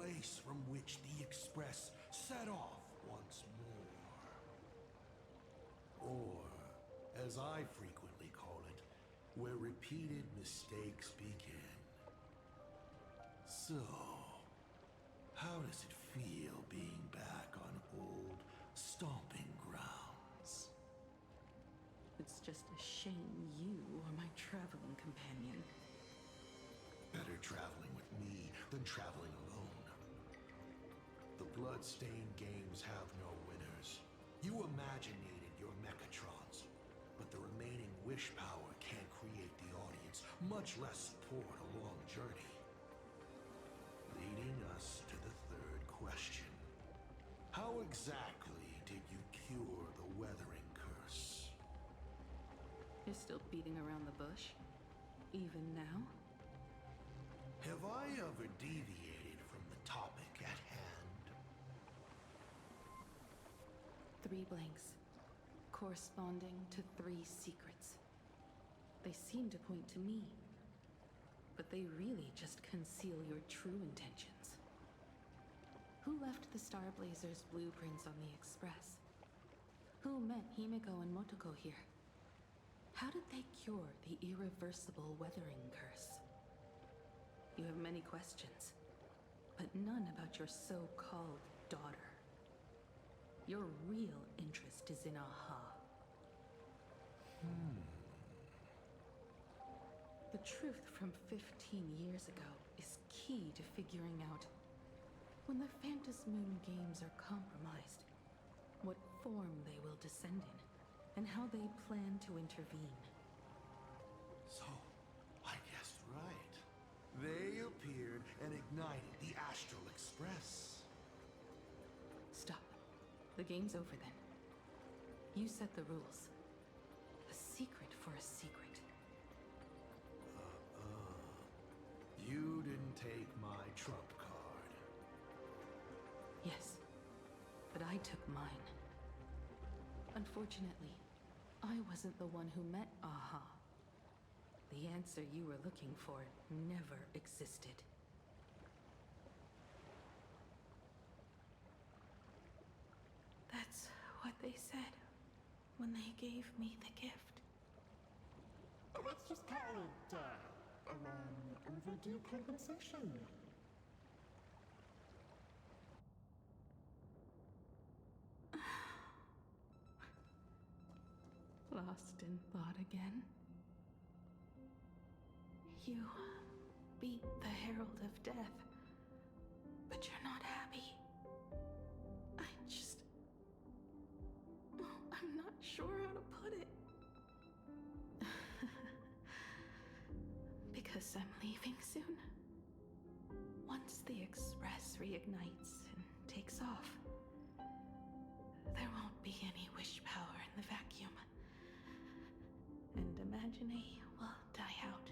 place from which the Express set off once more. Or, as I frequently call it, where repeated mistakes begin. So, how does it feel being back on old stomping grounds? It's just a shame you are my traveling companion. Better traveling with me than traveling alone. The blood-stained games have no winners. You imaginated your Mechatrons, but the remaining wish power can't create the audience, much less support a long journey. Leading us to the third question. How exactly did you cure the weathering curse? You're still beating around the bush? Even now? Have I ever deviated from the topic at hand? 3 blanks, corresponding to 3 secrets. They seem to point to me, but they really just conceal your true intentions. Who left the Star Blazers' blueprints on the Express? Who met Himiko and Motoko here? How did they cure the irreversible weathering curse? You have many questions, but none about your so-called daughter. Your real interest is in Aha. The truth from 15 years ago is key to figuring out when the Phantom Moon games are compromised, what form they will descend in, and how they plan to intervene. So, I guessed right. They appeared and ignited the Astral Express. Stop. The game's over then. You set the rules. A secret for a secret. You didn't take my trump card. Yes, but I took mine. Unfortunately, I wasn't the one who met Aha. The answer you were looking for never existed. That's what they said when they gave me the gift. Let's just call it, a long overdue compensation. Lost in thought again? You beat the Herald of Death, but you're not happy. I'm not sure how to put it. Because I'm leaving soon. Once the Express reignites and takes off, there won't be any wish power in the vacuum. And Imagine will die out.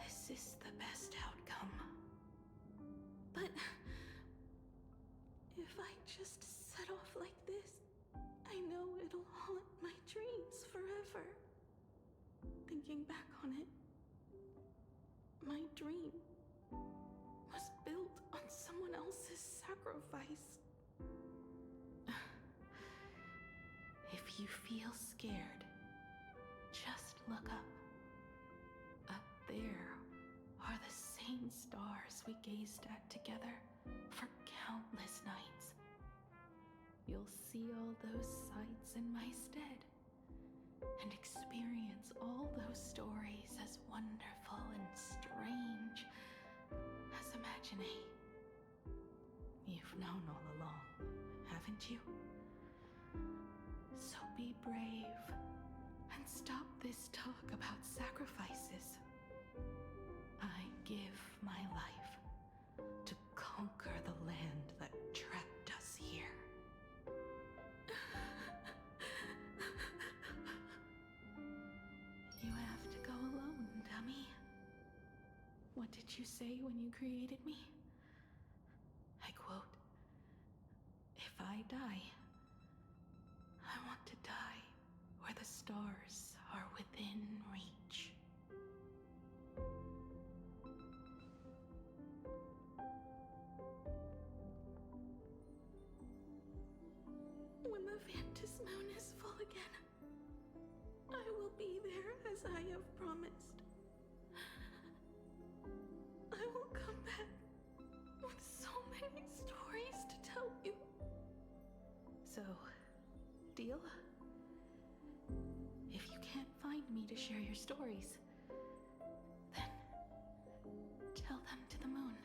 This is the best outcome. But if I just set off like this, I know it'll haunt my dreams forever. Thinking back on it, my dream was built on someone else's sacrifice. If you feel scared, just look up. Up there are the same stars we gazed at together for countless nights. You'll see all those sights in my stead and experience all those stories as wonderful and strange as Imagine. You've known all along, haven't you? So be brave and stop this talk about sacrifices. I give my life to conquer the land that trapped us here. You have to go alone, dummy. What did you say when you created me? I quote, "If I die, I want to die where the stars are within reach." have promised. I will come back with so many stories to tell you. So, deal? If you can't find me to share your stories, then tell them to the moon,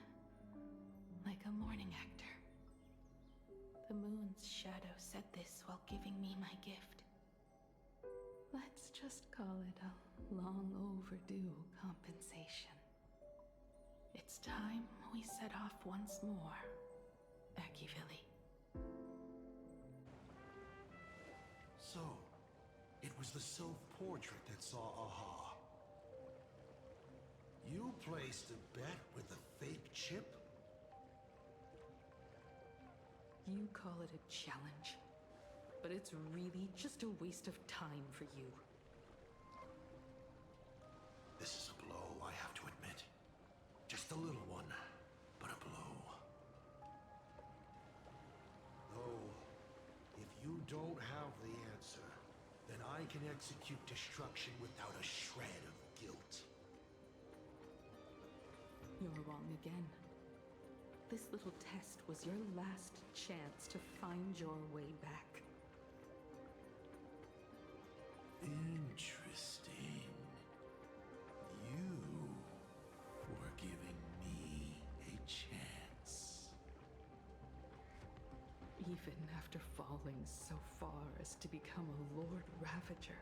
like a morning actor. The moon's shadow said this while giving me my gift. Let's just call it a long overdue compensation. It's time we set off once more, Akivilli. So, it was the self-portrait that saw Aha. You placed a bet with a fake chip? You call it a challenge, but it's really just a waste of time for you. This is a blow, I have to admit. Just a little one, but a blow. Though, if you don't have the answer, then I can execute destruction without a shred of guilt. You're wrong again. This little test was your last chance to find your way back. Interesting. You were giving me a chance. Even after falling so far as to become a Lord Ravager,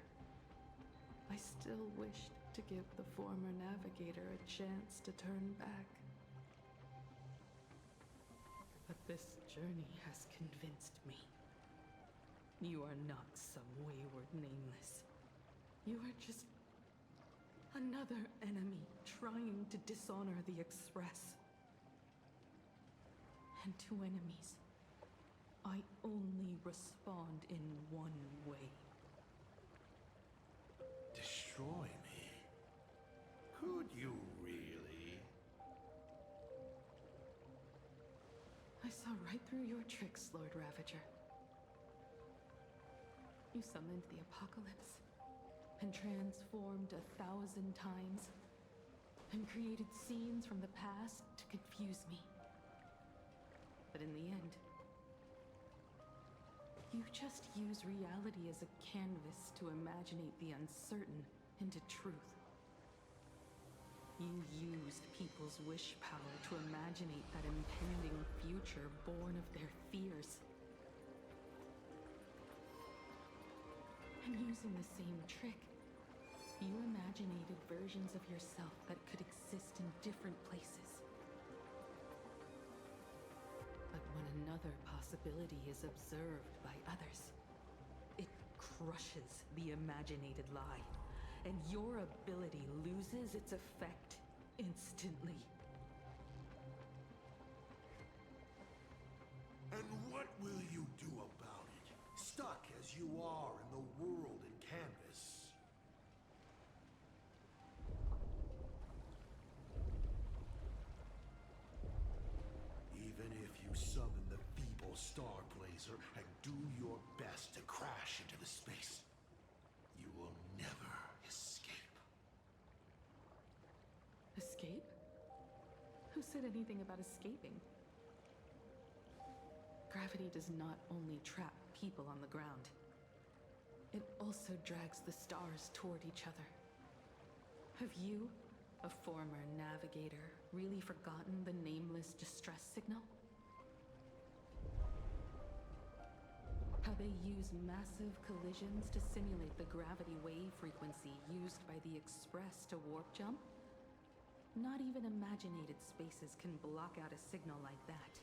I still wished to give the former navigator a chance to turn back. But this journey has convinced me. You are not some wayward nameless. You are just another enemy trying to dishonor the Express. And to enemies, I only respond in one way. Destroy me? Could you really? I saw right through your tricks, Lord Ravager. You summoned the apocalypse, and transformed 1,000 times, and created scenes from the past to confuse me. But in the end, you just use reality as a canvas to imaginate the uncertain into truth. You used people's wish power to imaginate that impending future born of their fears. And using the same trick, you imaginated versions of yourself that could exist in different places. But when another possibility is observed by others, it crushes the imaginated lie, and your ability loses its effect instantly. And what will you do about it? Stuck as you are in the world in canvas. Even if you summon the feeble Star Blazer and do your best to crash into the space, you will never escape. Escape? Who said anything about escaping? Gravity does not only trap people on the ground, it also drags the stars toward each other. Have you, a former navigator, really forgotten the nameless distress signal? How they use massive collisions to simulate the gravity wave frequency used by the Express to warp jump? Not even imaginated spaces can block out a signal like that.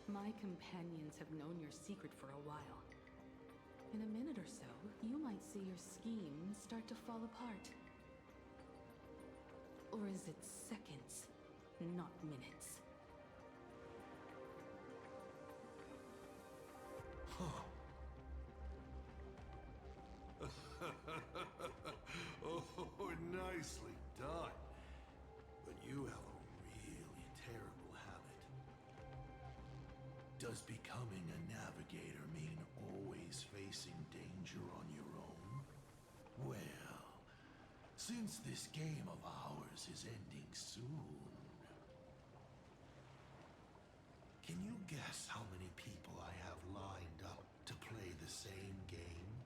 My companions have known your secret for a while. In a minute or so, you might see your scheme start to fall apart. Or is it seconds, not minutes? Oh, nicely done. But you have a really terrible habit. Does becoming a navigator mean always facing danger on your own? Well, Since this game of ours is ending soon, can you guess how many people I have lined up to play the same game?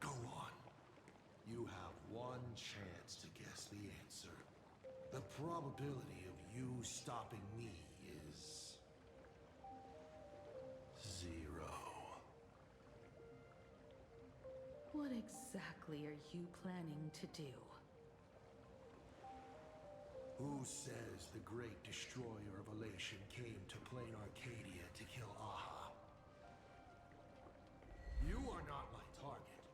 Go on. You have one chance to guess the answer. The probability of you stopping me is 0. What exactly are you planning to do? Who says the great destroyer of Elation came to Plain Arcadia to kill Aha? You are not my target.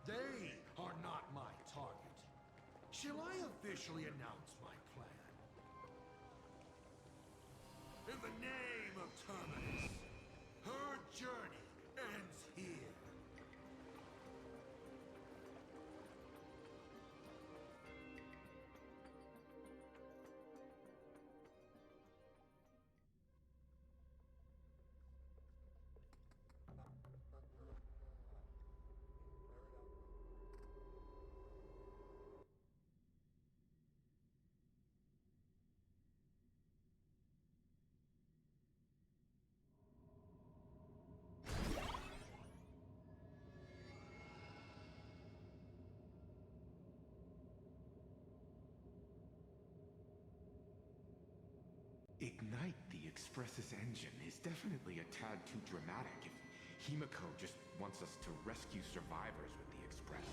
They are not my target. Shall I officially announce my plan? In the name of Terminus, her journey ends here. Ignite the Express's engine is definitely a tad too dramatic if Himiko just wants us to rescue survivors with the Express.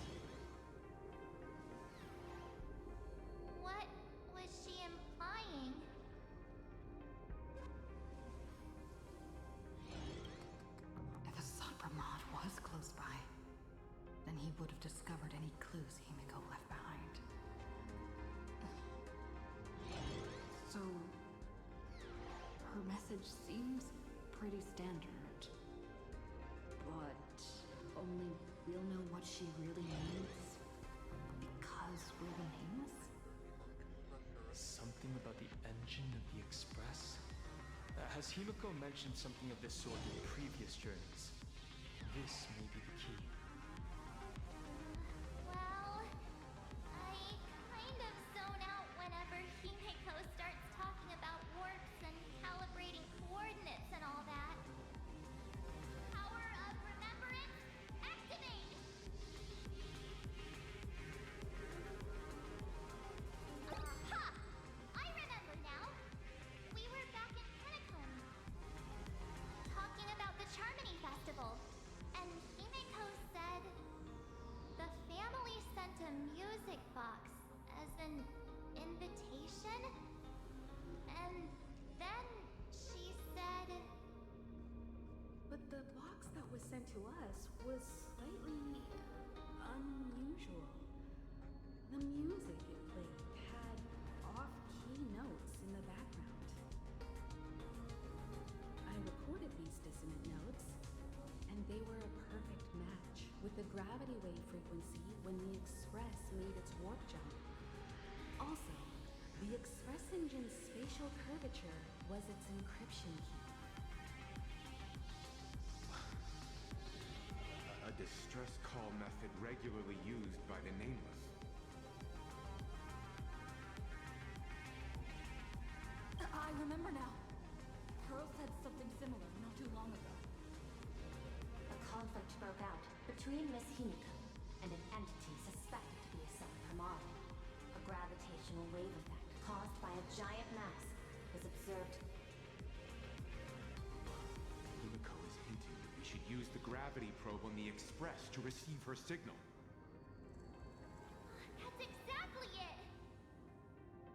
What was she implying? If Assad Pramod was close by, then he would have discovered any clues Himiko left behind. So, her message seems pretty standard. But only we'll know what she really means because we're the nameless? Something about the engine of the Express? Has Himiko mentioned something of this sort in previous journeys? This may be the key. Well, I kind of zone out whenever Himeko starts talking about warps and calibrating coordinates and all that. Power of remembrance, activate! Aha! I remember now. We were back in Pinnacle, talking about the Charmony Festival, and Himeko said the family sent a music box as an invitation, and then she said... But the box that was sent to us was slightly unusual. The music it played had off-key notes in the background. I recorded these dissonant notes, and they were a perfect match with the gravity wave frequency when the Express made its warp jump. Also, the Express engine's spatial curvature was its encryption key. A distress call method regularly used by the Nameless. I remember now. Pearl said something similar not too long ago. A conflict broke out between Miss Himiko and an entity suspected to be a Pramod. A gravitational wave effect caused by a giant mass was observed. Himiko is hinting that we should use the gravity probe on the Express to receive her signal. That's exactly it!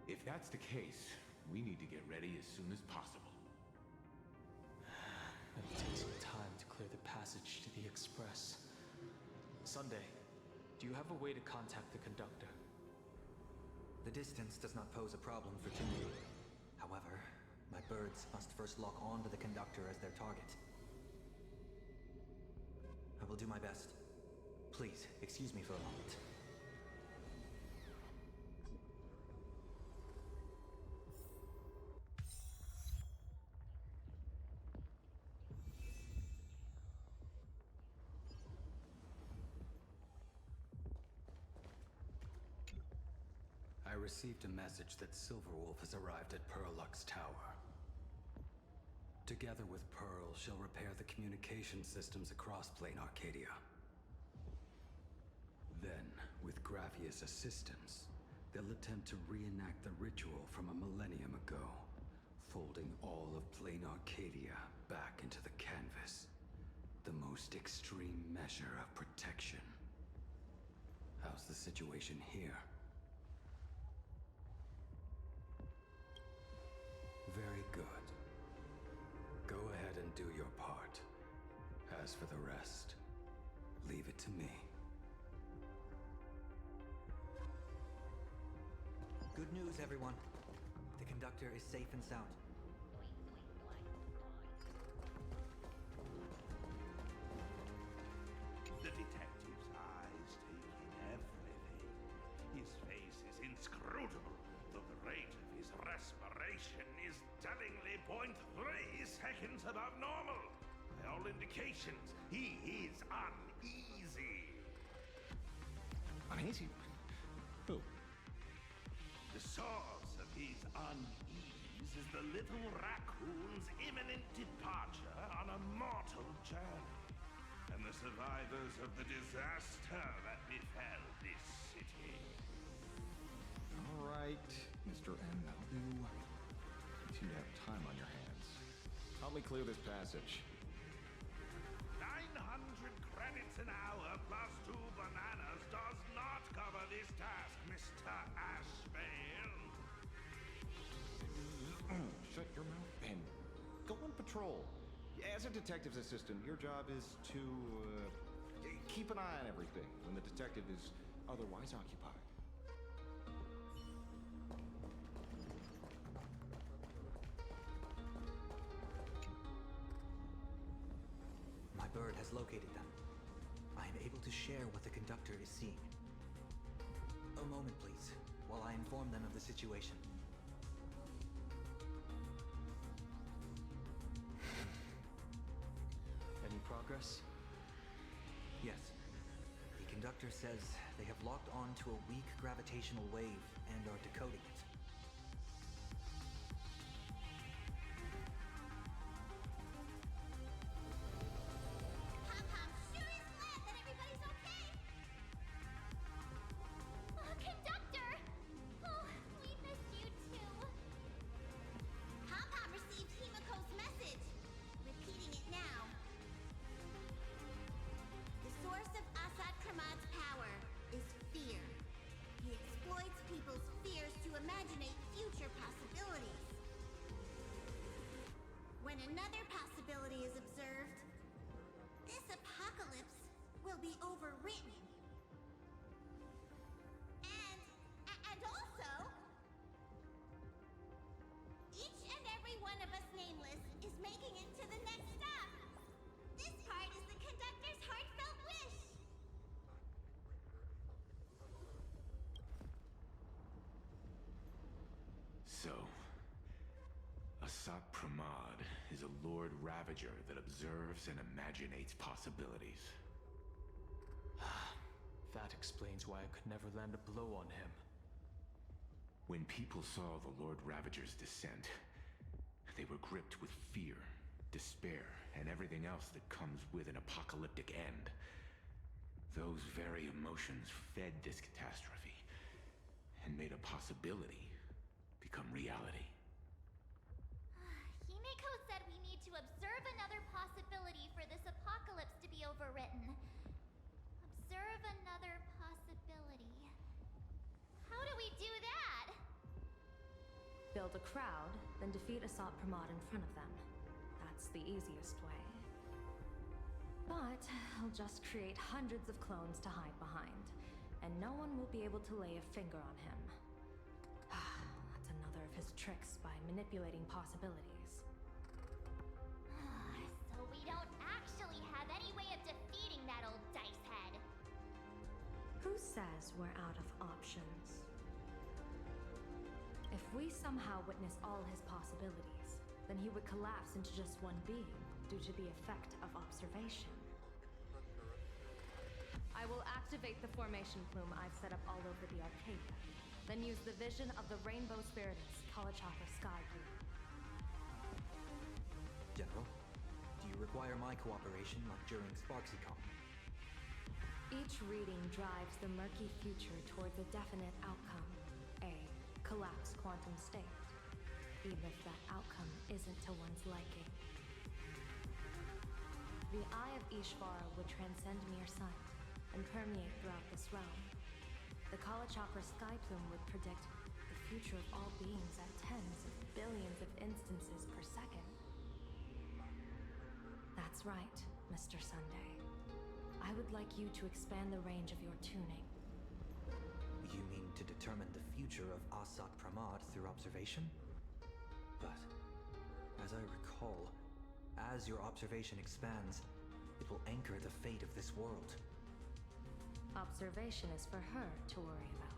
If that's the case, we need to get ready as soon as possible. It'll take some time to clear the passage to the Express. Sunday, do you have a way to contact the conductor? The distance does not pose a problem for Timmy. However, my birds must first lock on to the conductor as their target. I will do my best. Please, excuse me for a moment. received a message that Silverwolf has arrived at Pearlux Tower. Together with Pearl, she'll repair the communication systems across Plane Arcadia. Then, with Graphia's assistance, they'll attempt to reenact the ritual from a millennium ago, folding all of Plane Arcadia back into the canvas. The most extreme measure of protection. How's the situation here? Very good. Go ahead and do your part. As for the rest, leave it to me. Good news, everyone. The conductor is safe and sound. The detective's eyes take in everything. His face is inscrutable, though the rate of his respiration is tellingly 0.3 seconds above normal. By all indications, he is uneasy. Uneasy? Who? The source of his unease is the little raccoon's imminent departure on a mortal journey, and the survivors of the disaster that befell this city. All right, Mr. M, that'll do. You seem to have time on your hands. Help me clear this passage. 900 credits an hour plus 2 bananas does not cover this task, Mr. Ashvale. Shut your mouth and go on patrol. As a detective's assistant, your job is to keep an eye on everything when the detective is otherwise occupied. My bird has located them. I am able to share what the conductor is seeing. A moment, please, while I inform them of the situation. Any progress? Yes. The conductor says they have locked on to a weak gravitational wave and are decoding it. Pom-Pom sure is glad that everybody's okay! Conductor! Oh, we missed you too. Pom-Pom received Himiko's message. Repeating it now. The source of Assad Kramad's power is fear. He exploits people's fears to imaginate future possibilities. When another possibility is observed, this apocalypse will be overwritten. And also, each and every one of us nameless is making it to the next stop. This part is the conductor's heartfelt wish. So, Asat Pramad is a Lord Ravager that observes and imaginates possibilities. That explains why I could never land a blow on him. When people saw the Lord Ravager's descent, they were gripped with fear, despair, and everything else that comes with an apocalyptic end. Those very emotions fed this catastrophe and made a possibility become reality. Himiko said we need to observe another possibility for this apocalypse to be overwritten. Observe another possibility. How do we do that? Build a crowd, then defeat Asat Pramad in front of them. That's the easiest way. But I'll just create hundreds of clones to hide behind, and no one will be able to lay a finger on him. That's another of his tricks by manipulating possibilities. So we don't actually have any way of defeating that old dice head. Who says we're out of options? If we somehow witness all his possibilities, then he would collapse into just one being due to the effect of observation. I will activate the formation plume I've set up all over the Arcadia. Then use the vision of the Rainbow Spiritus, Kalachakra Sky Blue. General, do you require my cooperation like during SparksyCon? Each reading drives the murky future towards a definite outcome, a collapsed quantum state, even if that outcome isn't to one's liking. The Eye of Ishvara would transcend mere sight and permeate throughout this realm. The Kalachakra Sky Plume would predict the future of all beings at tens of billions of instances per second. That's right, Mr. Sunday. I would like you to expand the range of your tuning. You mean to determine the future of Asat Pramad through observation? But, as I recall, as your observation expands, it will anchor the fate of this world. Observation is for her to worry about.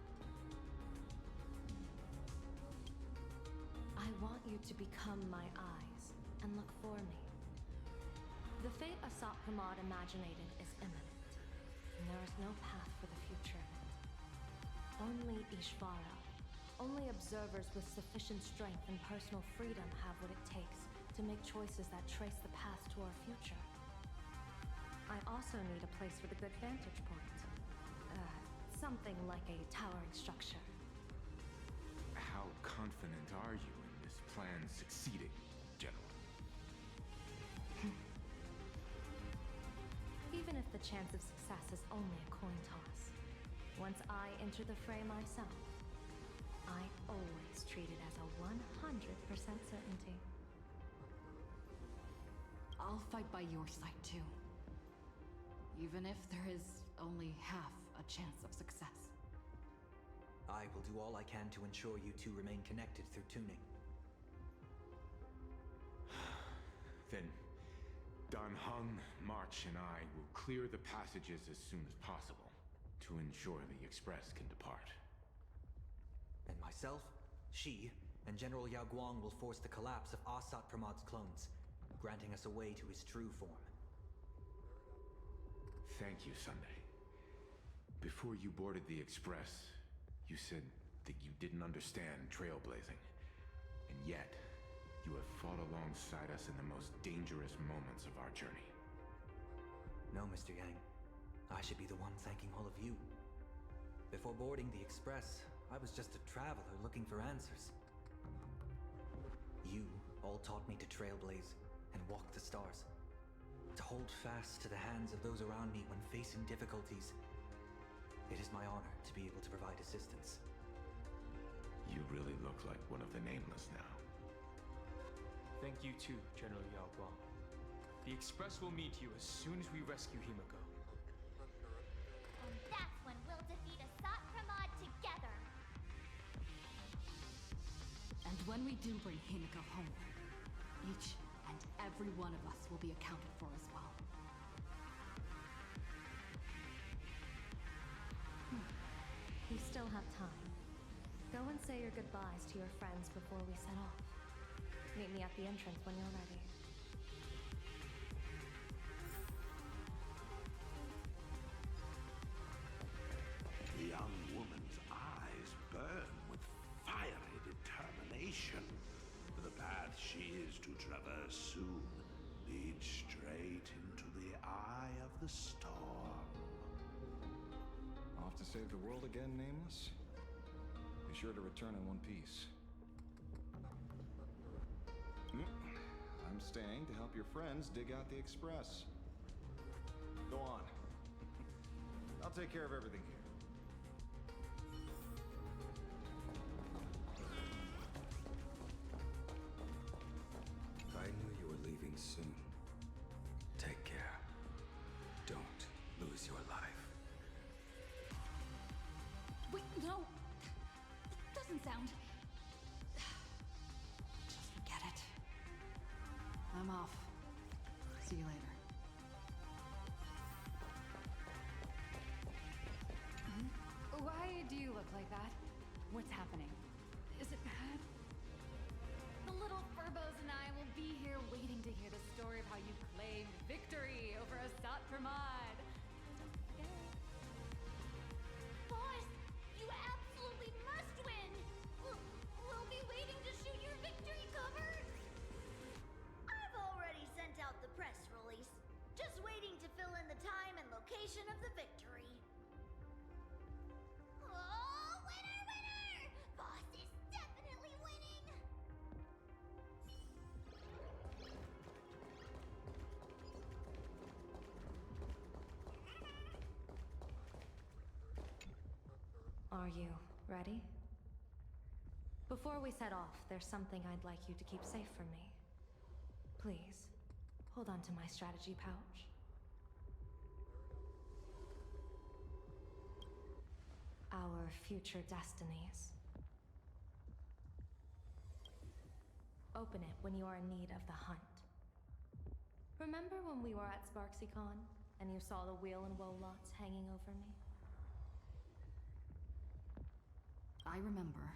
I want you to become my eyes and look for me. The fate Asat Pramad imaginated is imminent, and there is no path for the future in it. Only Ishvara, only observers with sufficient strength and personal freedom have what it takes to make choices that trace the path to our future. I also need a place with a good vantage point. Something like a towering structure. How confident are you in this plan succeeding, General? Even if the chance of success is only a coin toss, once I enter the fray myself, I always treat it as a 100% certainty. I'll fight by your side too. Even if there is only half a chance of success. I will do all I can to ensure you two remain connected through tuning. Then, Dan Heng, March, and I will clear the passages as soon as possible to ensure the Express can depart. And myself, Shi, and General Yao Guang will force the collapse of Asat Pramad's clones, granting us a way to his true form. Thank you, Sunday. Before you boarded the Express, you said that you didn't understand trailblazing. And yet, you have fought alongside us in the most dangerous moments of our journey. No, Mr. Yang. I should be the one thanking all of you. Before boarding the Express, I was just a traveler looking for answers. You all taught me to trailblaze and walk the stars. To hold fast to the hands of those around me when facing difficulties. It is my honor to be able to provide assistance. You really look like one of the Nameless now. Thank you too, General Yao Guang. The Express will meet you as soon as we rescue Himiko. And that's when we'll defeat Asat Pramad together. And when we do bring Himiko home, each and every one of us will be accounted for as well. You still have time. Go and say your goodbyes to your friends before we set off. Meet me at the entrance when you're ready. The young woman's eyes burn with fiery determination. The path she is to traverse soon leads straight into the eye of the storm. Off to save the world again, Nameless? Be sure to return in one piece. I'm staying to help your friends dig out the Express. Go on. I'll take care of everything here. I knew you were leaving soon. Take care. Don't lose your life. Wait, no! That doesn't sound... Just forget it. I'm off. See you later. Why do you look like that? What's happening? Is it bad? The little Furbos and I will be here waiting to hear the story of waiting to fill in the time and location of the victory. Oh, winner, winner! Boss is definitely winning! Are you ready? Before we set off, there's something I'd like you to keep safe from me. Please, hold on to my strategy pouch. Our future destinies. Open it when you are in need of the hunt. Remember when we were at SparksyCon and you saw the wheel and woe lots hanging over me? I remember.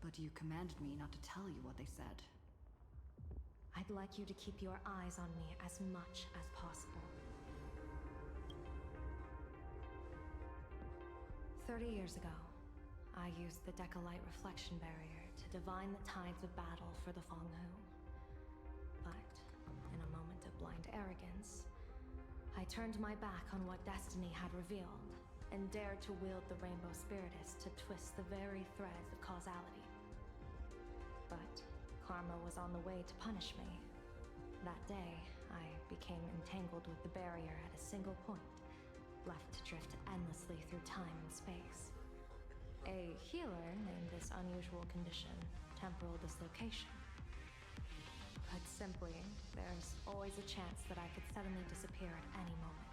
But you commanded me not to tell you what they said. I'd like you to keep your eyes on me as much as possible. 30 years ago, I used the Decalite reflection barrier to divine the tides of battle for the Fonghu. But, in a moment of blind arrogance, I turned my back on what destiny had revealed, and dared to wield the Rainbow Spiritus to twist the very threads of causality. But karma was on the way to punish me. That day, I became entangled with the barrier at a single point, left to drift endlessly through time and space. A healer named this unusual condition temporal dislocation. Put simply, there's always a chance that I could suddenly disappear at any moment.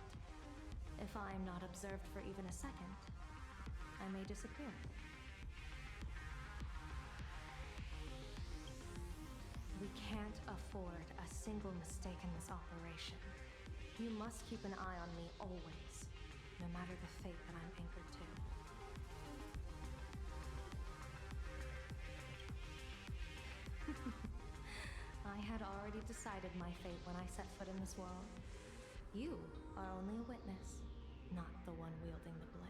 If I am not observed for even a second, I may disappear. We can't afford a single mistake in this operation. You must keep an eye on me always, no matter the fate that I'm anchored to. I had already decided my fate when I set foot in this world. You are only a witness, not the one wielding the blade.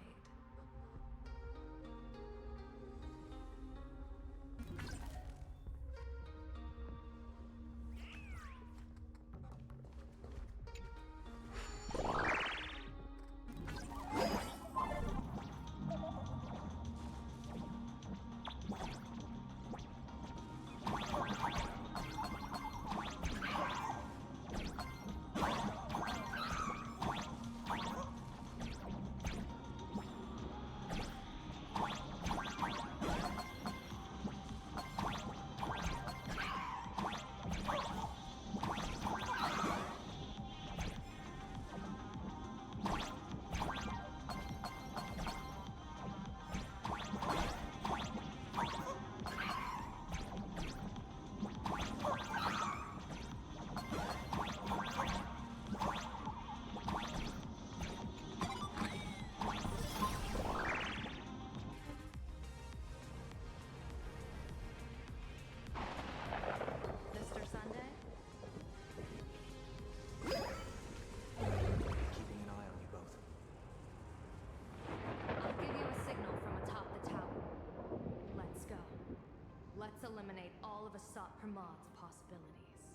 Let's eliminate all of Asat Pramad's possibilities.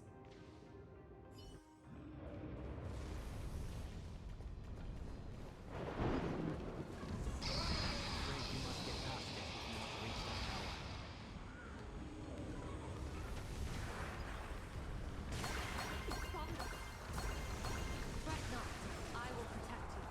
Fret not, I will protect you.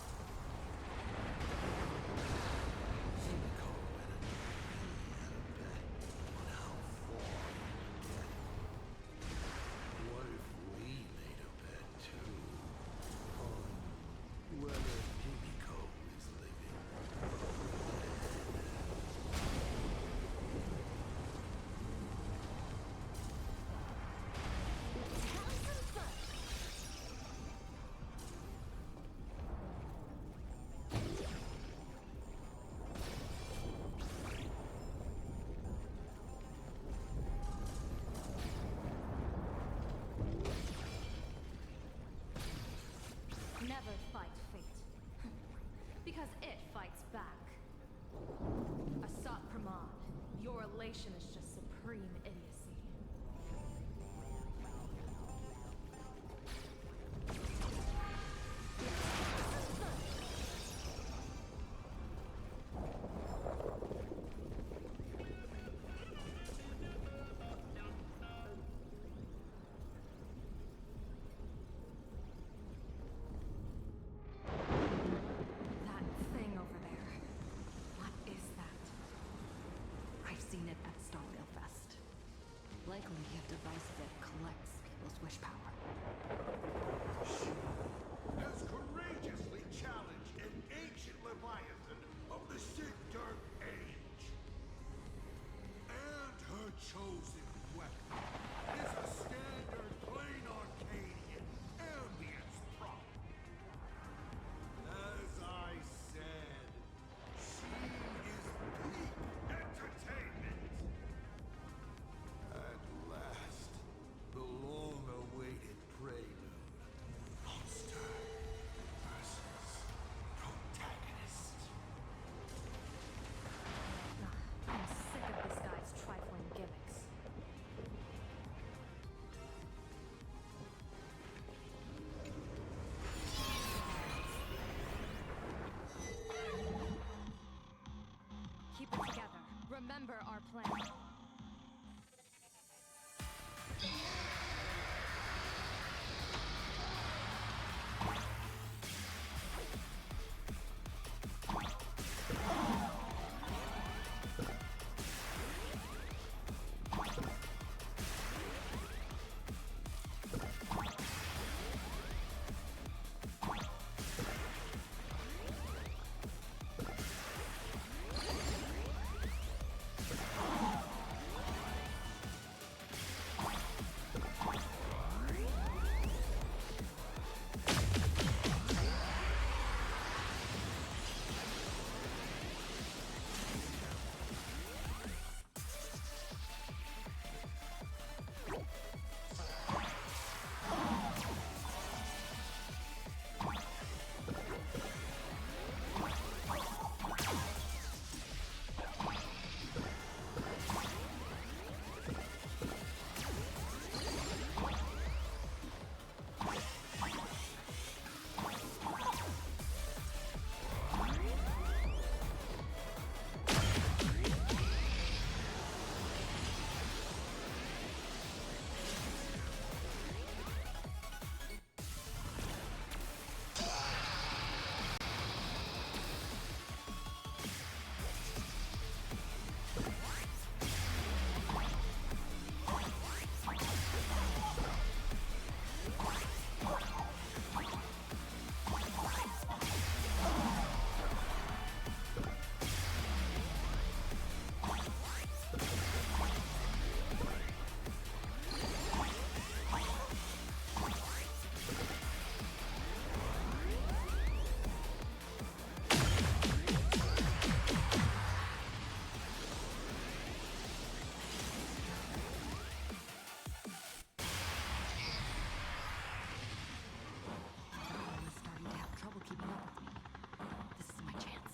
likely he had devices that collects people's wish power. She has courageously challenged an ancient leviathan of the Sigurd Age. And her chosen weapon is a standard plain Arcadian ambience prop. As I said, she is peak entertainment. At last, the long-awaited prelude. Monster versus protagonist. I'm sick of this guy's trifling gimmicks. Keep it together. Remember our plan. I'm starting to have trouble keeping up with me. This is my chance.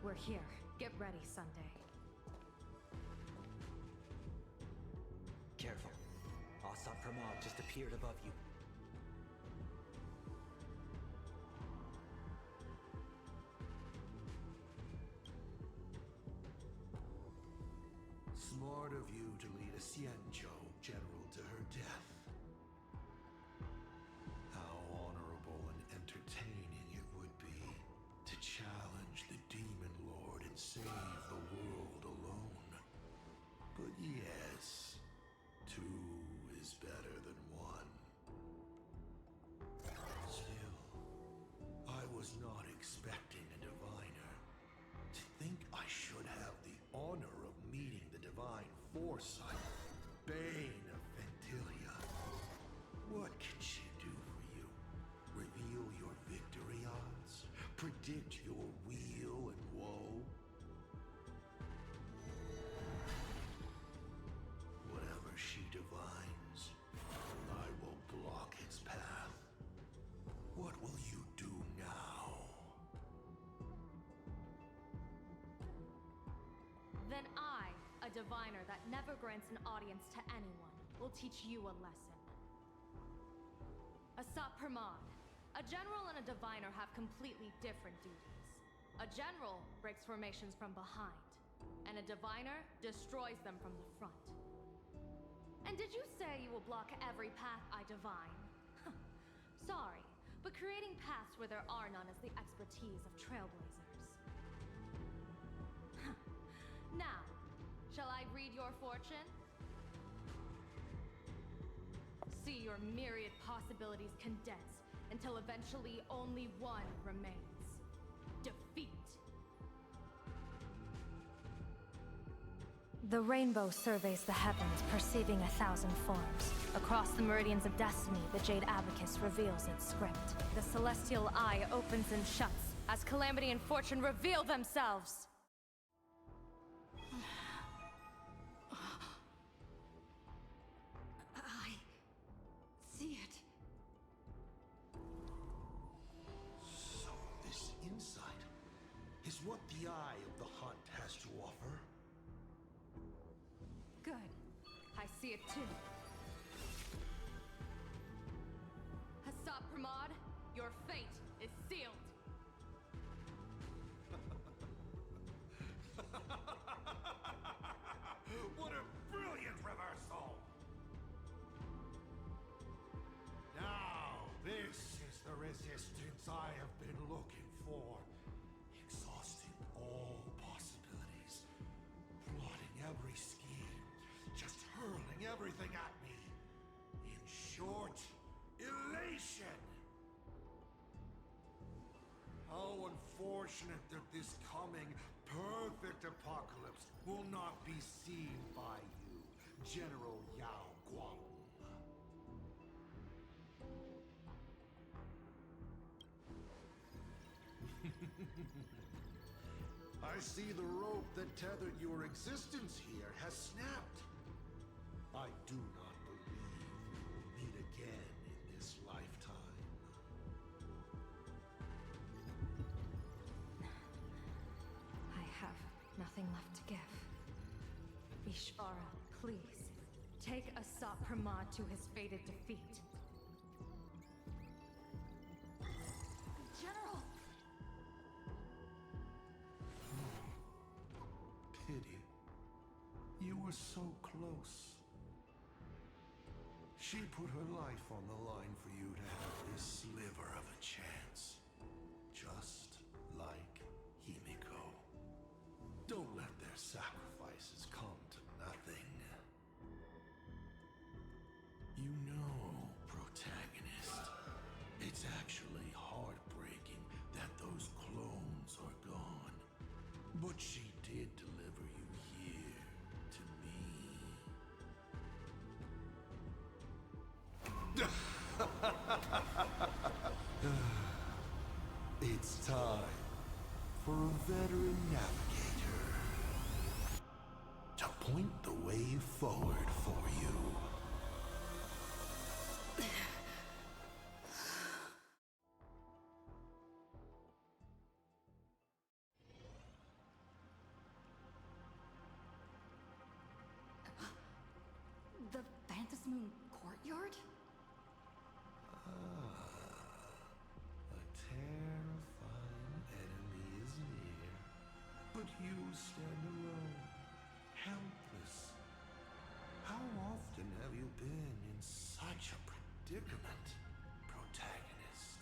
We're here. Get ready, Sunday. Careful. Assad Pramod just appeared above you. Smart of you to lead a Xianzhou general to her death. How honorable and entertaining it would be to challenge the Demon Lord and save the world alone. But yes, two is better than one. Still, I was not expecting a diviner. To think foresight, bane of Ventilia. What can she do for you? Reveal your victory odds? Predict your weal and woe? Whatever she divines, I will block its path. What will you do now? Then I, a diviner that never grants an audience to anyone, will teach you a lesson. Asap Pramod, a general and a diviner have completely different duties. A general breaks formations from behind, and a diviner destroys them from the front. And did you say you will block every path I divine? Sorry, but creating paths where there are none is the expertise of trailblazers. Now, shall I read your fortune? See your myriad possibilities condense until eventually only one remains. Defeat. The rainbow surveys the heavens, perceiving 1,000 forms. Across the meridians of destiny, the Jade Abacus reveals its script. The celestial eye opens and shuts as calamity and fortune reveal themselves. I see it. So this insight is what the Eye of the Hunt has to offer? Good. I see it too. Asap Pramod, your fate is sealed. What a brilliant reversal! Now, this is the resistance I have been looking for. Exhausting all possibilities. Plotting every scheme. Just hurling everything at me. In short, elation! How unfortunate that this coming perfect apocalypse will not be seen by you, General Yao Guang. I see the rope that tethered your existence here has snapped. I do not believe we will meet again in this lifetime. I have nothing left to give. Ishvara, please, take Asap Pramod to his fated defeat. General! Pity. You were so close. She put her life on the line for you to have this sliver of a chance. Just like Himiko. Don't let their sacrifices come to nothing. You know, protagonist, it's actually heartbreaking that those clones are gone. But she did deliver you here to me. It's time for a veteran navigator to point the way forward for you. The Phantasmoon courtyard? A terrifying enemy is near, but you stand alone, helpless. How often have you been in such a predicament, protagonist?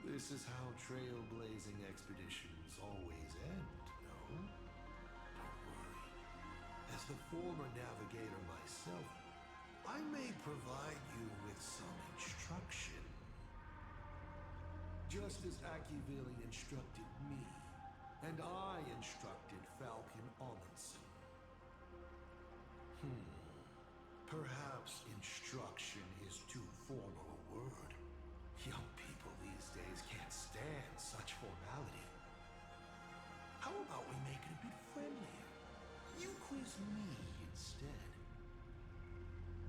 This is how trailblazing expeditions always end, no? Don't worry. As the former navigator myself, I may provide you with some instruction. Just as Akivili instructed me, and I instructed Falcon Amundsen. Perhaps instruction is too formal a word. Young people these days can't stand such formality. How about we make it a bit friendlier? You quiz me instead.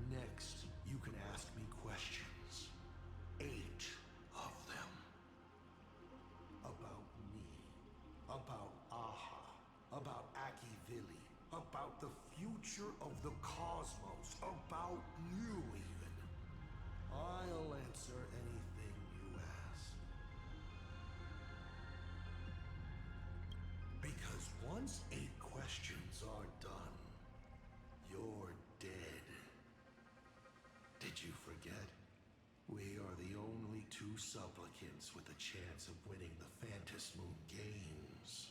Next, you can ask me questions. 8 of them. About me. About Aha. About Akivili. About the future of the cosmos. About you, even. I'll answer anything you ask. Because once 8 questions are done, you're dead. Did you forget? We are the only 2 supplicants with a chance of winning the Phantasmoon Moon Games.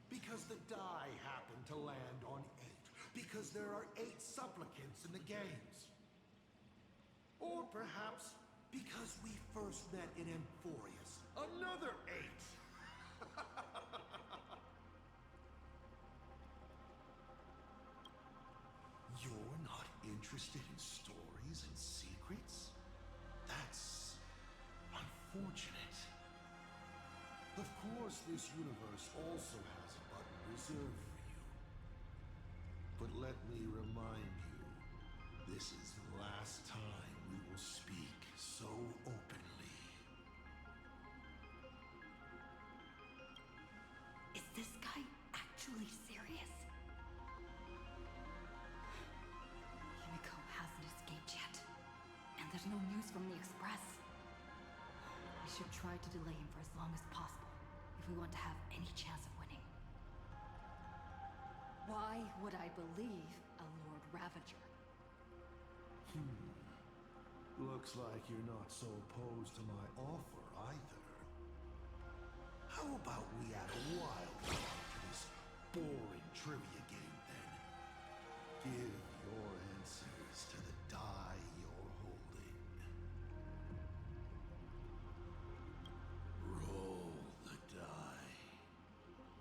Because the die happened to land on 8. Because there are 8 supplicants in the games. Or perhaps because we first met in Amphorius. Another 8! You're not interested in stories and secrets? That's unfortunate. Of course, this universe also has a button reserved for you. But let me remind you, this is the last time we will speak so openly. Is this guy actually serious? Himiko hasn't escaped yet. And there's no news from the Express. We should try to delay him for as long as possible, if we want to have any chance of winning. Why would I believe a Lord Ravager? Looks like you're not so opposed to my offer either. How about we add a wild card to this boring trivia game then? Give your answers to the die you're holding. Roll the die.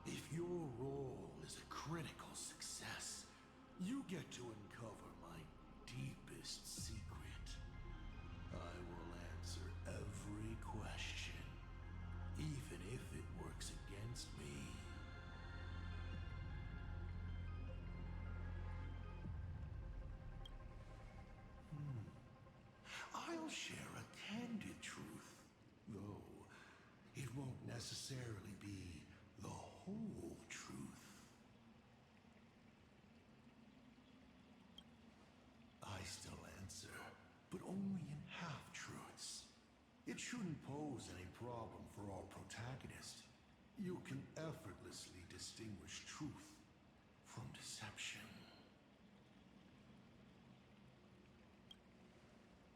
If your roll is a critical success, you get to uncover my deepest secret. I will answer every question, even if it works against me. I'll share a candid truth, though it won't necessarily be the whole truth. I still answer, but only in half-truths. It shouldn't pose any problem for our protagonist. You can effortlessly distinguish truth from deception.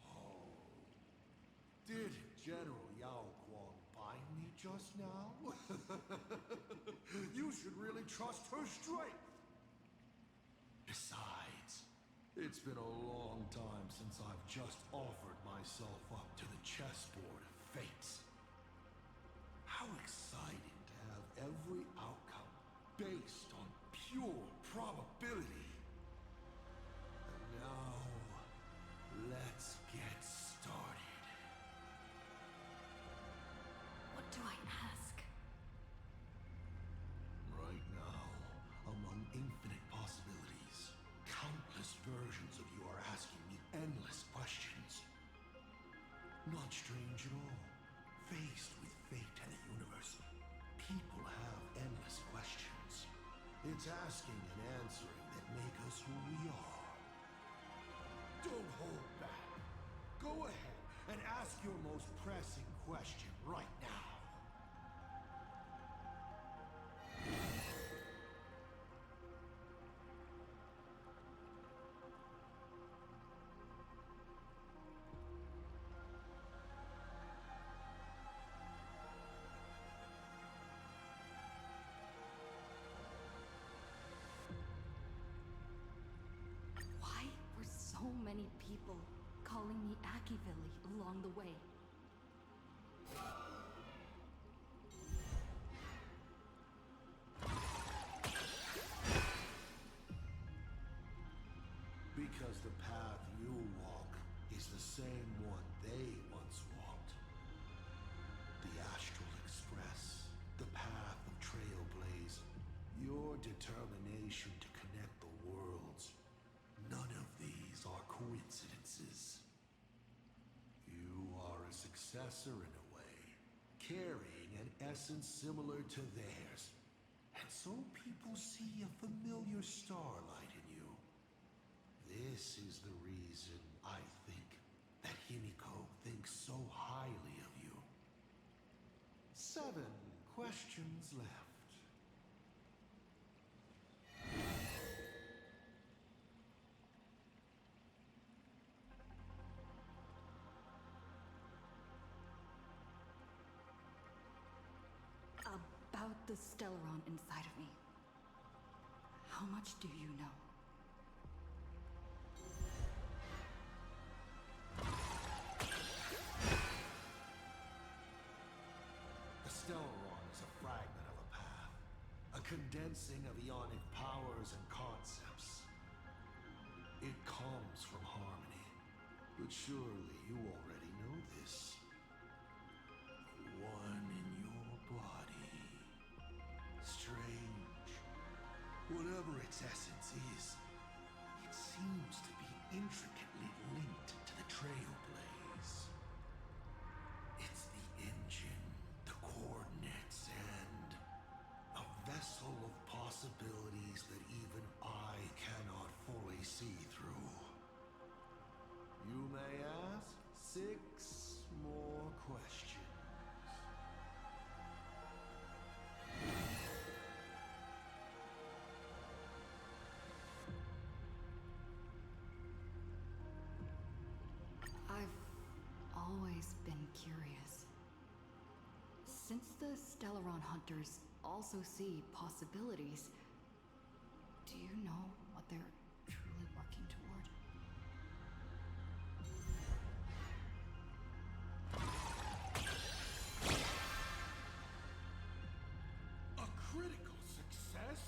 Oh. Did General Yao Guang bind me just now? You should really trust her strength. Besides, it's been a long time since I've just offered myself up to the chessboard of fates. How exciting to have every outcome based on pure probability. And now, let's get started. What do I ask? Right now, among infinite possibilities, countless versions of you are asking me endless questions. Not strange at all. Faced with fate and the universe, people have endless questions. It's asking and answering that make us who we are. Don't hold back. Go ahead and ask your most pressing question right now. Why were so many people called calling me Akivilli along the way. Because the path you walk is the same one they once walked. The Astral Express, the path of Trailblaze, your determination to connect the worlds. None of these are coincidences. You are a successor in a way, carrying an essence similar to theirs. And so people see a familiar starlight in you. This is the reason I think that Himiko thinks so highly of you. 7 questions left. About the Stellaron inside of me. How much do you know? The Stellaron is a fragment of a path, a condensing of ionic powers and concepts. It comes from harmony, but surely you already know this. One in your body. Strange. Whatever its essence is, it seems to be intricately linked to the Trailblaze. It's the engine, the coordinates, and a vessel of possibilities that even I cannot fully see through. You may ask 6 more questions. I've always been curious. Since the Stellaron hunters also see possibilities, do you know what they're truly working toward? A critical success?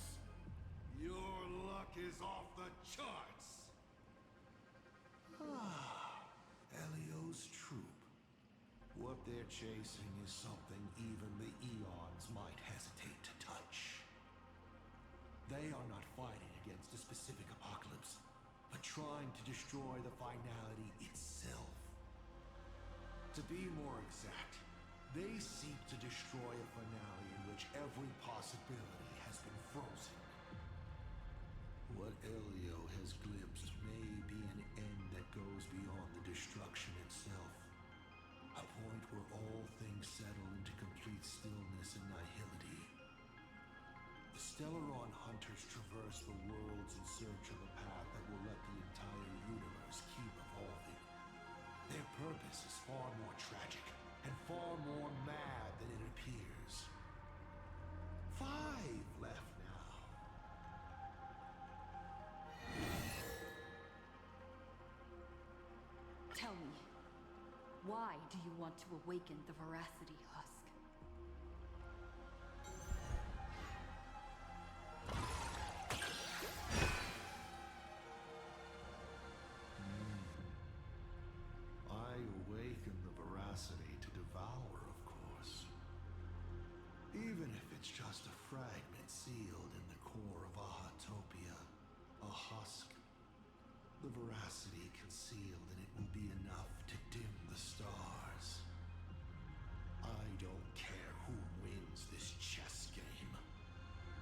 Your luck is off the charts. Elio's troop. What they're chasing is something even the Eons might hesitate to touch. They are not fighting against a specific apocalypse, but trying to destroy the finality itself. To be more exact, they seek to destroy a finale in which every possibility has been frozen. What Elio has glimpsed may be an end that goes beyond the destruction itself. A point where all things settle into complete stillness and nihility. The Stellaron hunters traverse the worlds in search of a path that will let the entire universe keep evolving. Their purpose is far more tragic and far more mad than it appears. 5 left now. Tell me, why do you want to awaken the Veracity Husk? I awaken the veracity to devour, of course. Even if it's just a fragment sealed in the core of Ahatopia, a husk. The veracity concealed in it will be enough to dim the stars. I don't care who wins this chess game.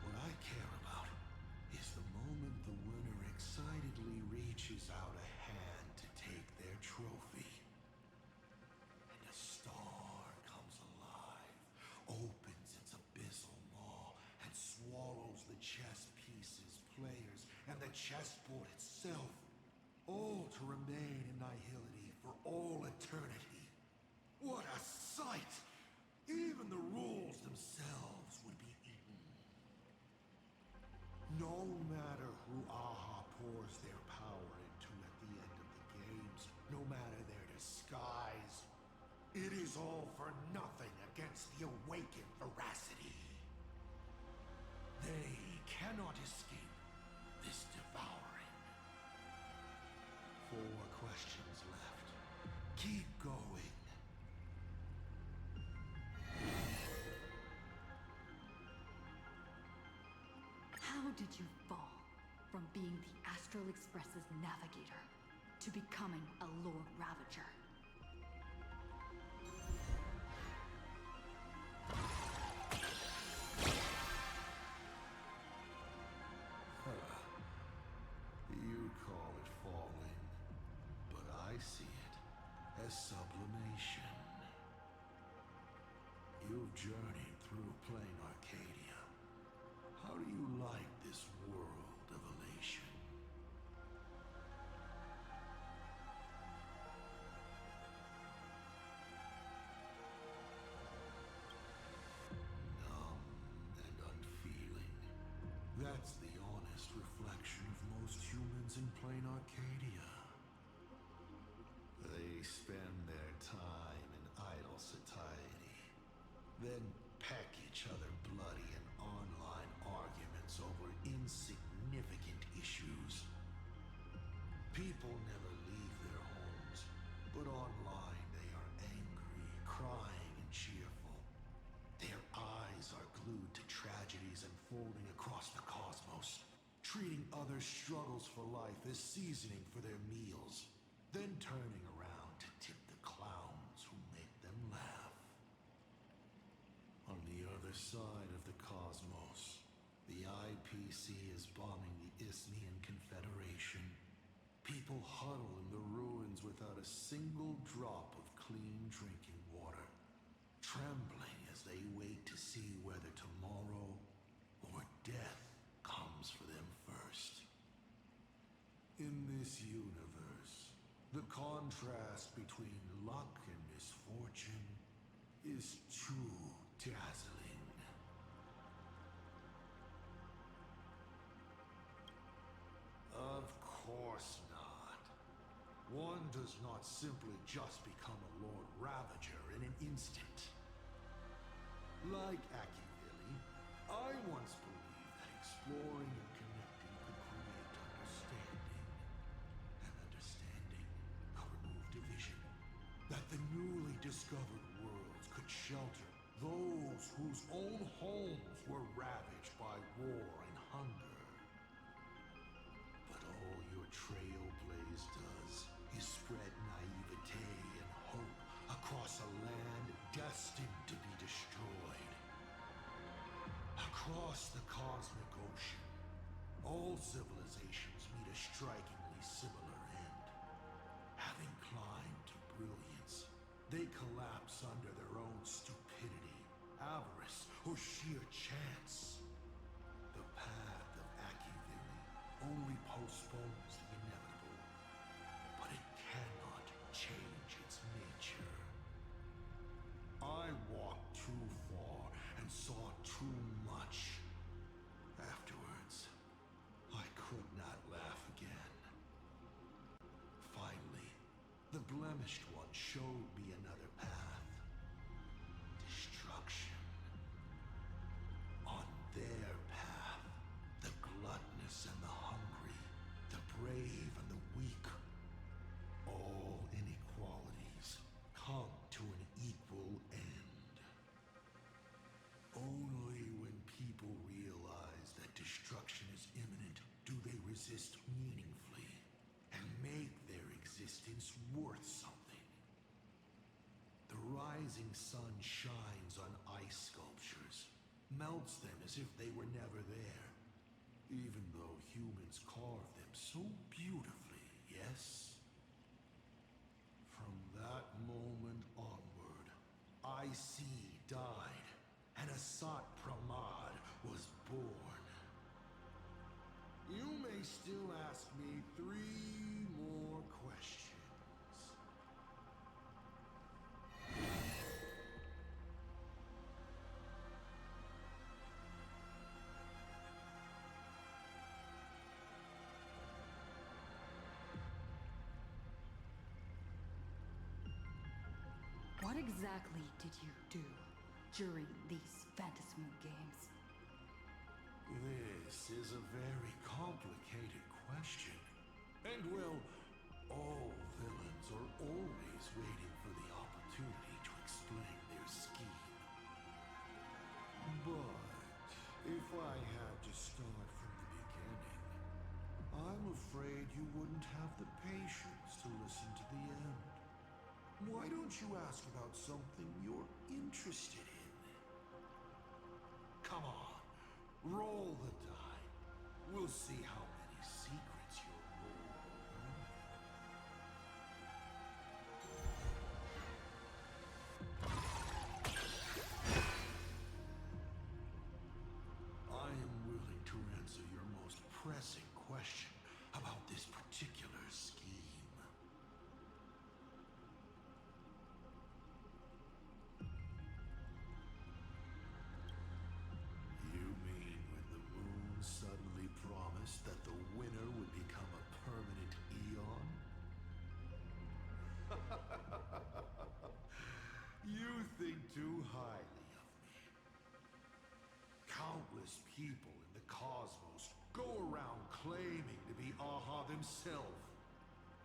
What I care about is the moment the winner excitedly reaches out a hand to take their trophy. And a star comes alive, opens its abyssal maw, and swallows the chess pieces, players, and the chessboard itself. All to remain in nihility for all eternity. What a sight! Even the rules themselves would be eaten. No matter who Aha pours their power into at the end of the games, no matter skies. It is all for nothing against the awakened veracity. They cannot escape this devouring. 4 questions left. Keep going. How did you fall from being the Astral Express's navigator to becoming a Lord Ravager? You call it falling, but I see it as sublimation. You've journeyed through plain Arcadia. How do you like this world of elation? Numb and unfeeling. That's the honest reflection of most humans in plain Arcadia. They spend their time in idle satiety, then peck each other bloody in online arguments over insignificant issues. People never leave their homes, but online they are angry, crying, and cheerful. Their eyes are glued to tragedies unfolding across the cosmos, treating others' struggles for life as seasoning for their meals, then turning around to tip the clowns who make them laugh. On the other side of the cosmos, the IPC is bombing the Isthmian Confederation. People huddle in the ruins without a single drop of clean drinking water, trembling as they wait to see whether tomorrow or death comes for them first. In this universe, the contrast between luck and misfortune is too dazzling. Of course not. One does not simply just become a Lord Ravager in an instant. Like Akivili, I once believed that exploring and connecting could create understanding. And understanding could remove division. That the newly discovered worlds could shelter those whose own homes were ravaged by war and hunger. But all your trailblaze does is spread naivete and hope across a land destined to be destroyed. Across the cosmic ocean, all civilizations meet a strikingly similar end. Having climbed to brilliance, they collapse under their own stupidity, avarice, or sheer chance. The path of Akivili only postpones the inevitable, but it cannot change its nature. I walked too far and saw too much. Afterwards, I could not laugh again. Finally, the blemished one showed me another path. Destruction. On their path, the gluttonous and the hungry, the brave and the weak, all inequalities come to an equal end. Only when people realize that destruction is imminent do they resist meaningfully and make their existence worth something. The rising sun shines on ice sculptures, melts them as if they were never there, even though humans carved them so beautifully, yes? From that moment onward, IC died, and Asat Pramad was born. You may still ask me 3 more questions. exactly did you do during these Phantasmoon games? This is a very complicated question. And well, all villains are always waiting for the opportunity to explain their scheme. But if I had to start from the beginning, I'm afraid you wouldn't have the patience to listen to the end. Why don't you ask about something you're interested in? Come on, roll the die. We'll see how many secrets your roll will reveal. I am willing to answer your most pressing question about this particular scheme. You mean when the moon suddenly promised that the winner would become a permanent Eon? You think too highly of me. Countless people in the cosmos go around claiming to be Aha themselves.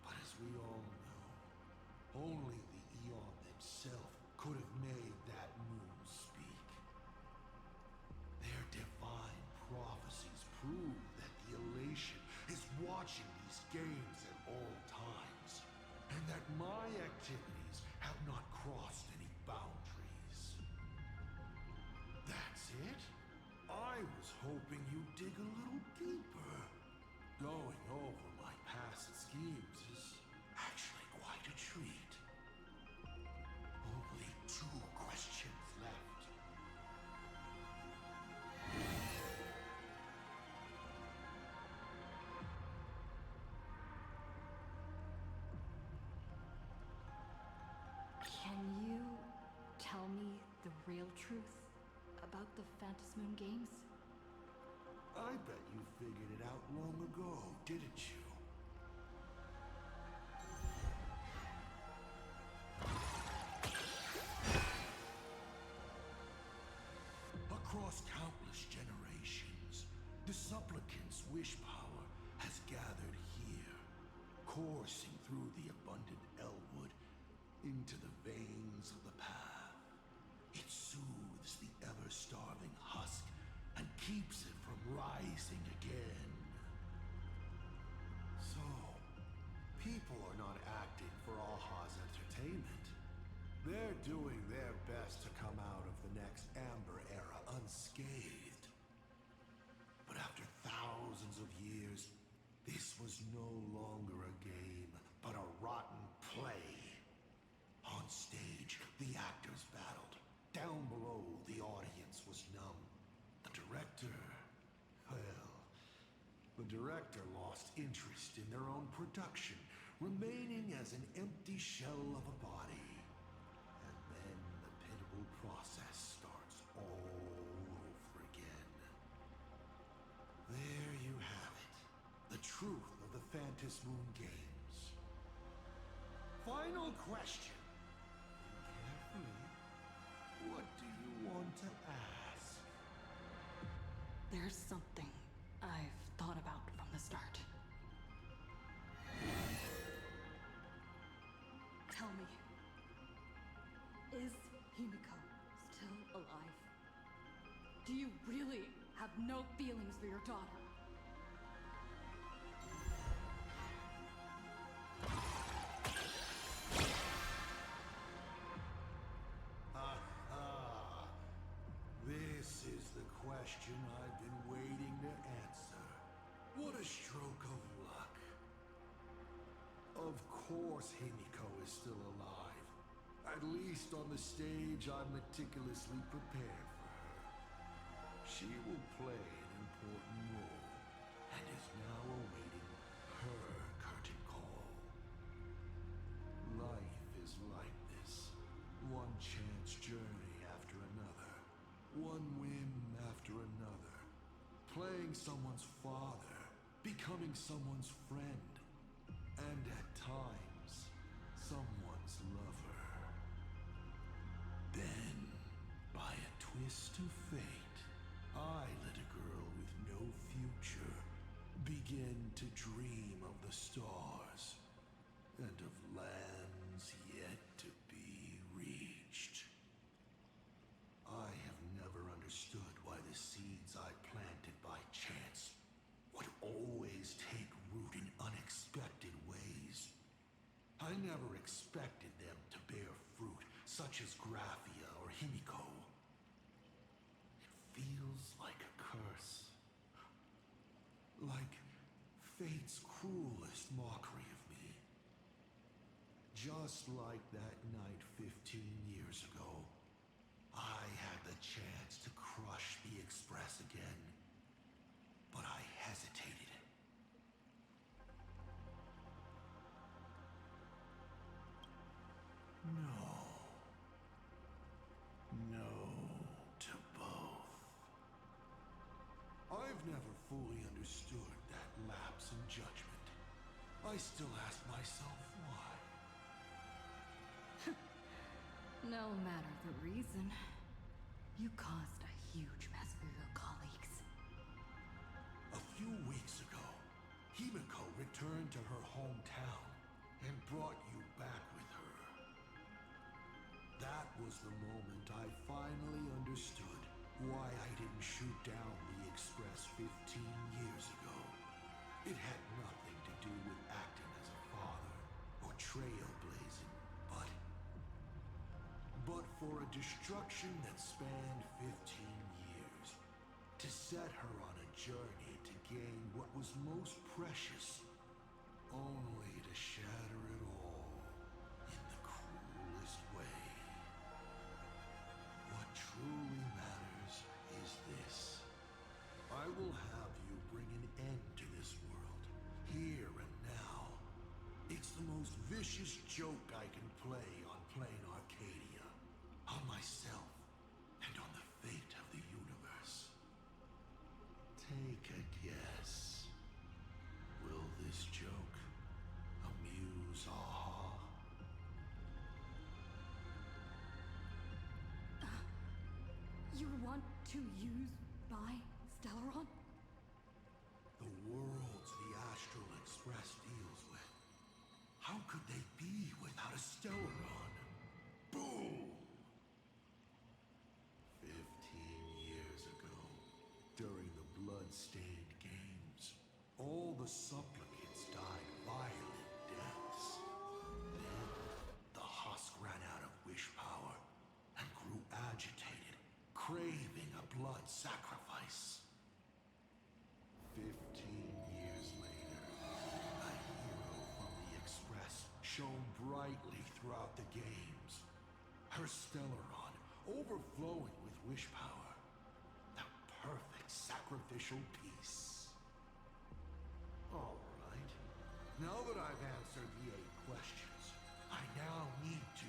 But as we all know, only the Eon themselves could have made that moon speak. Their divine prophecies prove that the Elation is watching these games at all times, and that my activities have not crossed any boundaries. That's it? I was hoping you'd dig a little deeper. Going over my past schemes is actually quite a treat. Only 2 questions left. Can you tell me the real truth about the Phantasmoon games? I bet you figured it out long ago, didn't you? Across countless generations, the supplicant's wish power has gathered here, coursing through the abundant Elwood into the veins of the path. It soothes the ever-starving husk and keeps it from rising again. So, people are not acting for Aha's entertainment. They're doing their best to come out of the next Amber Era unscathed. But after thousands of years, this was no longer a game, but a rotten play. On stage, the actors battled. Down below, the audience was numb. The director lost interest in their own production, remaining as an empty shell of a body. And then the pitiable process starts all over again. There you have it. The truth of the Phantasmoon games. Final question. Think carefully. What do you want to ask? There's something I've thought about from the start. Tell me, is Himiko still alive? Do you really have no feelings for your daughter? This is the question I've been waiting to answer. What a stroke of luck. Of course Himiko is still alive. At least on the stage I'm meticulously prepared for her. She will play an important role, and is now awaiting her curtain call. Life is like this. One chance journey after another. One win after another. Playing someone's father, becoming someone's friend, and at times, someone's lover. twist of fate, I let a girl with no future begin to dream of the stars and of lands yet to be reached. I have never understood why the seeds I planted by chance would always take root in unexpected ways. I never expected them to bear fruit, such as Graphia or Himiko. It feels like a curse. Like fate's cruelest mockery of me. Just like that night 15 years ago, I had the chance to crush the Express again, but I hesitated. No. No to both. I've never fully understood that lapse in judgment. I still ask myself why. No matter the reason, you caused a huge mess for your colleagues. A few weeks ago, Himiko returned to her hometown and brought you back with her. That was the moment I finally understood why I didn't shoot down the Express 15 years ago. It had nothing to do with acting as a father or trailblazing, but for a destruction that spanned 15 years, to set her on a journey to gain what was most precious, only to shatter it all in the cruelest way. What truly matters is this. I will have you bring an end to this world, here and now. It's the most vicious joke I can play on plain Arcadia, on myself, and on the fate of the universe. Take a guess. Will this joke amuse Aha? You want to use my Stellaron? The worlds the Astral Express deals with. How could they be without a Stellaron? Boom! 15 years ago, during the blood-stained games, all the supplicants died violent deaths. Then, the husk ran out of wish power and grew agitated, craving a blood sacrifice. 15 years later, a hero from the Express shone brightly throughout the games. Her Stellaron overflowing with wish power. The perfect sacrificial piece. All right. Now that I've answered the 8 questions, I now need to...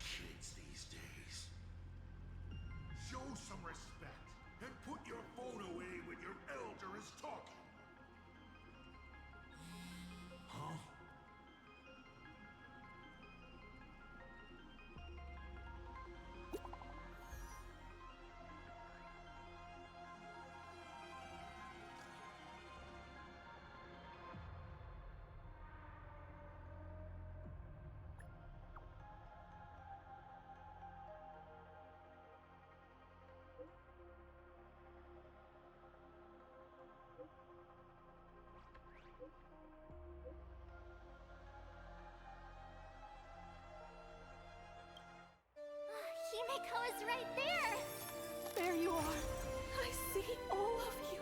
Kids these days. Show some respect and put your phone away when your elder is talking. Huh? Himiko is right there! There you are. I see all of you.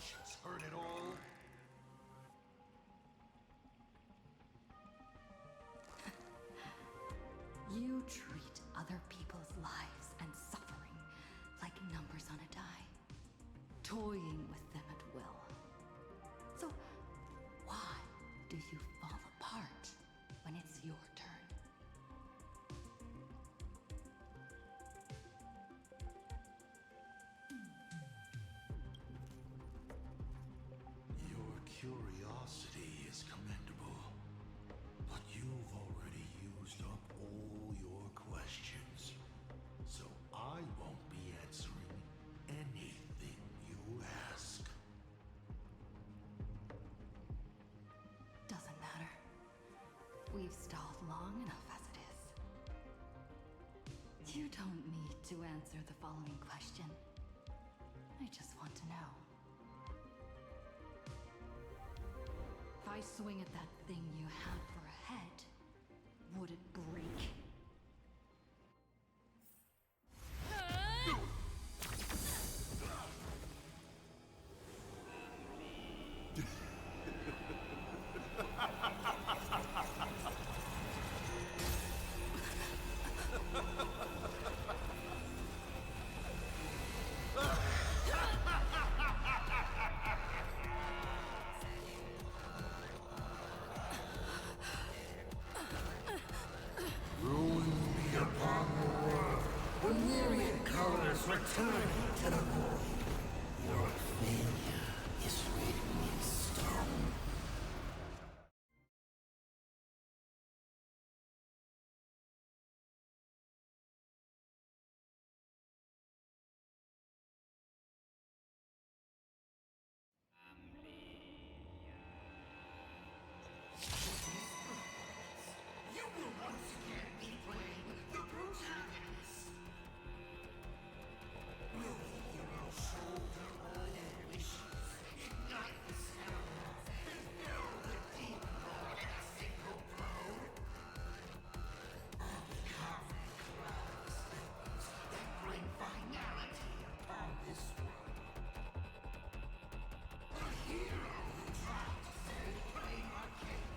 conscience heard it all? You treat other people's lives and suffering like numbers on a die, toying with them at will. So, why do you fall apart when it's your turn? Your curiosity is commendable, but you've already used up all your questions. So I won't be answering anything you ask. Doesn't matter. We've stalled long enough as it is. You don't need to answer the following question. I just want to know. If I swing at that thing you have for a head, would it break? Ruin be upon the world. The myriad colors returning to the void. Your failure is written in stone. You will once again be playing the protagonist. Will the hero shoulder all their wishes, ignite the stamina, and fill the deep lord in a single blow? Or become the clouds that bring finality upon this world? A hero who tried to save Plain Arcade,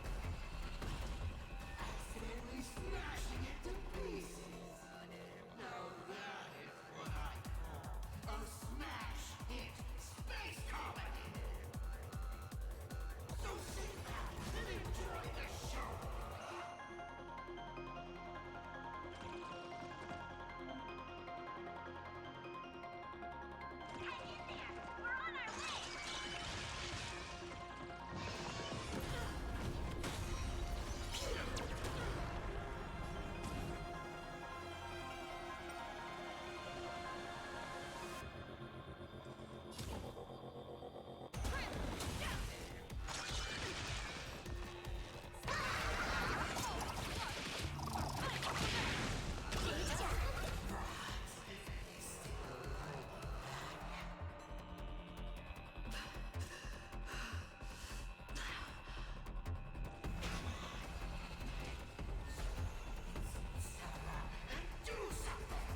accidentally smashing it to pieces. Now that is what I call a smash hit space comedy. So sit back and enjoy the show. Hang in there! We're on our way! Do something!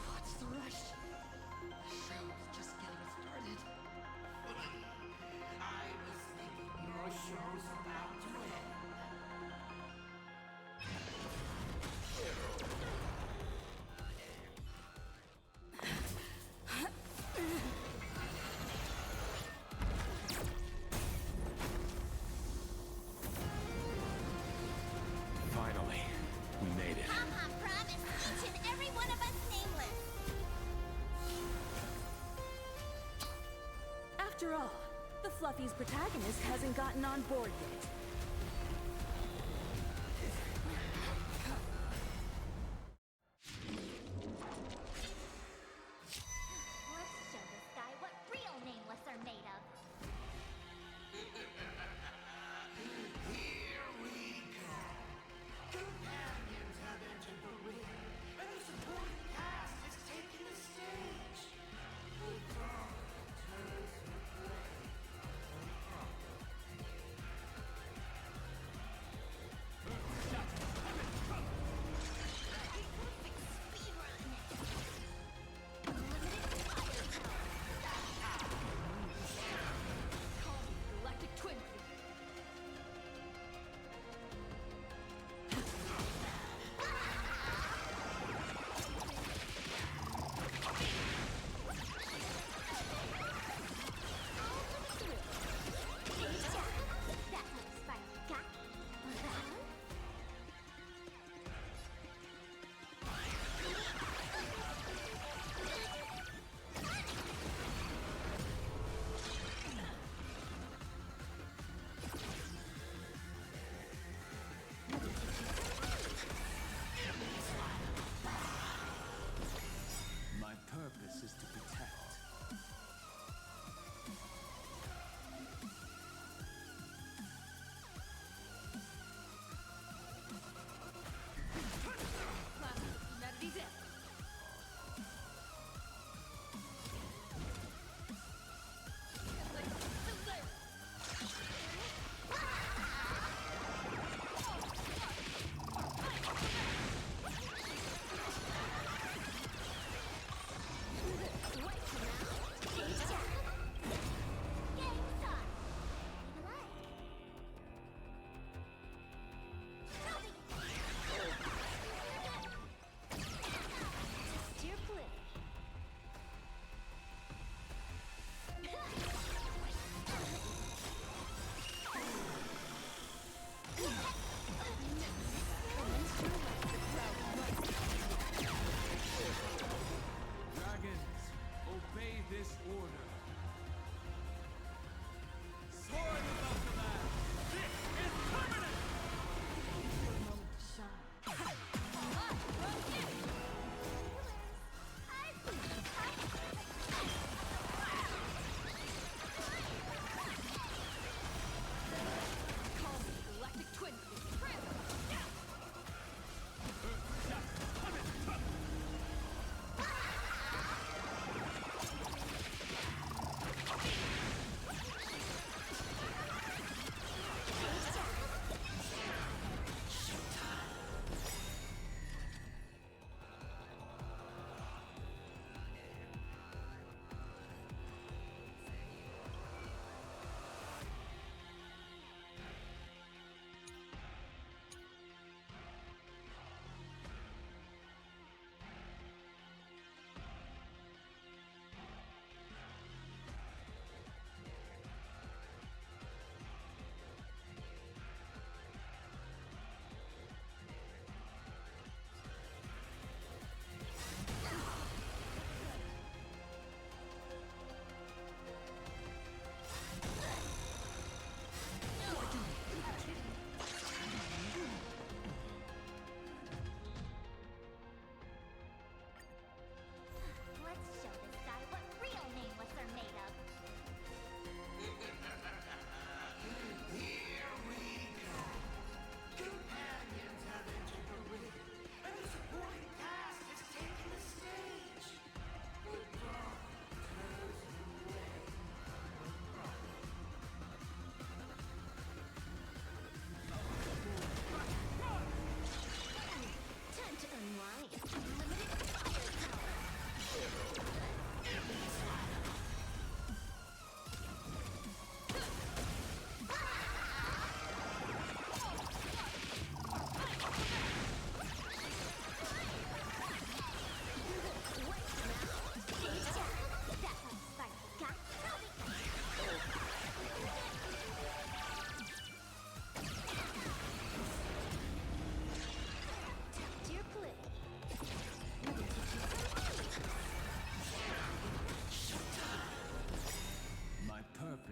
What's the rush? The show's just getting started. I was thinking your show's about to end. Finally, we made it. Papa promised each and every one of us nameless. After all, the Fluffy's protagonist hasn't gotten on board yet. Let's show this guy what real nameless are made of. Here we go. Companions have entered the ring, and the supporting cast has taken the stage. The dawn turns to flame.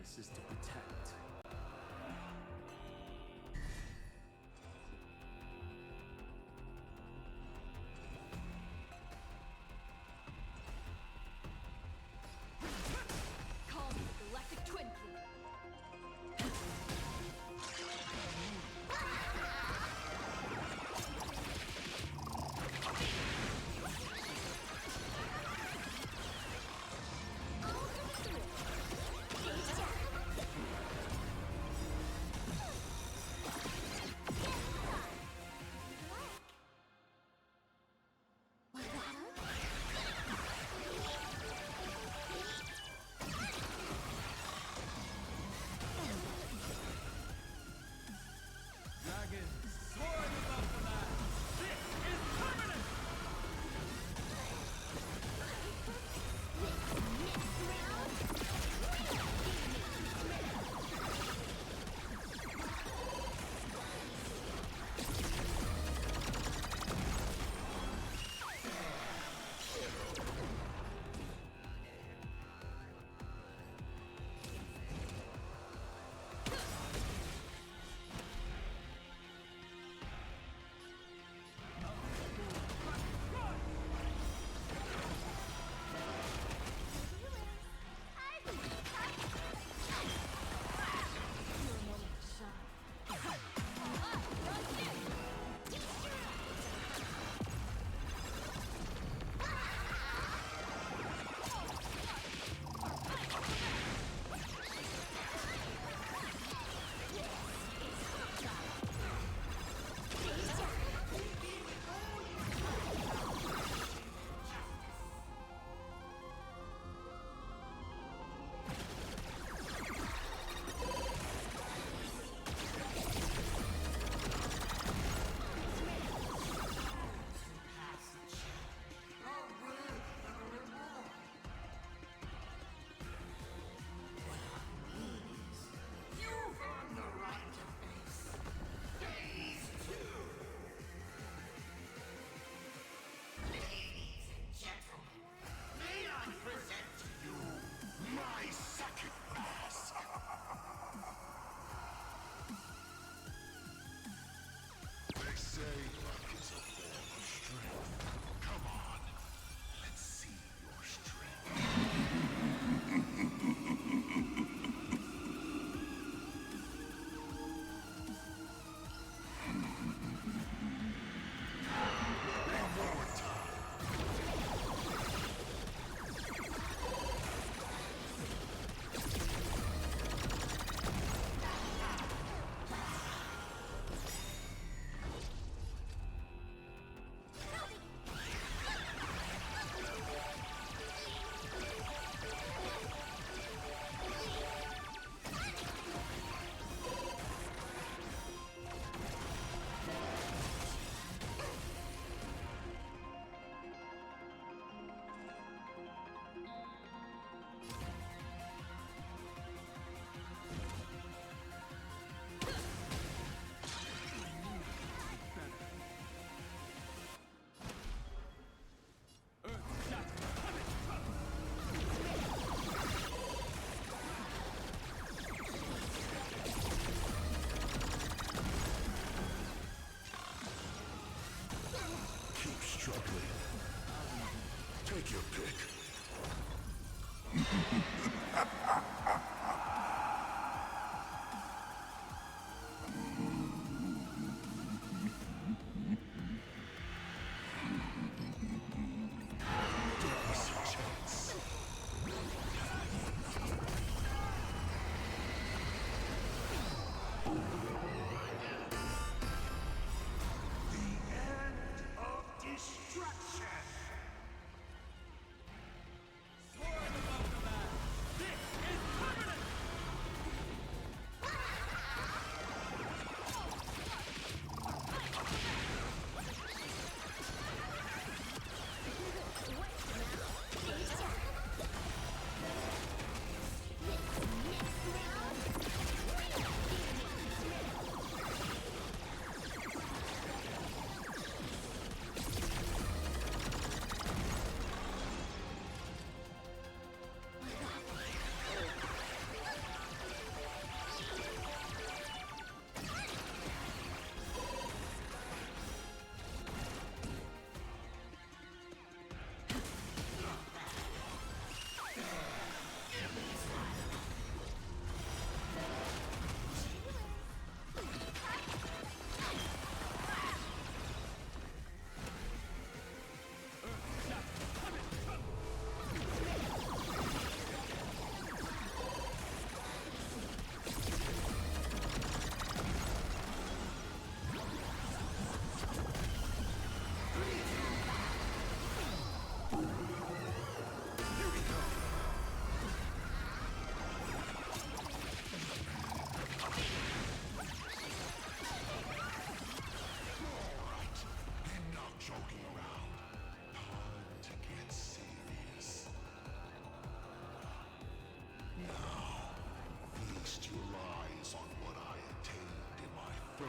places to protect. Call me the Galactic Twin King.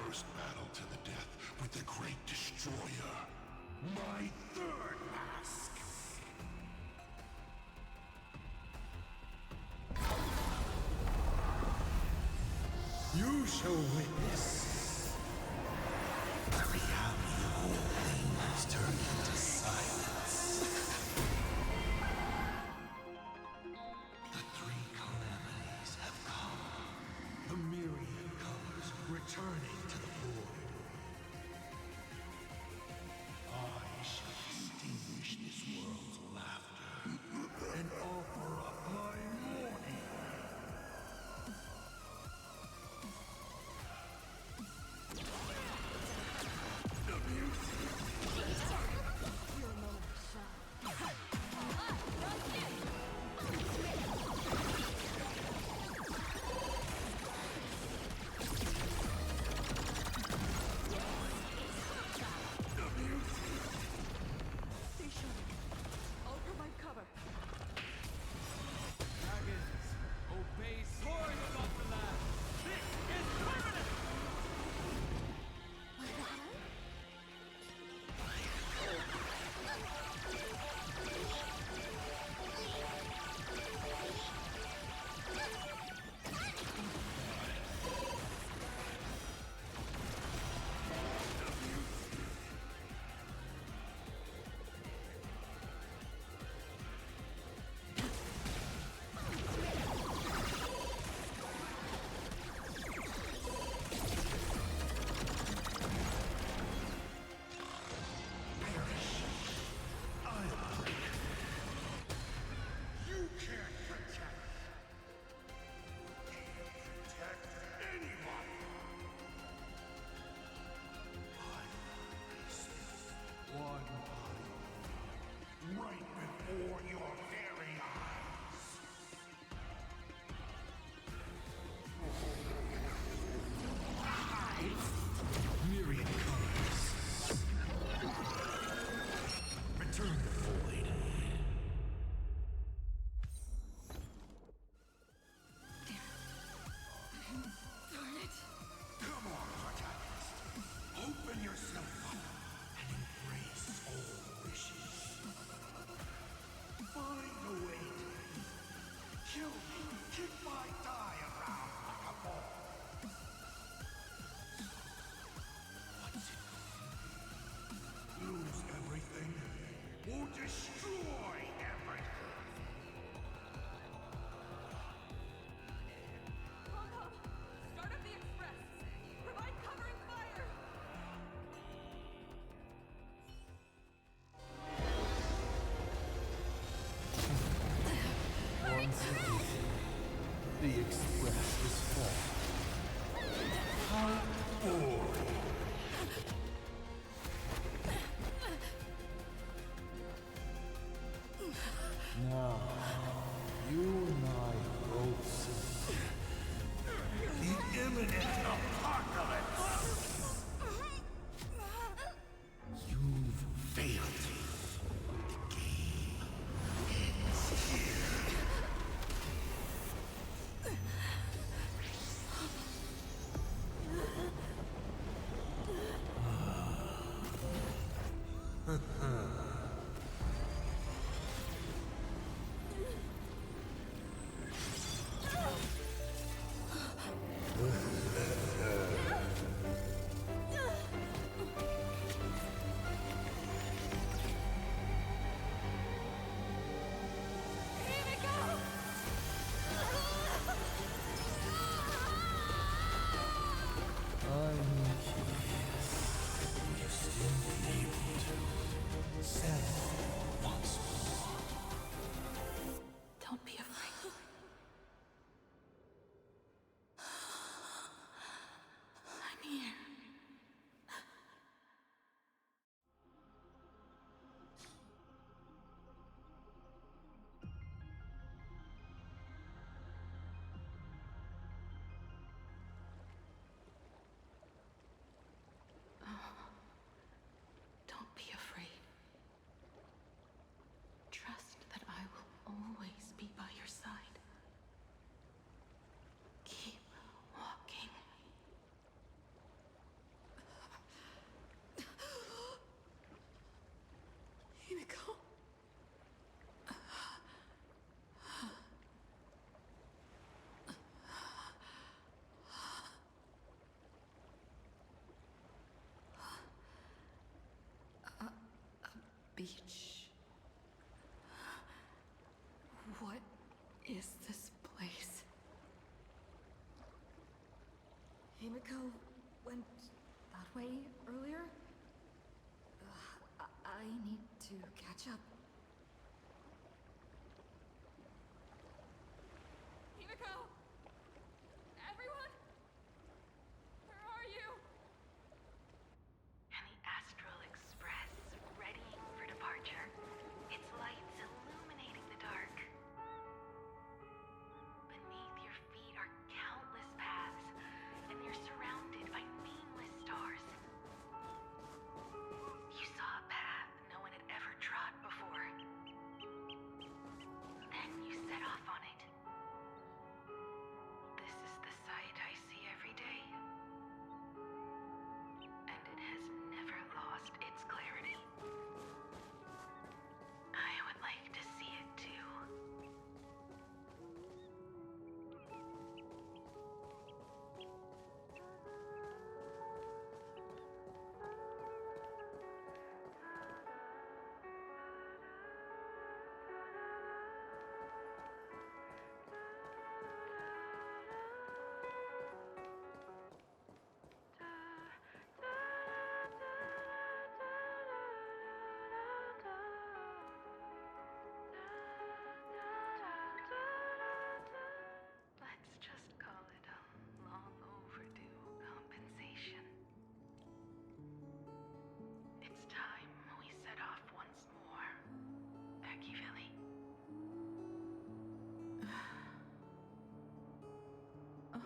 first battle to the death with the Great Destroyer. My third mask! You shall witness the reality of all things turned into silence. The three calamities have come. The myriad colors returning to the void. I shall extinguish this world's laughter and offer up my mourning. reach. What is this place? Himiko went that way earlier? I need to catch up. Himiko! Everyone? Where are you? And the Astral Express, readying for departure. Its lights illuminating the dark. Beneath your feet are countless paths, and you're surrounded by nameless stars. You saw a path no one had ever trod before. Then you set off on it. This is the sight I see every day. And it has never lost its clarity. I would like to see it too. Let's just call it a long overdue compensation. It's time we set off once more, Akivilli. Oh.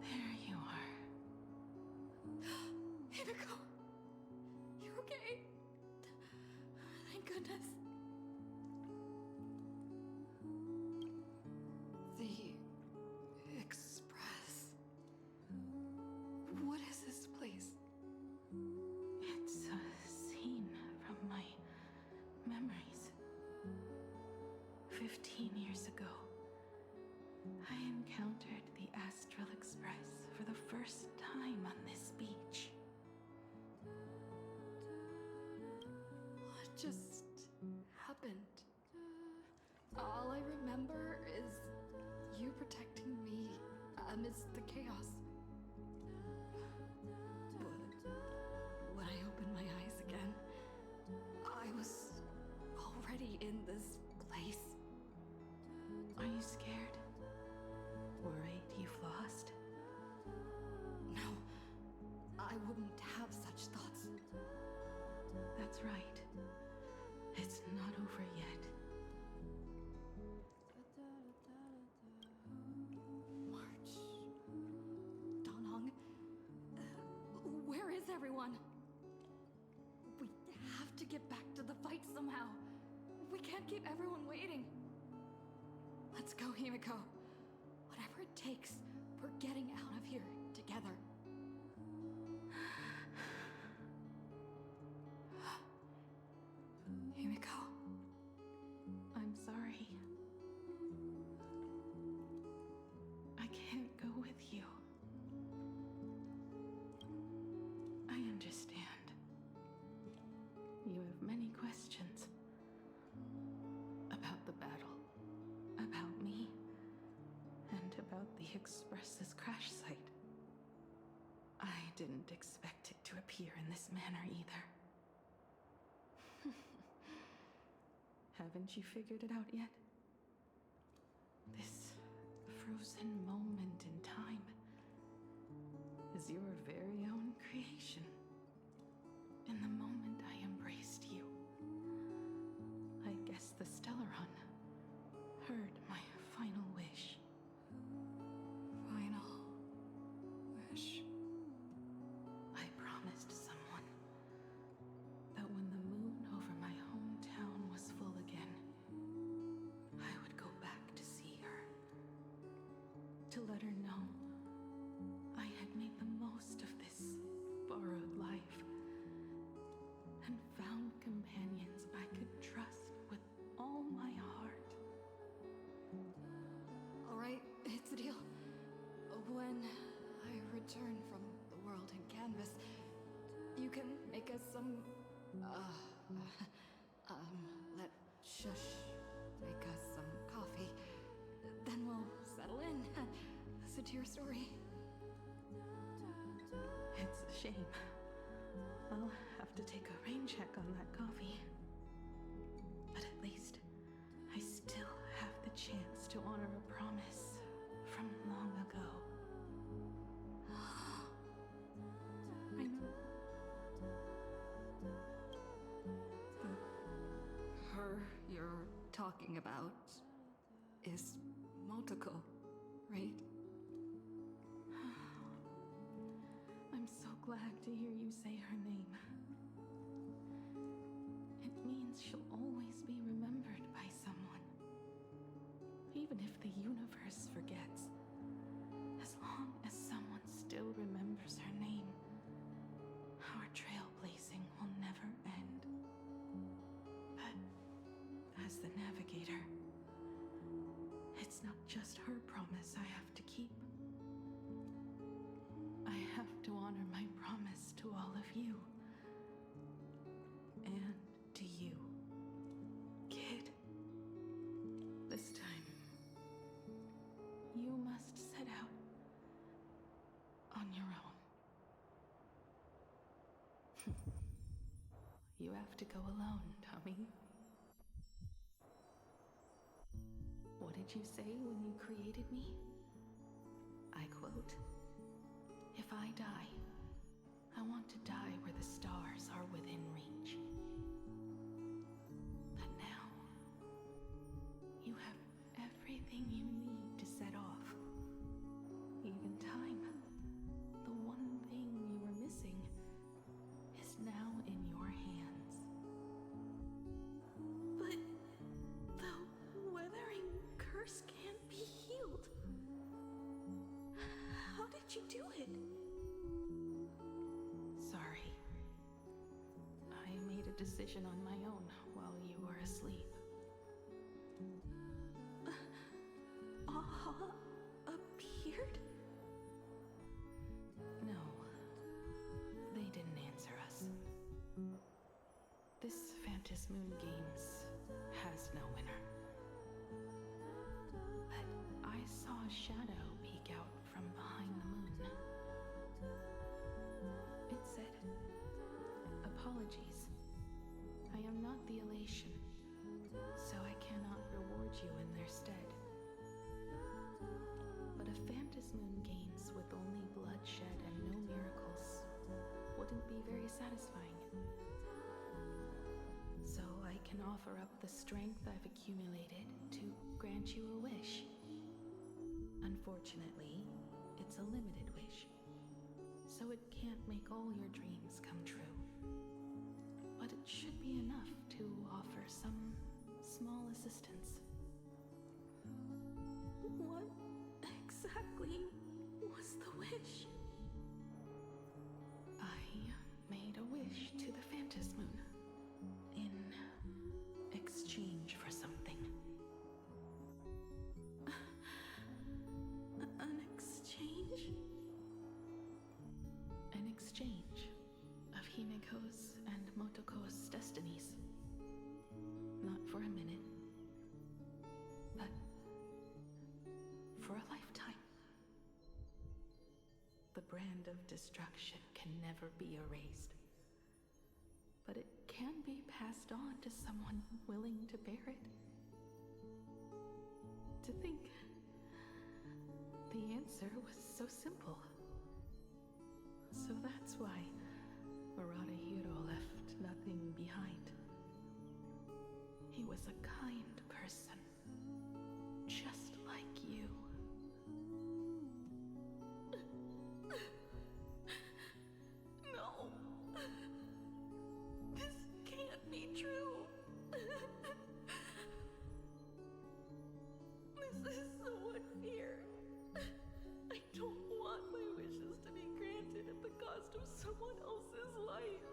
There you are. Himiko! You okay? Thank goodness. The Express. What is this place? It's a scene from my memories. 15 years ago, I encountered the Astral Express for the first time on this beach. What just happened? All I remember is you protecting me amidst the chaos. But when I opened my eyes again, I was already in this place. Are you scared? Worried you've lost? No, I wouldn't have such thoughts. That's right. It's not over yet. March. Donong. Where is everyone? We have to get back to the fight somehow. We can't keep everyone waiting. Let's go, Himiko. Whatever it takes, we're getting out of here together. Himiko. I'm sorry. I can't go with you. I understand. You have many questions. About the battle. About me. And about the Express's crash site. I didn't expect it to appear in this manner either. Haven't you figured it out yet? This frozen moment in time is your very own creation. In the moment I embraced you, I guess the Stellaron heard my final wish. Final wish. I promised someone that when the moon over my hometown was full again, I would go back to see her. To let her know I had made the most of this borrowed life and found companions I could trust with all my heart. All right, it's a deal. When I return from the world in Canvas, you can make us some Let Shush make us some coffee. Then we'll settle in. Listen to your story. It's a shame. I'll have to take a rain check on that coffee. But at least I still have the chance to honor a promise from long ago. I know. Her you're talking about is Motoko, right? I'm so glad to hear you say her name. It means she'll always be remembered by someone. Even if the universe forgets. As long as someone still remembers her name, our trailblazing will never end. But as the navigator, it's not just her promise I have to keep. I have to honor my promise to all of you. And to you, kid. This time, you must set out on your own. You have to go alone, Tommy. What did you say when you created me? I quote, "If I die, I want to die where the stars are within reach." But now, you have everything you need to set off. Even time. The one thing you were missing is now in your hands. But the weathering curse can't be healed. How did you do it? Sorry. I made a decision on my own while you were asleep. Aha appeared? No. They didn't answer us. This Phantom Moon Games has no winner. But I saw a shadow peek out from behind the moon. It said, "Apologies. I am not the elation, so I cannot reward you in their stead." But a Phantom Moon Games with only bloodshed and no miracles wouldn't be very satisfying. So I can offer up the strength I've accumulated to grant you a wish. Unfortunately, it's a limited wish, so it can't make all your dreams come true. But it should be enough to offer some small assistance. What exactly was the wish? I made a wish to the Phantom Moon in exchange for something. An exchange? An exchange of Himiko's and Motoko's destinies. Not for a minute, but for a lifetime. The brand of destruction can never be erased, but it can be passed on to someone willing to bear it. To think the answer was so simple. So that's why Hiro left nothing behind. He was a kind person, just like you. No! This can't be true! This is so unfair. I don't want my wishes to be granted at the cost of someone else's life.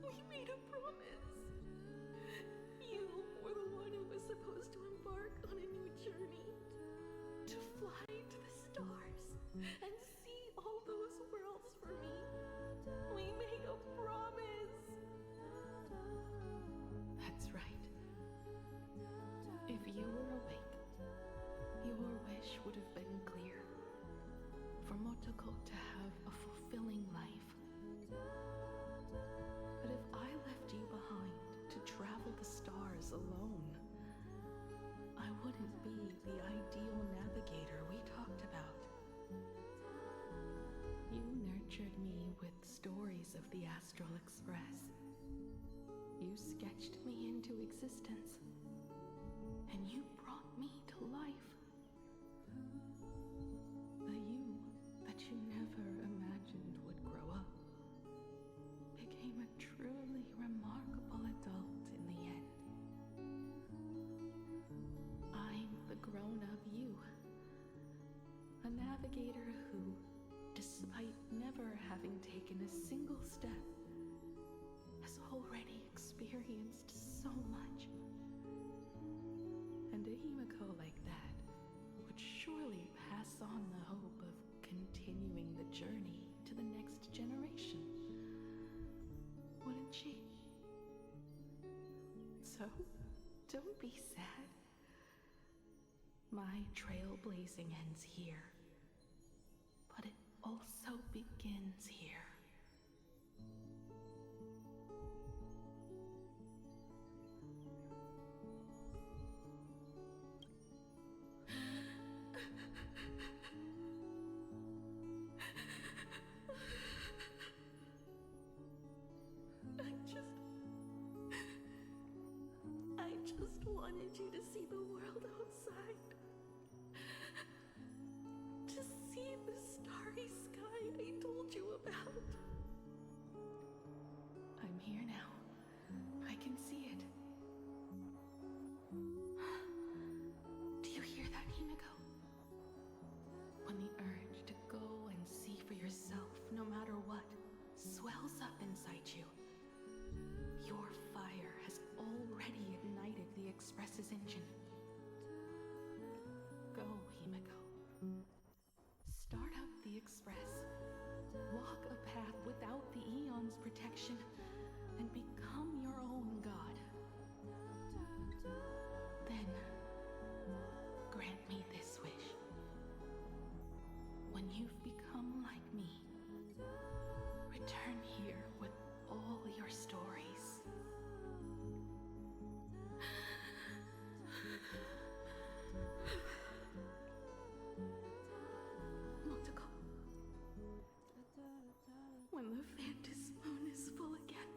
We made a promise. You were the one who was supposed to embark on a new journey. To fly to the stars and see all those worlds difficult to have a fulfilling life. But if I left you behind to travel the stars alone, I wouldn't be the ideal navigator we talked about. You nurtured me with stories of the Astral Express. You sketched me into existence, and you brought me to life. The you that you never imagined would grow up became a truly remarkable adult in the end. I'm the grown-up you, a navigator who, despite never having taken a single step, has already experienced so much. And a Himiko like that would surely pass on the hope of continuing the journey to the next generation, wouldn't she? So, don't be sad. My trailblazing ends here, but it also begins here. I just wanted you to see the world outside. To see the starry sky I told you about. I'm here now. I can see it. Do you hear that, Himiko? When the urge to go and see for yourself, no matter what, swells up inside you, your fire has already ignited the Express's engine. Go, Himiko. Start up the Express. Walk a path without the Eon's protection, and become your own god. Then, grant me this wish. When you've become like me, return here with all your stories. Multiple. When the Phantom moon is full again,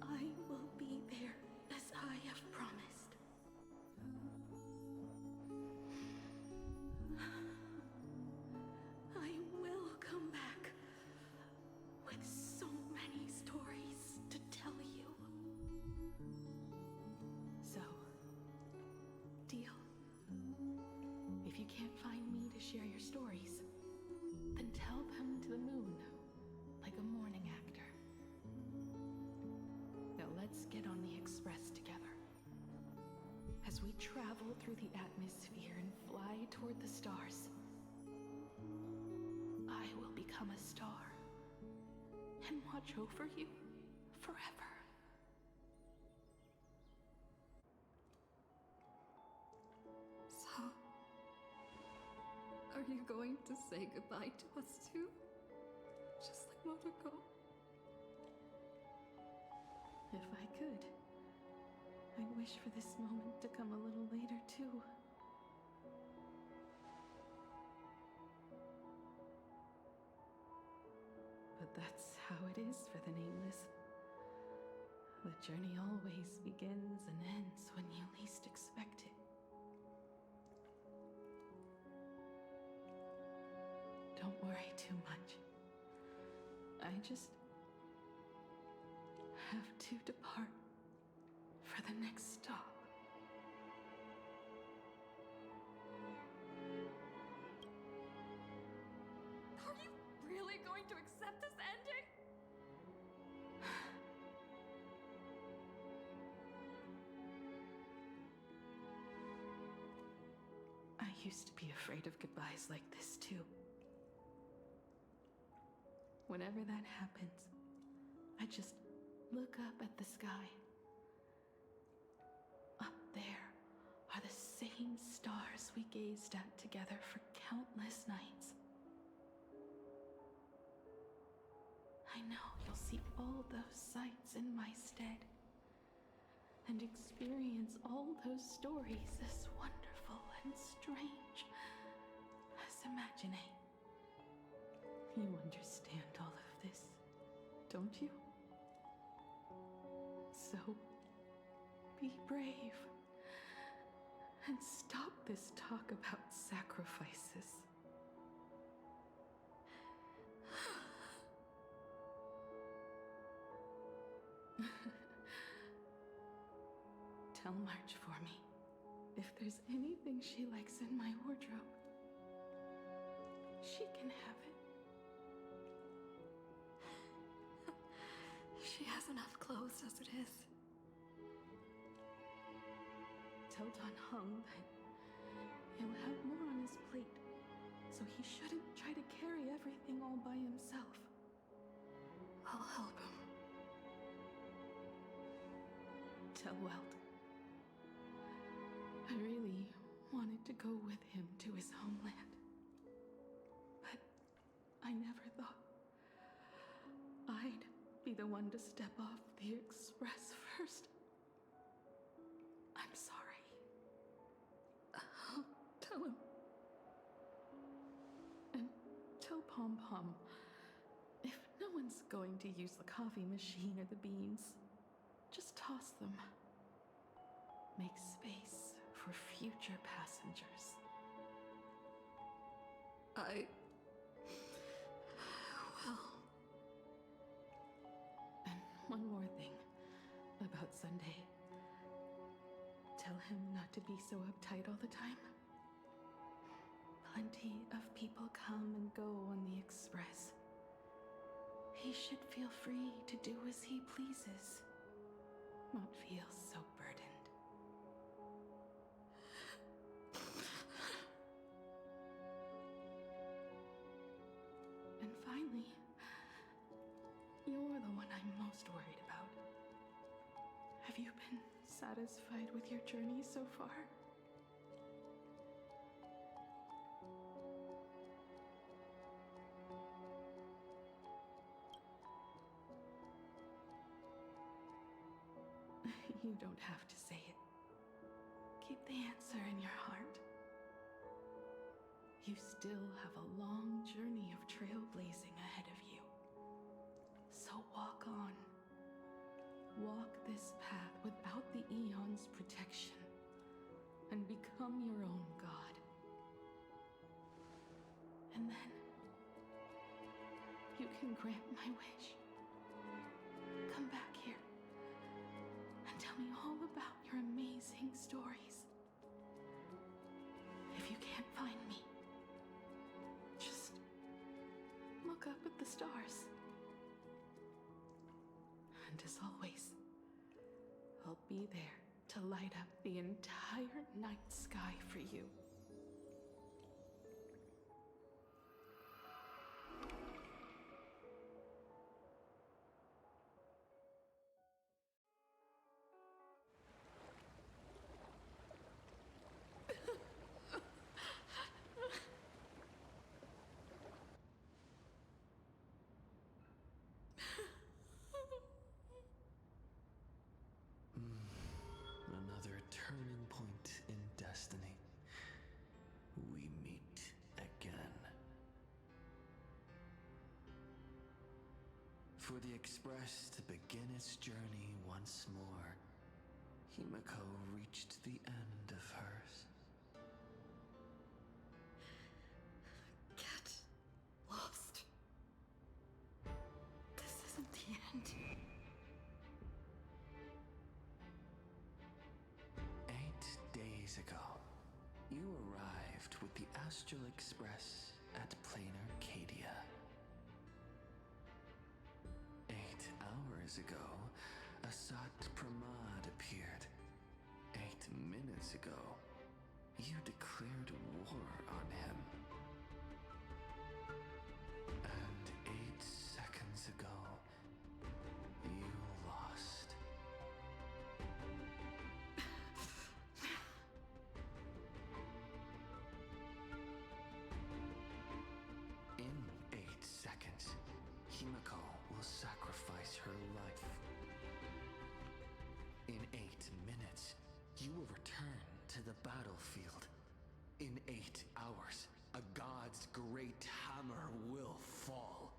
I will be there as I have promised. I will come back with so many stories to tell you. So, deal? If you can't find me to share your stories, then tell them to the moon, like a morning actor. Now let's get on the Express together. As we travel through the atmosphere and fly toward the stars, I will become a star and watch over you forever. So, are you going to say goodbye to us too? Just like Motoko? If I could, I'd wish for this moment to come a little later too. But that's how it is for the Nameless. The journey always begins and ends when you least expect it. Don't worry too much. I just have to depart for the next stop. Are you really going to accept this ending? I used to be afraid of goodbyes like this too. Whenever that happens, I just look up at the sky. Up there are the same same stars we gazed at together for countless nights. I know you'll see all those sights in my stead and experience all those stories as wonderful and strange as imagining. You understand all of this, don't you? So, be brave and stop this talk about sacrifices. Tell March for me if there's anything she likes in my wardrobe. She can have it. She has enough clothes as it is. Tell Don Hung that he'll have more on his plate, so he shouldn't try to carry everything all by himself. I'll help him. Tell Welt. I really wanted to go with him to his homeland, but I never thought I'd be the one to step off the express first. I'm sorry. I'll tell him. And tell Pom Pom, if no one's going to use the coffee machine or the beans, just toss them. Make space for future passengers. Well. And one more thing about Sunday. Tell him not to be so uptight all the time. Plenty of people come and go on the express. He should feel free to do as he pleases, not feel so burdened. And finally, you're the one I'm most worried about. Have you been satisfied with your journey so far? You don't have to say it. Keep the answer in your heart. You still have a long journey of trailblazing ahead of you. So walk on. Walk this path without the Eon's protection and become your own god. And then you can grant my wish. Come back here and tell me all about your amazing stories. If you can't find me, just look up at the stars. And as always, I'll be there to light up the entire night sky for you. Another turning point in destiny. We meet again. For the Express to begin its journey once more, Himiko reached the end of hers. Get lost. This isn't the end. 8 days ago, you arrived with the Astral Express at Plain Arcadia. 8 hours ago, Asat Pramad appeared. 8 minutes ago, you declared war on him. And 8 seconds ago, you lost. great hammer will fall.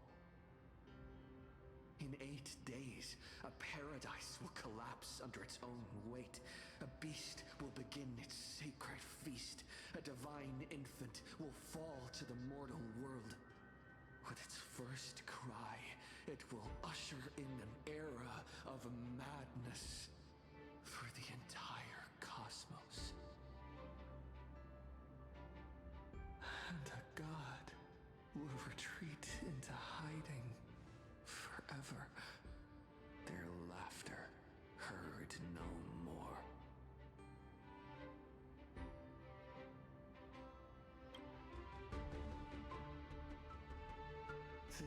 In 8 days, a paradise will collapse under its own weight. A beast will begin its sacred feast. A divine infant will fall to the mortal world. With its first cry, it will usher in an era of madness for the entire cosmos. And a god will retreat into hiding forever. Their laughter heard no more.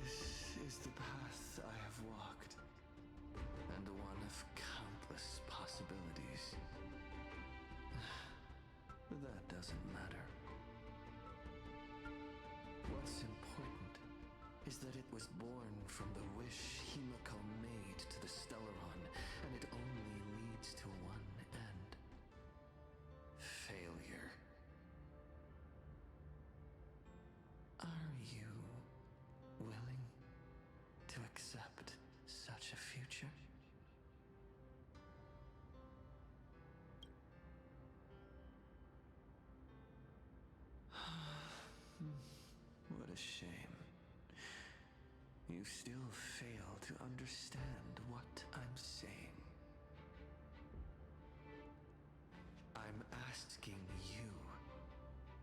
This is the path I have walked, and one of countless possibilities. That doesn't matter. What's important is that it was born from the wish Himiko made to the Stellaron, and it only leads to one end. Failure. Are you willing to accept such a future? What a shame. You still fail to understand what I'm saying. I'm asking you,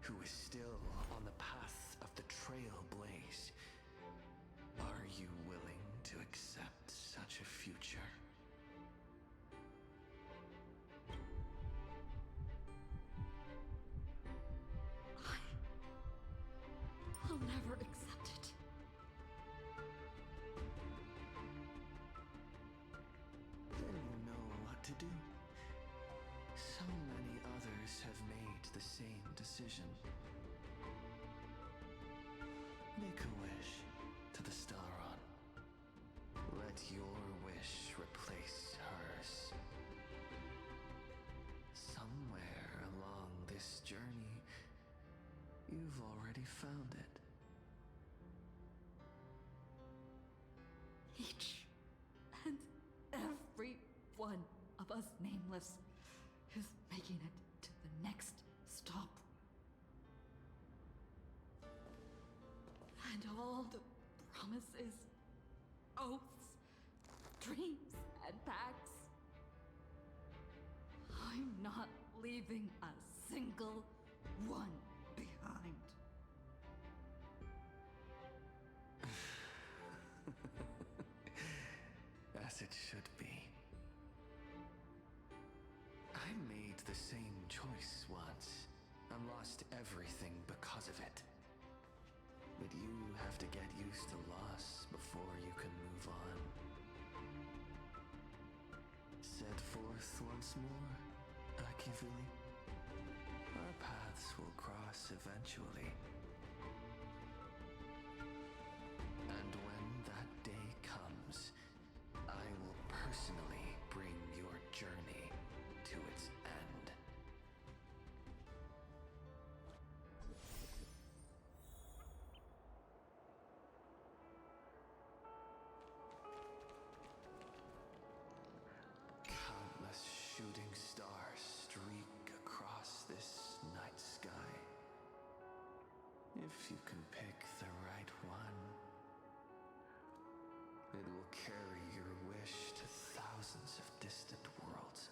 who is still on the path of the Trailblaze, are you willing to accept such a future? I'll never accept it. Then you know what to do. So many others have made the same decision. Make a wish to the Stellaron. Let your wish replace hers. Somewhere along this journey, you've already found it. Each and every one of us nameless is making it to the next stop. And all the promises, oaths, dreams, and pacts. I'm not leaving a single one behind. As it should be. I made the same choice once and lost everything because of it. But you have to get used to loss before you can move on. Set forth once more, Akivili. Our paths will cross eventually. And when that day comes, I will personally bring your journey to its end. Countless shooting stars streak across this night sky. If you can pick the right one, it will carry your wish to thousands of distant worlds.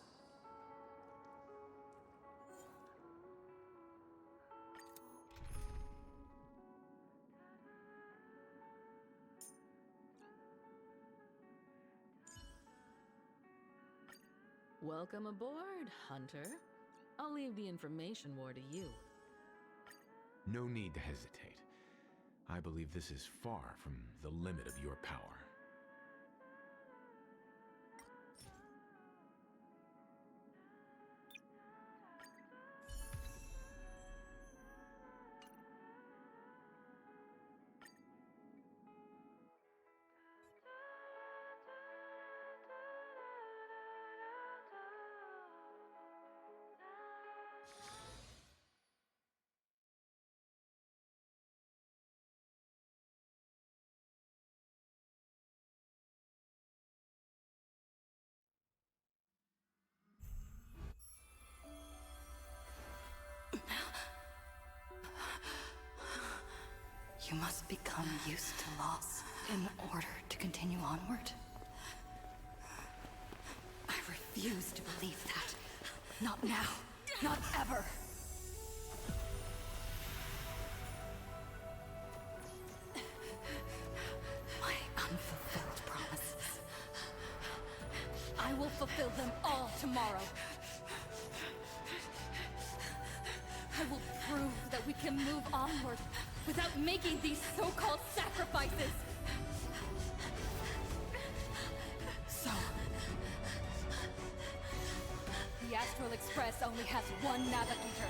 Welcome aboard, Hunter. I'll leave the information war to you. No need to hesitate. I believe this is far from the limit of your power. You must become used to loss in order to continue onward. I refuse to believe that. Not now. Not ever. My unfulfilled promises. I will fulfill them all tomorrow. I will prove that we can move onward without making these so-called sacrifices. So, the Astral Express only has one navigator,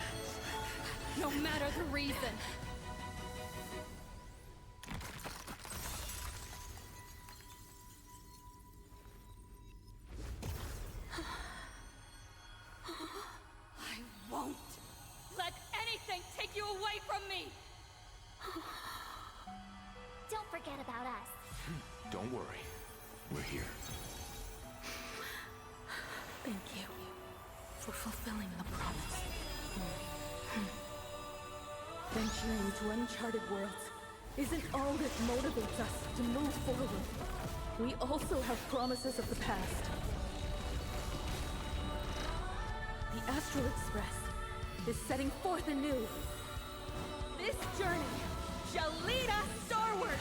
no matter the reason. I won't let anything take you away from me! Don't forget about us. Don't worry. We're here. Thank you for fulfilling the promise. Venturing into uncharted worlds isn't all that motivates us to move forward. We also have promises of the past. The Astral Express is setting forth anew. This journey shall lead us starward!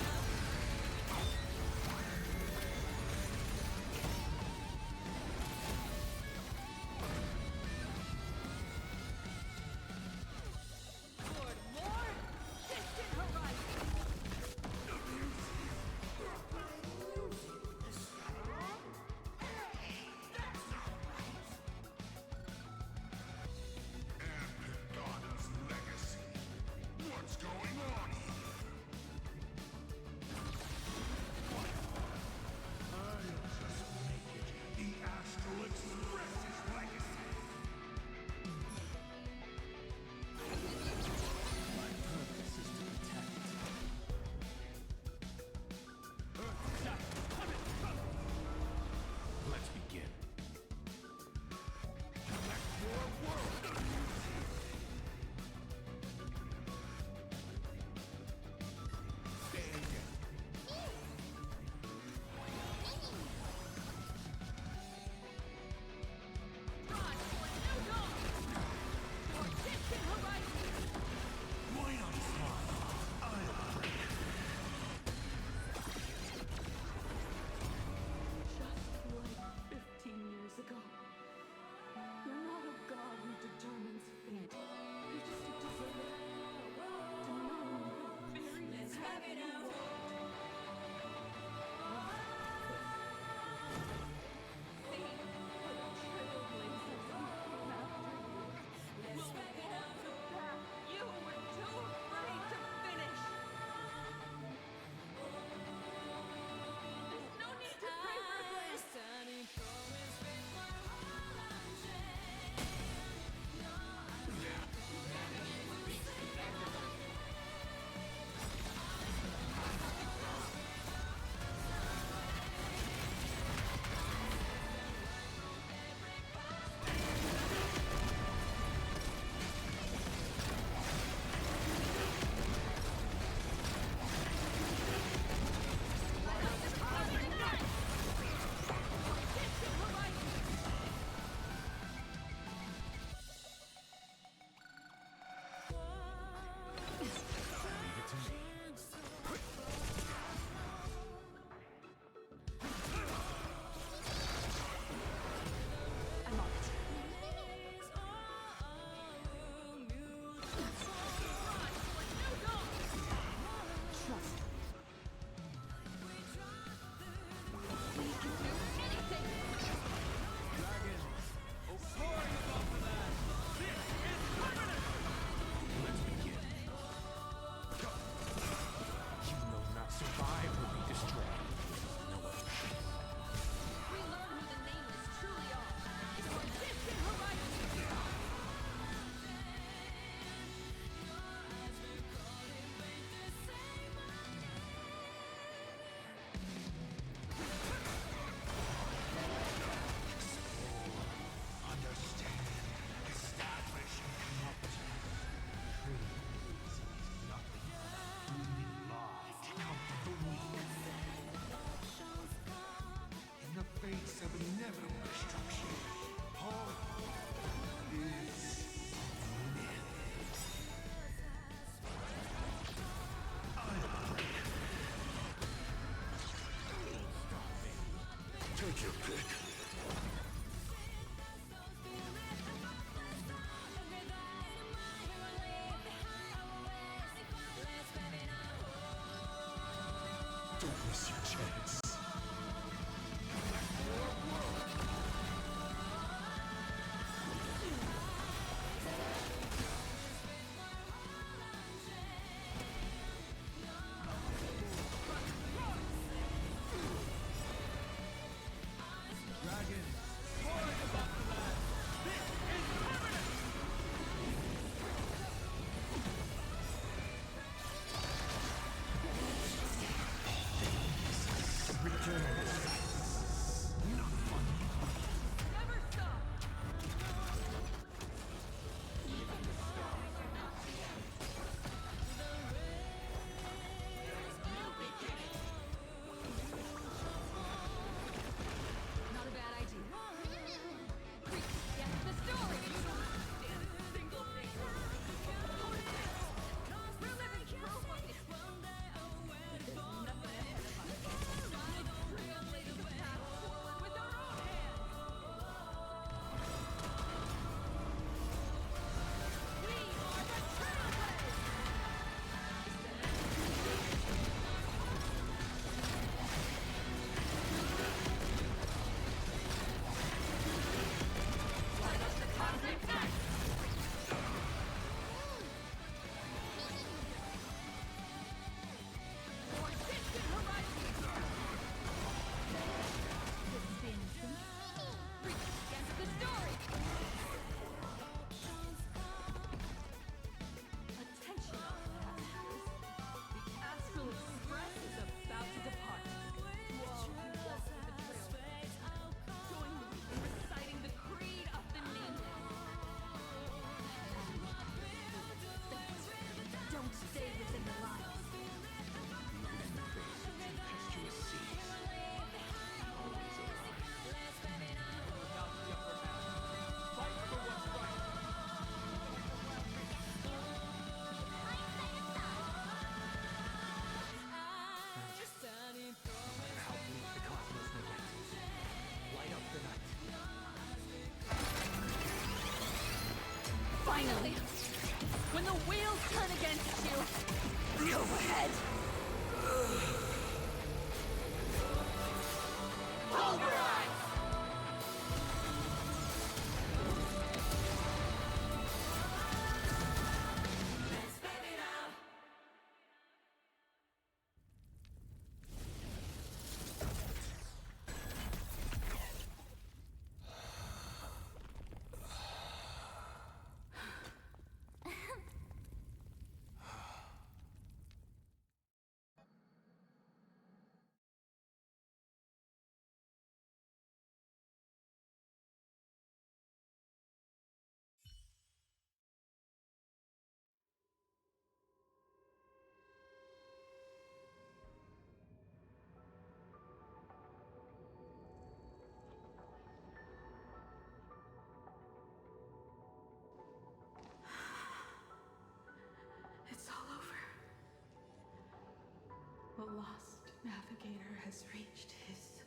Take your pick. Don't miss your chance. Not a bad idea. Get the story! Single thing. We're living proof of it. There's nothing ahead of us. Trailblazing the path forward with our own hands. We are the Trailblazers! Light up the cosmic night! For distant horizons! This is the instant. Get to the story! Attention, all passengers. The Astral Express is about to depart. To all who walk with the Trailblazers, join me in reciting the creed of the Ninja. Don't stay within the lines. Even in the face of tempestuous seas, always alive. Look out the upper half. Fight for what's right. How bleak the cosmos may get. Light up the night. Finally! When the wheels turn against you, go ahead! Pulverize! It's all over. The lost navigator has reached his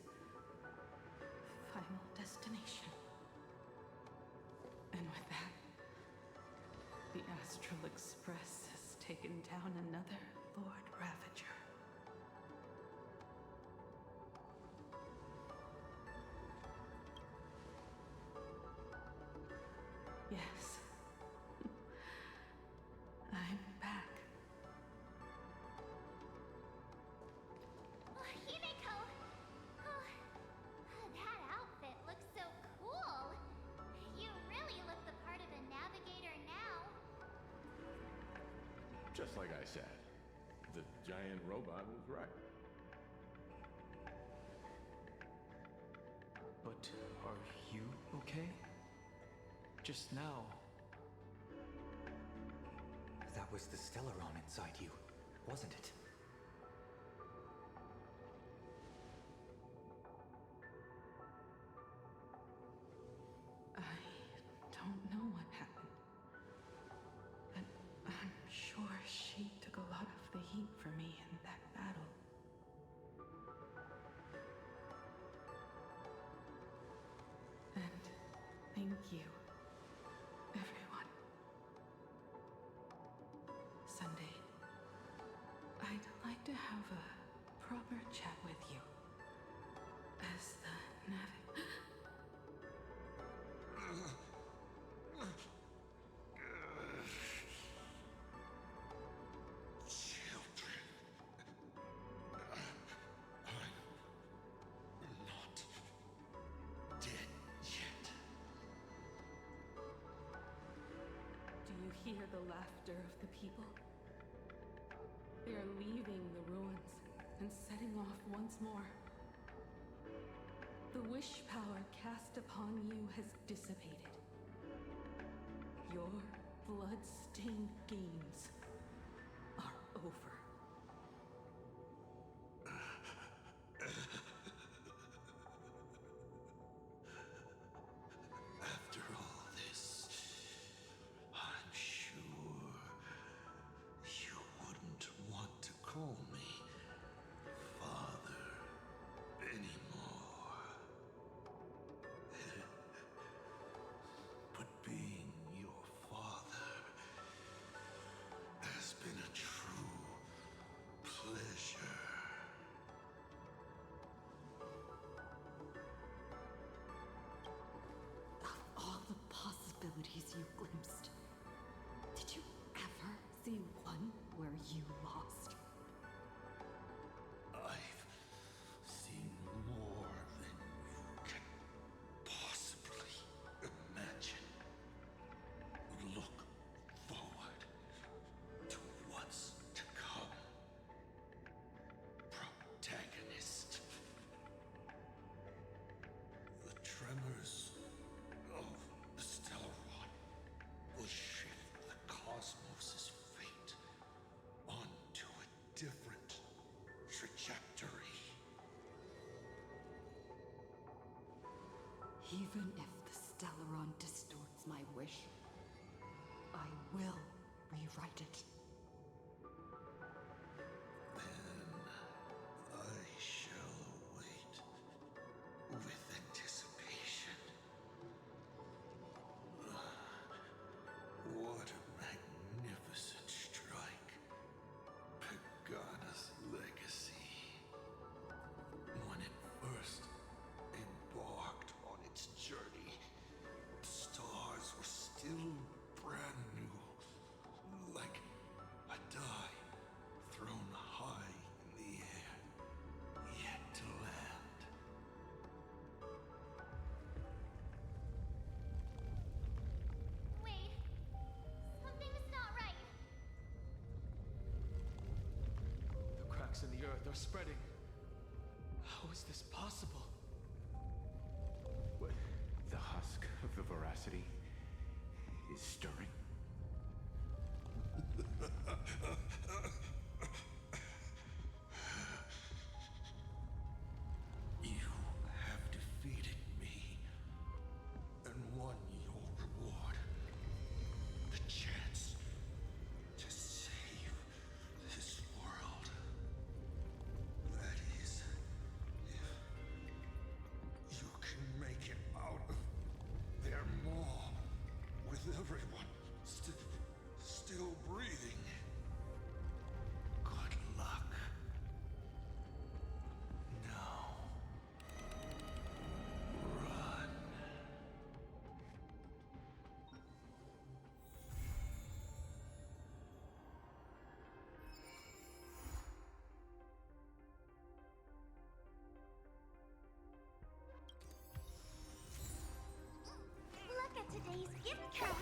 final destination. And with that, the Astral Express has taken down another Lord Ravager. Yes. I'm back. Himiko! Oh, that outfit looks so cool. You really look the part of a navigator now. Just like I said, the giant robot was right. But are you okay? Just now. That was the Stellaron inside you, wasn't it? I don't know what happened. But I'm sure she took a lot of the heat for me in that battle. Thank you, everyone. Sunday, I'd like to have a proper chat with you. As the Children. I'm not dead yet. Do you hear the laughter of the people? They are leaving the ruins and setting off once more. The wish power cast upon you has dissipated. Your blood-stained games are over. After all this, I'm sure you wouldn't want to call me father anymore. But being your father has been a true pleasure. Of all the possibilities you glimpsed, did you ever see one where you lost? I've seen more than you can possibly imagine. Look forward to what's to come. Protagonist. The tremors of the Stellaron will shift the cosmos's fate onto a different trajectory. Even if the Stellaron distorts my wish, I will rewrite it. Then I shall wait with anticipation. What a magnificent strike. Pagana's legacy. When it first embarked on its journey, the stars were still brand new. Like a die thrown high in the air, yet to land. Wait. Something is not right. The cracks in the earth are spreading. How is this possible? What? The husk of the veracity is stirring. You have defeated me and won your reward. The chance to save this world. That is, if you can make it out of their maw with everyone still breathing. Good luck. Now, run. Look at today's gift card.